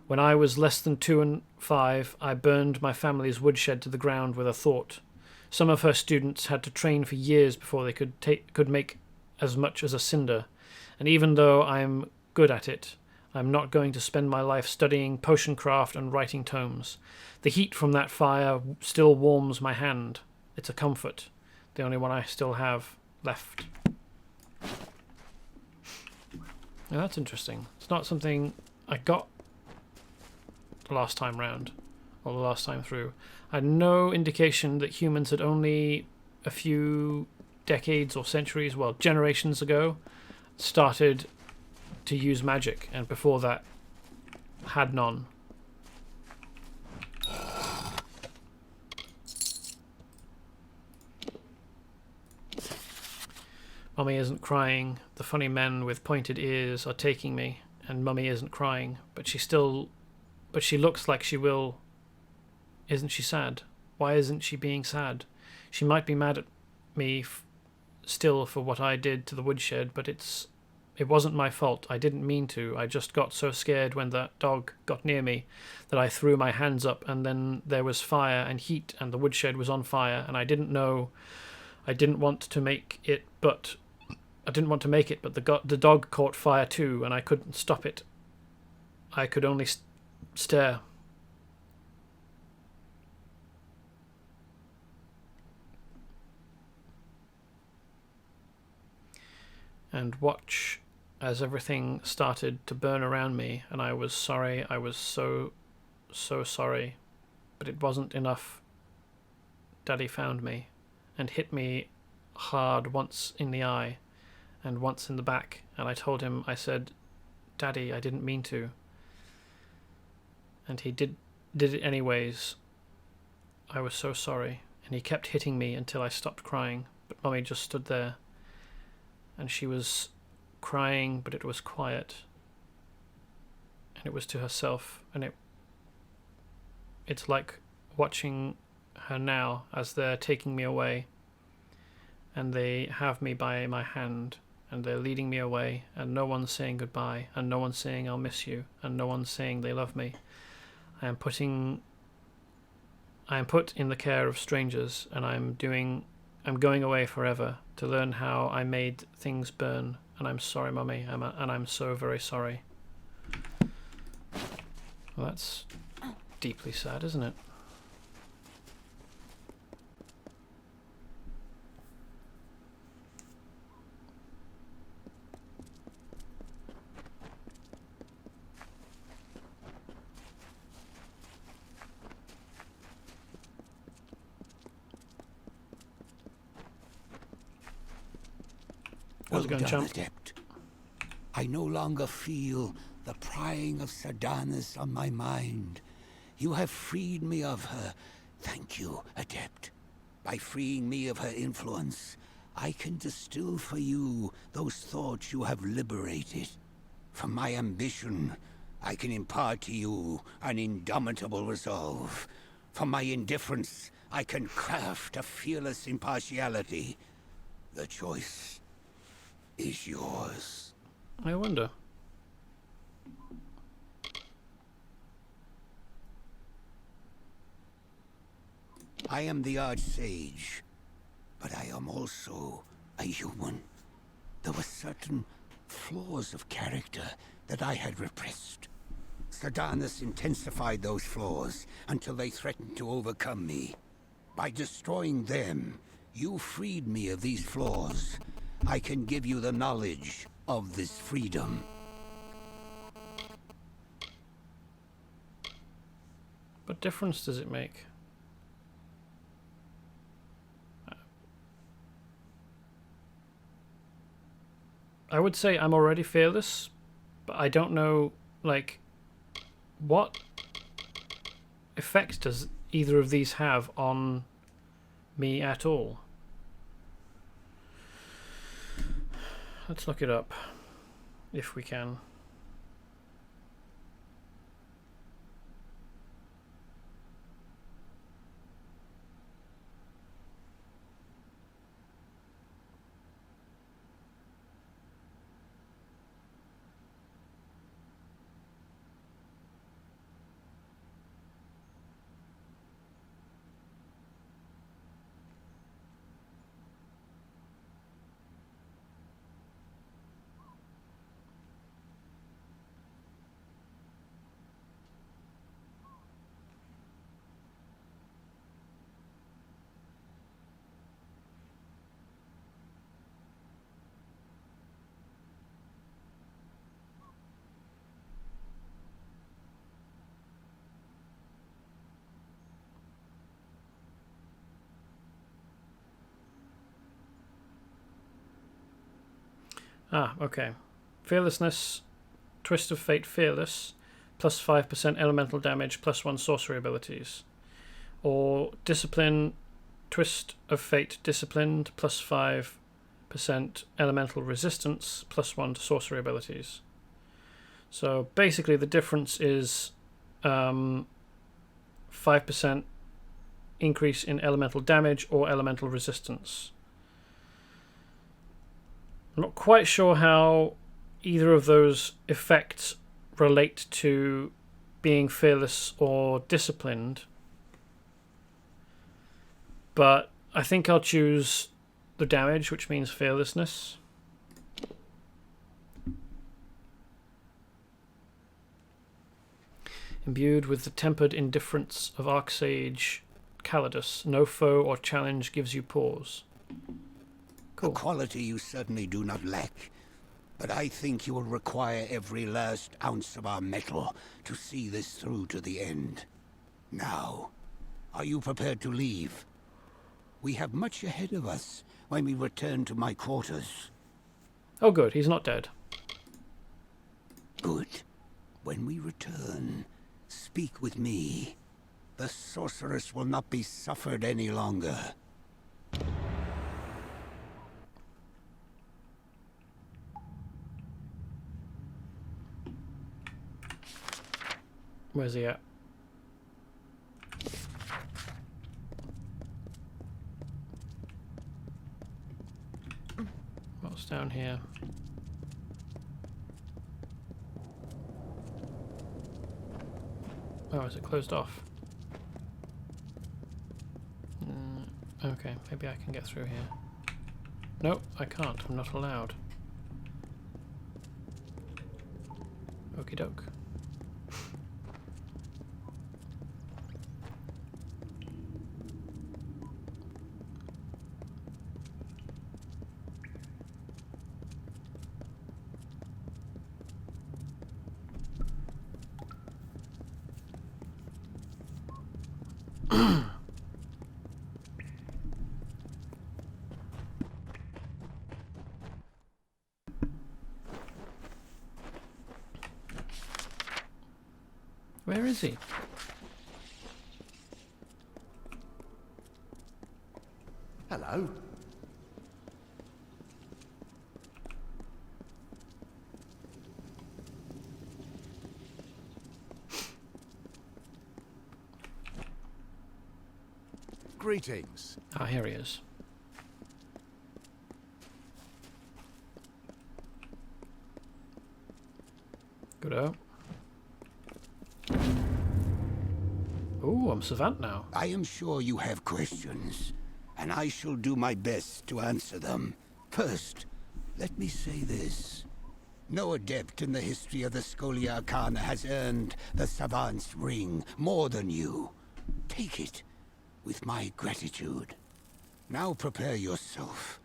When I was less than 2 and 5, I burned my family's woodshed to the ground with a thought. Some of her students had to train for years before they could make as much as a cinder, and even though I'm good at it, I'm not going to spend my life studying potion craft and writing tomes. The heat from that fire still warms my hand. It's a comfort, the only one I still have left. Now that's interesting. It's not something I got the last time round, or the last time through. I had no indication that humans had only a few decades or centuries, well, generations ago, started to use magic, and before that had none. Mummy isn't crying. The funny men with pointed ears are taking me, and Mummy isn't crying, but she looks like she will. Isn't she sad? Why isn't she being sad? She might be mad at me still for what I did to the woodshed, but it wasn't my fault. I didn't mean to. I just got so scared when that dog got near me that I threw my hands up, and then there was fire and heat, and the woodshed was on fire, and I didn't know. I didn't want to make it, but the dog caught fire too, and I couldn't stop it. I could only stare. And watch as everything started to burn around me, and I was sorry. I was so sorry, but it wasn't enough. Daddy found me and hit me hard once in the eye and once in the back, and I told him, I said, Daddy, I didn't mean to. And he did it anyways. I was so sorry. And he kept hitting me until I stopped crying. But Mummy just stood there. And she was crying, but it was quiet. And it was to herself. And it's like watching her now as they're taking me away. And they have me by my hand. And they're leading me away. And no one's saying goodbye. And no one's saying I'll miss you. And no one's saying they love me. I am put in the care of strangers, and I'm going away forever to learn how I made things burn. And I'm sorry, Mummy, and I'm so very sorry. Well, that's deeply sad, isn't it? How's it going, champ? Adept. I no longer feel the prying of Sardanis on my mind. You have freed me of her. Thank you, Adept. By freeing me of her influence, I can distill for you those thoughts you have liberated. From my ambition, I can impart to you an indomitable resolve. From my indifference, I can craft a fearless impartiality. The choice is yours. I wonder. I am the Archsage, but I am also a human. There were certain flaws of character that I had repressed. Sardanis intensified those flaws until they threatened to overcome me. By destroying them, you freed me of these flaws. I can give you the knowledge of this freedom. What difference does it make? I would say I'm already fearless, but I don't know, like, what effect does either of these have on me at all? Let's look it up, if we can. Ah, okay. Fearlessness, Twist of Fate Fearless, plus 5% elemental damage, plus 1 sorcery abilities. Or Discipline, Twist of Fate Disciplined, plus 5% elemental resistance, plus 1 to sorcery abilities. So basically the difference is 5% increase in elemental damage or elemental resistance. I'm not quite sure how either of those effects relate to being fearless or disciplined, but I think I'll choose the damage, which means fearlessness. Imbued with the tempered indifference of Archsage Calidus, no foe or challenge gives you pause. Cool. A quality you certainly do not lack, but I think you will require every last ounce of our metal to see this through to the end. Now, are you prepared to leave? We have much ahead of us when we return to my quarters. Oh good, he's not dead. Good. When we return, speak with me. The sorceress will not be suffered any longer. Where's he at? What's down here? Oh, is it closed off? Okay, maybe I can get through here. Nope, I can't. I'm not allowed. Okie doke. Where is he? Hello. Greetings. Ah, here he is. Good-o. Ooh, I'm savant now. I am sure you have questions, and I shall do my best to answer them. First, let me say this. No adept in the history of the Scholia Arcana has earned the Savant's Ring more than you. Take it with my gratitude. Now prepare yourself.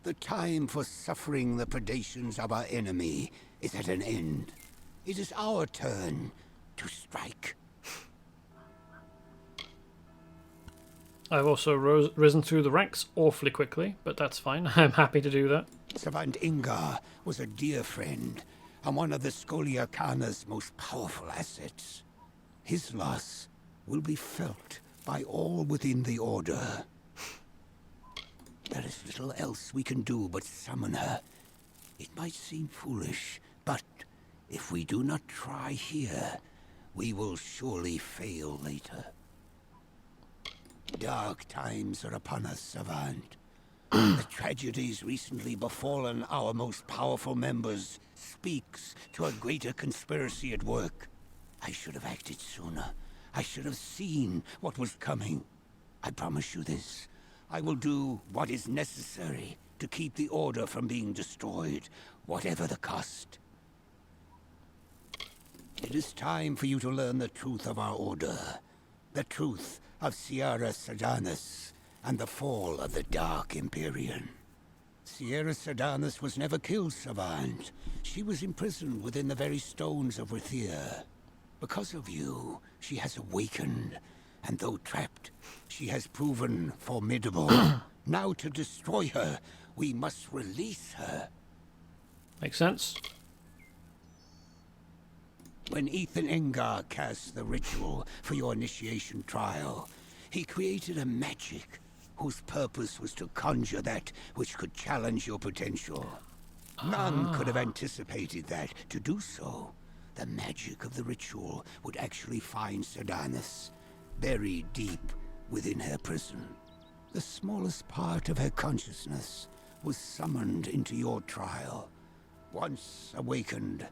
The time for suffering the predations of our enemy is at an end. It is our turn to strike. I've also risen through the ranks awfully quickly, but that's fine. I'm happy to do that. Savant Ingar was a dear friend, and one of the Scholia Arcana's most powerful assets. His loss will be felt by all within the Order. There is little else we can do but summon her. It might seem foolish, but if we do not try here, we will surely fail later. Dark times are upon us, Savant. The tragedies recently befallen our most powerful members speaks to a greater conspiracy at work. I should have acted sooner. I should have seen what was coming. I promise you this. I will do what is necessary to keep the Order from being destroyed, whatever the cost. It is time for you to learn the truth of our Order. The truth of Sierra Sedanus and the fall of the Dark Empyrean. Sierra Sedanus was never killed, Savant. She was imprisoned within the very stones of Rathir. Because of you, she has awakened, and though trapped, she has proven formidable. Now to destroy her, we must release her. Makes sense. When Ethan Engar cast the ritual for your initiation trial, he created a magic whose purpose was to conjure that which could challenge your potential. None could have anticipated that. To do so, the magic of the ritual would actually find Sedanus buried deep within her prison. The smallest part of her consciousness was summoned into your trial. Once awakened,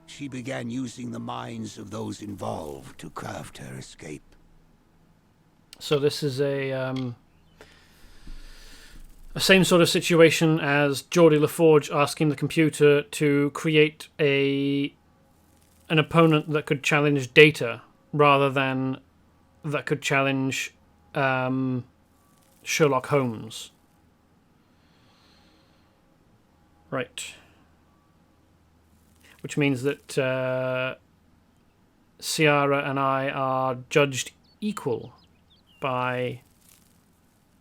she began using the minds of those involved to craft her escape. So this is a same sort of situation as Geordie LaForge asking the computer to create an opponent that could challenge Data rather than that could challenge Sherlock Holmes. Right. Which means that Ciara and I are judged equal by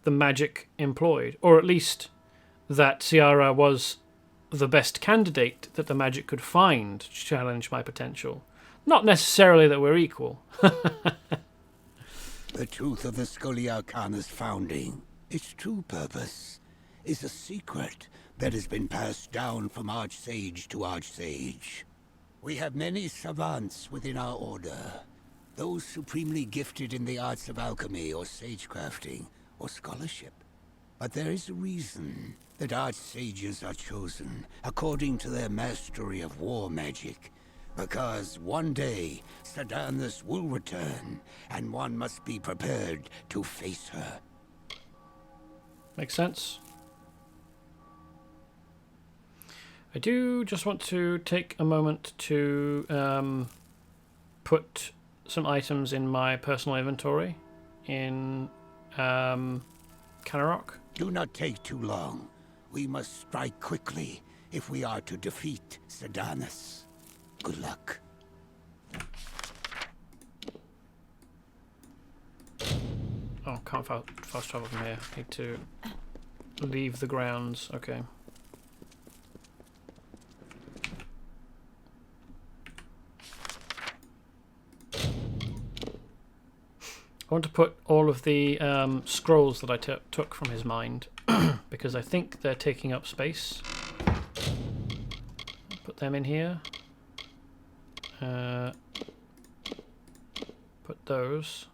the magic employed. Or at least that Ciara was the best candidate that the magic could find to challenge my potential. Not necessarily that we're equal. truth of the Scholia Arcana's founding. Its true purpose is a secret that has been passed down from Archsage to Archsage. We have many savants within our order, those supremely gifted in the arts of alchemy or sagecrafting or scholarship. But there is a reason that Archsages are chosen according to their mastery of war magic. Because one day, Sadanas will return, and one must be prepared to face her. Makes sense. I do just want to take a moment to put some items in my personal inventory in Canarok. Do not take too long. We must strike quickly if we are to defeat Sadanas. Good luck. Oh, can't fast travel from here. Need to leave the grounds. Okay. I want to put all of the scrolls that I took from his mind because I think they're taking up space. Put them in here. Put those.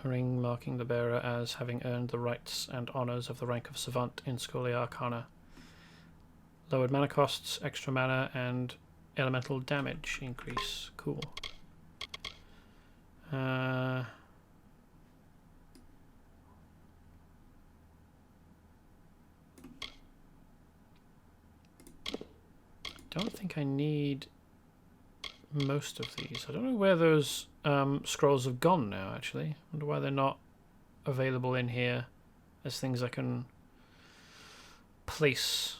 A ring marking the bearer as having earned the rights and honours of the rank of Savant in Scholia Arcana. Lowered mana costs, extra mana, and elemental damage increase. Cool. Don't think I need most of these. I don't know where those scrolls have gone now, actually. I wonder why they're not available in here as things I can place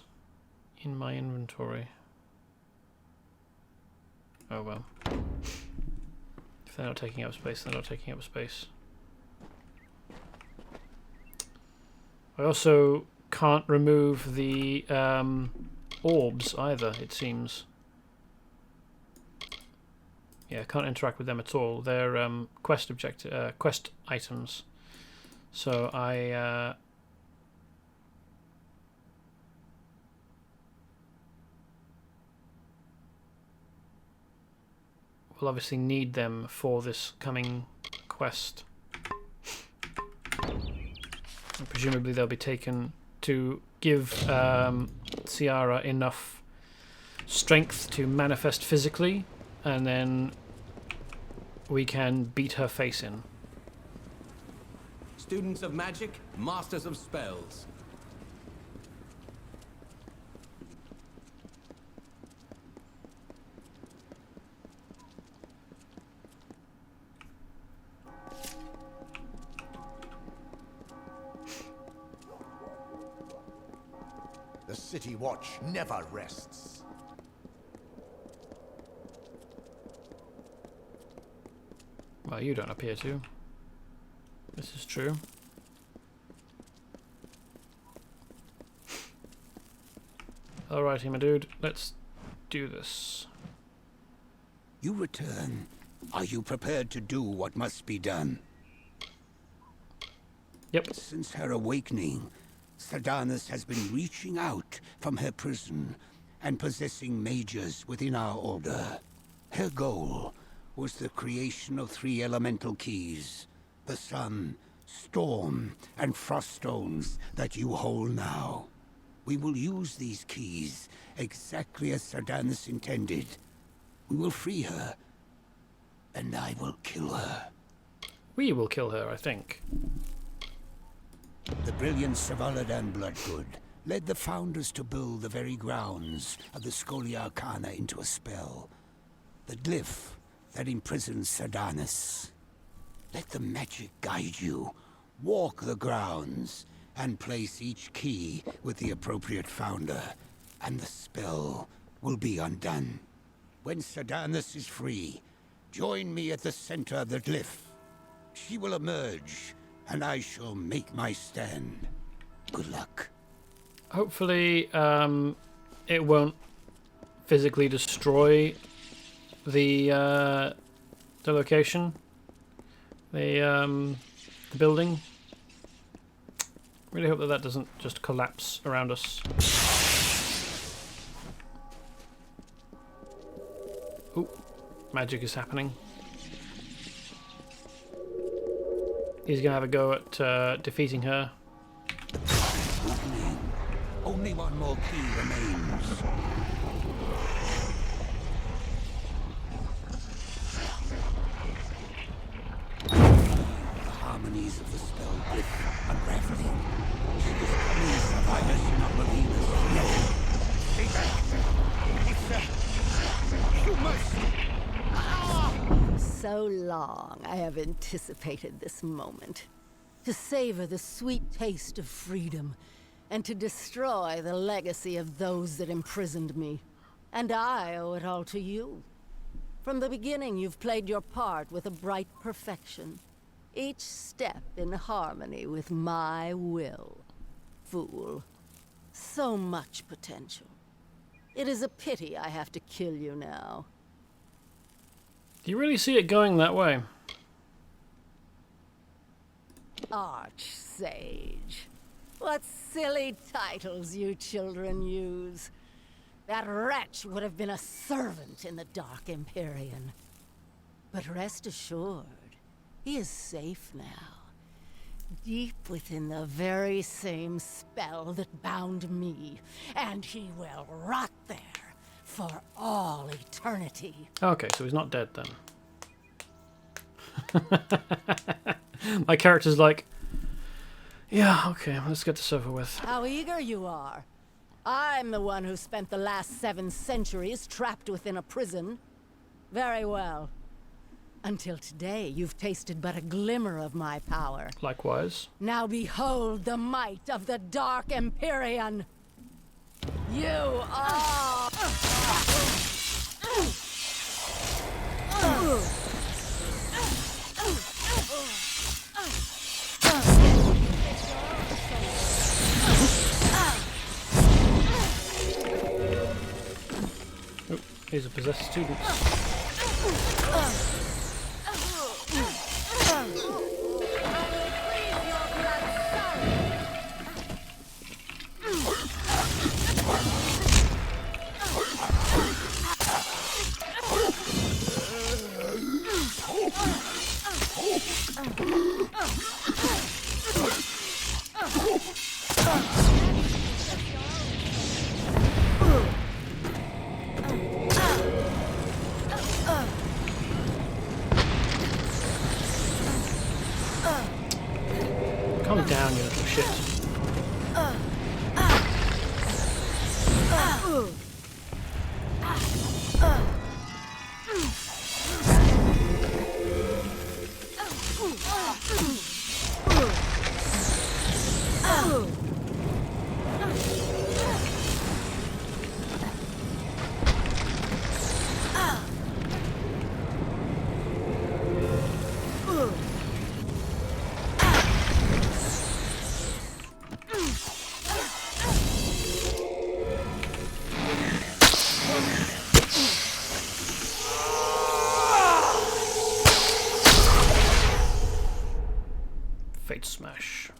in my inventory. Oh well. If they're not taking up space, they're not taking up space. I also can't remove the orbs either, it seems. Yeah, I can't interact with them at all. They're quest items. So I will obviously need them for this coming quest. And presumably they'll be taken to give Ciara enough strength to manifest physically, and then we can beat her face in. Students of magic, masters of spells. The City Watch never rests. Well, you don't appear to. This is true. Alrighty, my dude. Let's do this. You return. Are you prepared to do what must be done? Yep. Since her awakening, Sadanas has been reaching out from her prison and possessing mages within our order. Her goal was the creation of 3 elemental keys: the sun, storm, and frost stones that you hold now. We will use these keys exactly as Sadanas intended. We will free her, and I will kill her. We will kill her, I think. The brilliant Savaladan Bloodgood led the founders to build the very grounds of the Scholia Arcana into a spell. The glyph that imprisons Sadanas. Let the magic guide you. Walk the grounds and place each key with the appropriate founder, and the spell will be undone. When Sadanas is free, join me at the center of the glyph. She will emerge, and I shall make my stand. Good luck. Hopefully, it won't physically destroy the location, the building. Really hope that doesn't just collapse around us. Ooh, magic is happening. He's gonna have a go at defeating her. Only one more key remains. The harmonies of the spell glyph unraveling. Please, survivors do not believe us. No. Stay back. It's you must. So long I have anticipated this moment. To savor the sweet taste of freedom, and to destroy the legacy of those that imprisoned me. And I owe it all to you. From the beginning, you've played your part with a bright perfection. Each step in harmony with my will. Fool. So much potential. It is a pity I have to kill you now. Do you really see it going that way? Archsage. What silly titles you children use. That wretch would have been a servant in the Dark Empyrean. But rest assured, he is safe now. Deep within the very same spell that bound me. And he will rot there for all eternity. Okay, so he's not dead then. My character's like, yeah, okay, let's get this over with. How eager you are. I'm the one who spent the last 7 centuries trapped within a prison. Very well. Until today, you've tasted but a glimmer of my power. Likewise. Now behold the might of the Dark Empyrean. You are... Oh, he's a possessed student. Calm down, you little shit. Fate Smash.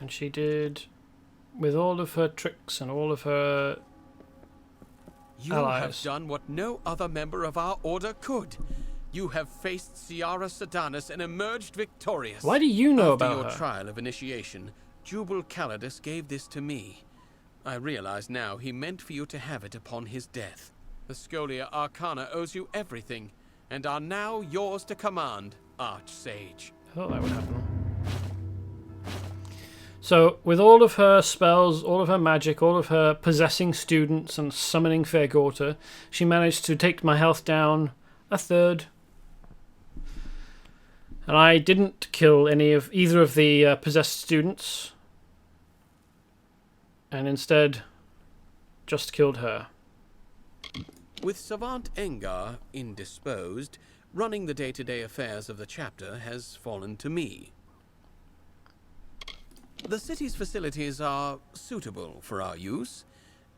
And she did, with all of her tricks and all of her allies. Have done what no other member of our order could. You have faced Ciara Sedanus and emerged victorious. Why do you know about After your her? trial of initiation, Jubal Calidus gave this to me. I realize now he meant for you to have it upon his death. The Scholia Arcana owes you everything, and are now yours to command, Archsage. I thought that would happen. So, with all of her spells, all of her magic, all of her possessing students and summoning Fairgauter, she managed to take my health down a third. And I didn't kill either of the possessed students, and instead just killed her. With Savant Engar indisposed, running the day-to-day affairs of the chapter has fallen to me. The city's facilities are suitable for our use,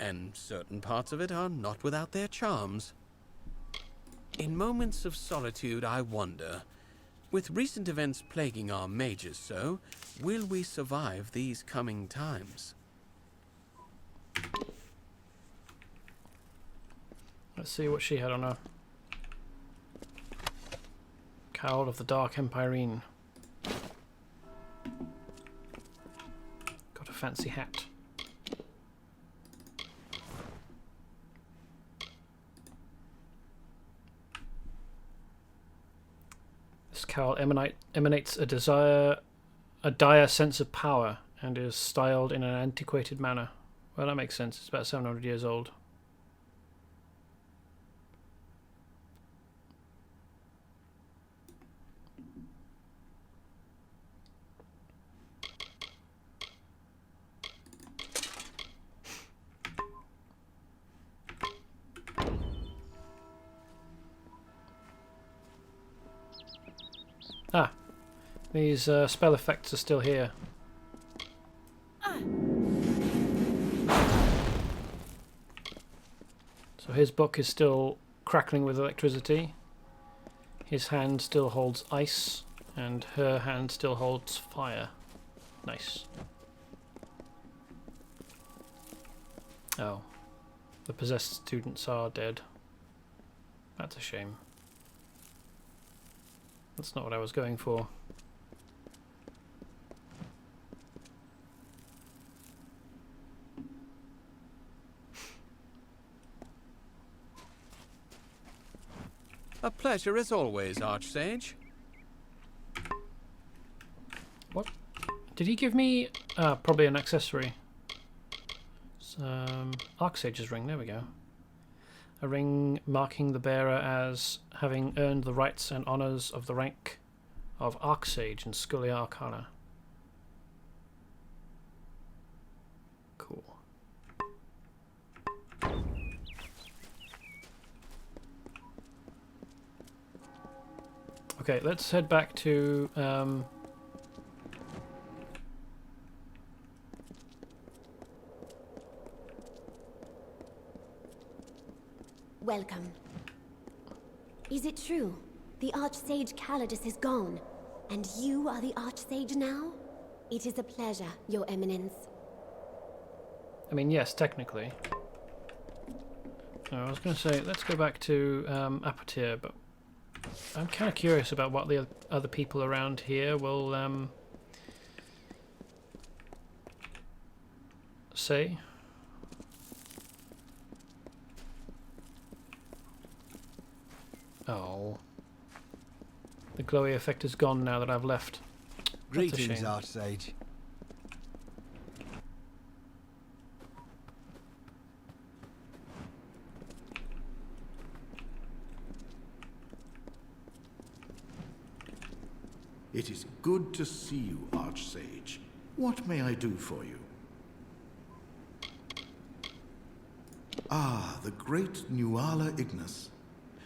and certain parts of it are not without their charms. In moments of solitude, I wonder, with recent events plaguing our mages so, will we survive these coming times? Let's see what she had on her. Cowl of the Dark Empirine. Got a fancy hat. This cowl emanates a dire sense of power, and is styled in an antiquated manner. Well, that makes sense. It's about 700 years old. Ah, these spell effects are still here. So his book is still crackling with electricity. His hand still holds ice, and her hand still holds fire. Nice. Oh, the possessed students are dead. That's a shame. That's not what I was going for. A pleasure as always, Archsage. What? Did he give me... probably an accessory. Archsage's ring, there we go. A ring marking the bearer as having earned the rights and honours of the rank of Archsage in Scholia Arcana. Cool. Okay, let's head back to... Welcome. Is it true? The Archsage Calidus is gone, and you are the Archsage now? It is a pleasure, Your Eminence. I mean, yes, technically. No, I was going to say, let's go back to Rathir, but I'm kind of curious about what the other people around here will say. Oh. The glowy effect is gone now that I've left. That's a Greetings, shame. Archsage. It is good to see you, Archsage. What may I do for you? Ah, the great Nuala Ignis.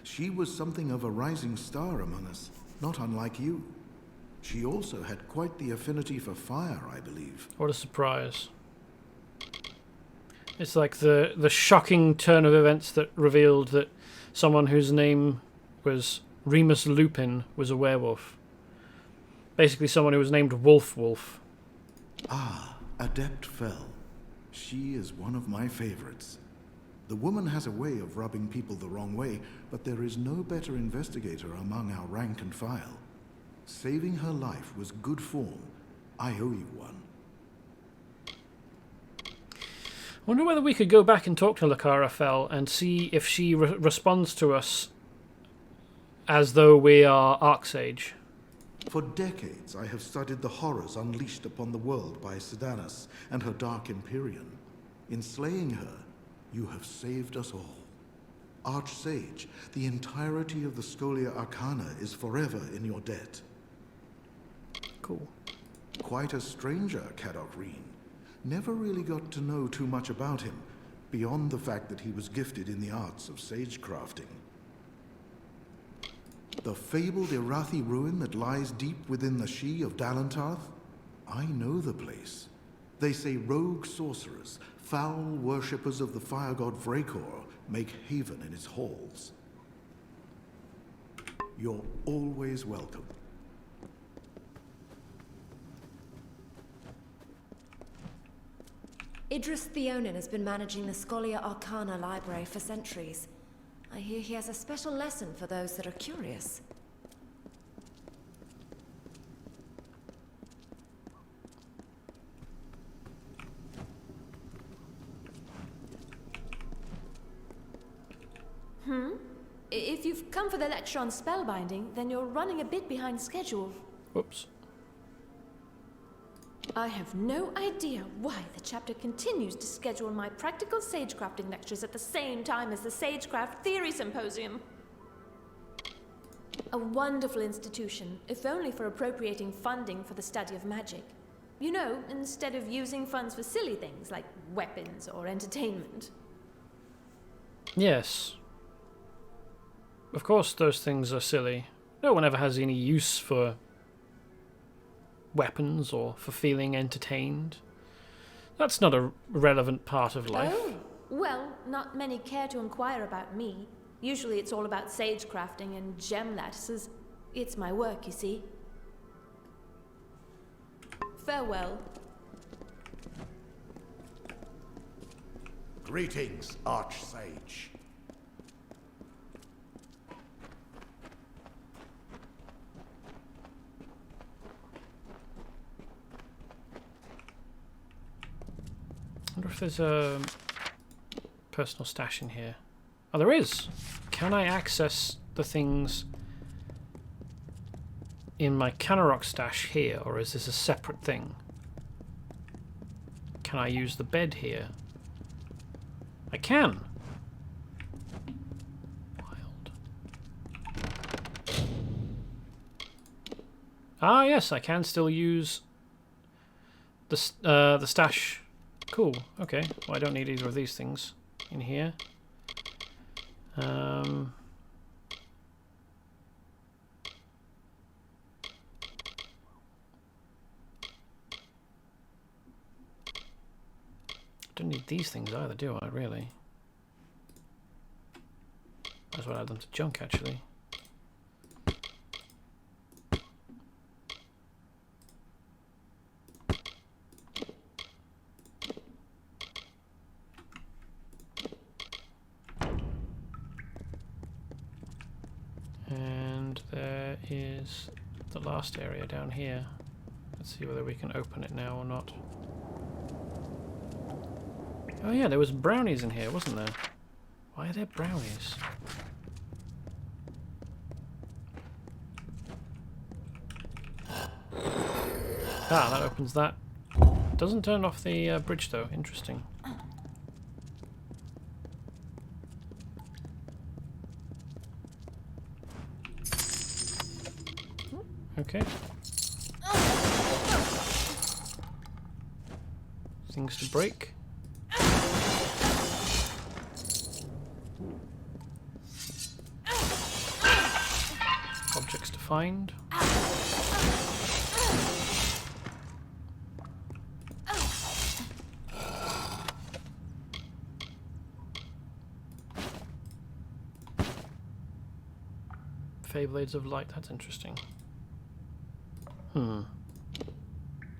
She was something of a rising star among us, not unlike you. She also had quite the affinity for fire, I believe. What a surprise. It's like the shocking turn of events that revealed that someone whose name was Remus Lupin was a werewolf. Basically someone who was named Wolf. Ah, Adept Fell. She is one of my favorites. The woman has a way of rubbing people the wrong way, but there is no better investigator among our rank and file. Saving her life was good form. I owe you one. I wonder whether we could go back and talk to Lakara Fell and see if she responds to us as though we are Archsage. For decades, I have studied the horrors unleashed upon the world by Sedanus and her Dark Empyrean. In slaying her, you have saved us all. Archsage, the entirety of the Scholia Arcana is forever in your debt. Cool. Quite a stranger, Caddoc Reen. Never really got to know too much about him, beyond the fact that he was gifted in the arts of sagecrafting. The fabled Irathi ruin that lies deep within the She of Dalantarth? I know the place. They say rogue sorcerers, foul worshippers of the fire god Vrakor, make haven in its halls. You're always welcome. Idris Theonin has been managing the Scholia Arcana library for centuries. I hear he has a special lesson for those that are curious. If you've come for the lecture on spellbinding, then you're running a bit behind schedule. Whoops. I have no idea why the chapter continues to schedule my practical sagecrafting lectures at the same time as the Sagecraft Theory Symposium. A wonderful institution, if only for appropriating funding for the study of magic. You know, instead of using funds for silly things like weapons or entertainment. Yes. Of course those things are silly. No one ever has any use for weapons or for feeling entertained. That's not a relevant part of life. Oh, well, not many care to inquire about me. Usually it's all about sagecrafting and gem lattices. It's my work, you see. Farewell. Greetings, Archsage. I wonder if there's a personal stash in here. Oh, there is! Can I access the things in my Canarok stash here, or is this a separate thing? Can I use the bed here? I can! Wild. Ah, yes, I can still use the stash. Cool, okay. Well, I don't need either of these things in here. Don't need these things either, do I, really? Might as well add them to junk, actually. And there is the last area down here. Let's see whether we can open it now or not. Oh yeah, there was brownies in here, wasn't there? Why are there brownies? Ah, that opens that. Doesn't turn off the bridge though. Interesting. Okay. Things to break. Objects to find. Blades of light, that's interesting.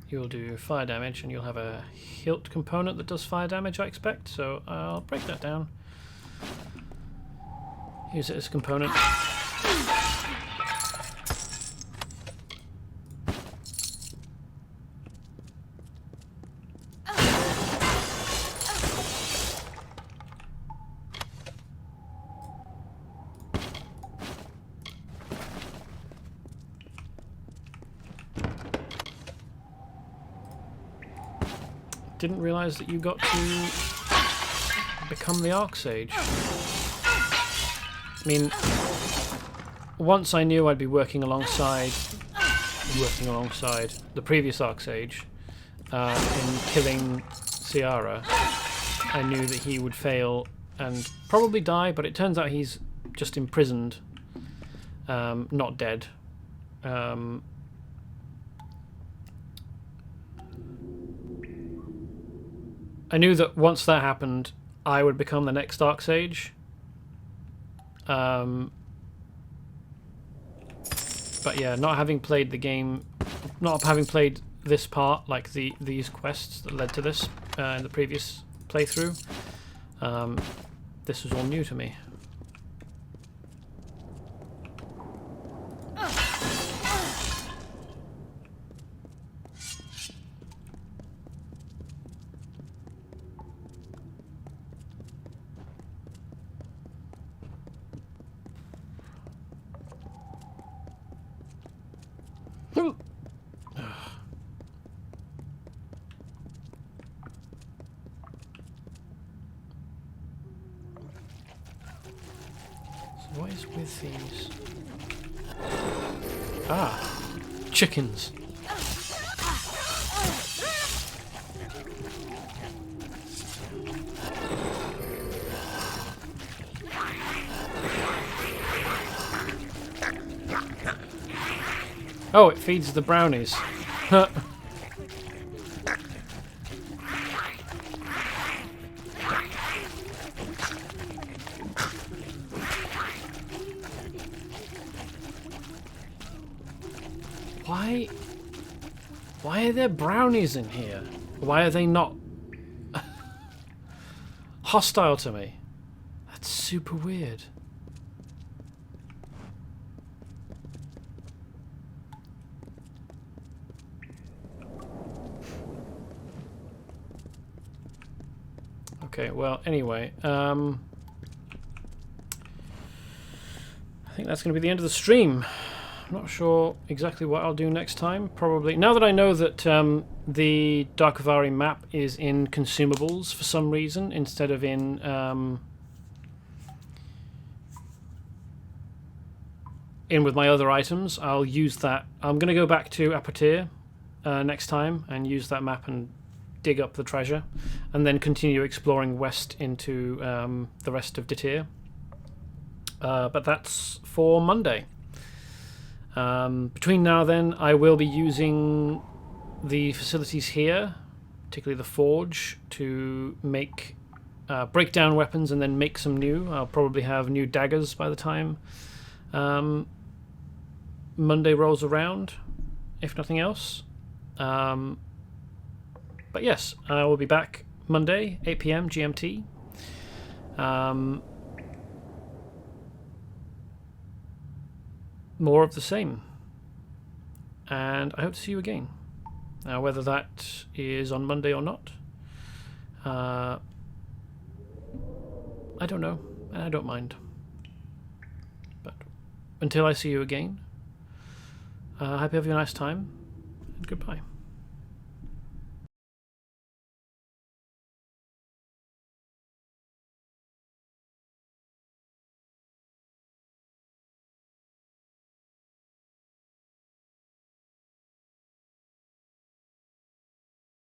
You'll do fire damage and you'll have a hilt component that does fire damage, I expect, so I'll break that down. Use it as a component. Didn't realise that you got to become the Archsage. I mean, once I knew I'd be working alongside the previous Archsage in killing Ciara, I knew that he would fail and probably die, but it turns out he's just imprisoned, not dead. I knew that once that happened, I would become the next Dark Sage. But yeah, not having played the game, not having played this part, like these quests that led to this in the previous playthrough, this was all new to me. What is with these? Ah, chickens. Oh, it feeds the brownies. Why are there brownies in here? Why are they not hostile to me? That's super weird. Okay, well, anyway, I think that's going to be the end of the stream. I'm not sure exactly what I'll do next time. Probably, now that I know that the Darkavari map is in consumables for some reason instead of in with my other items, I'll use that. I'm going to go back to Rathir next time and use that map and dig up the treasure, and then continue exploring west into the rest of Rathir. But that's for Monday. Between now and then, I will be using the facilities here, particularly the forge, to make break down weapons and then make some new. I'll probably have new daggers by the time Monday rolls around, if nothing else. But yes, I will be back Monday, 8 PM GMT. More of the same. And I hope to see you again. Now, whether that is on Monday or not, I don't know, and I don't mind. But until I see you again, I hope you have a nice time, and goodbye.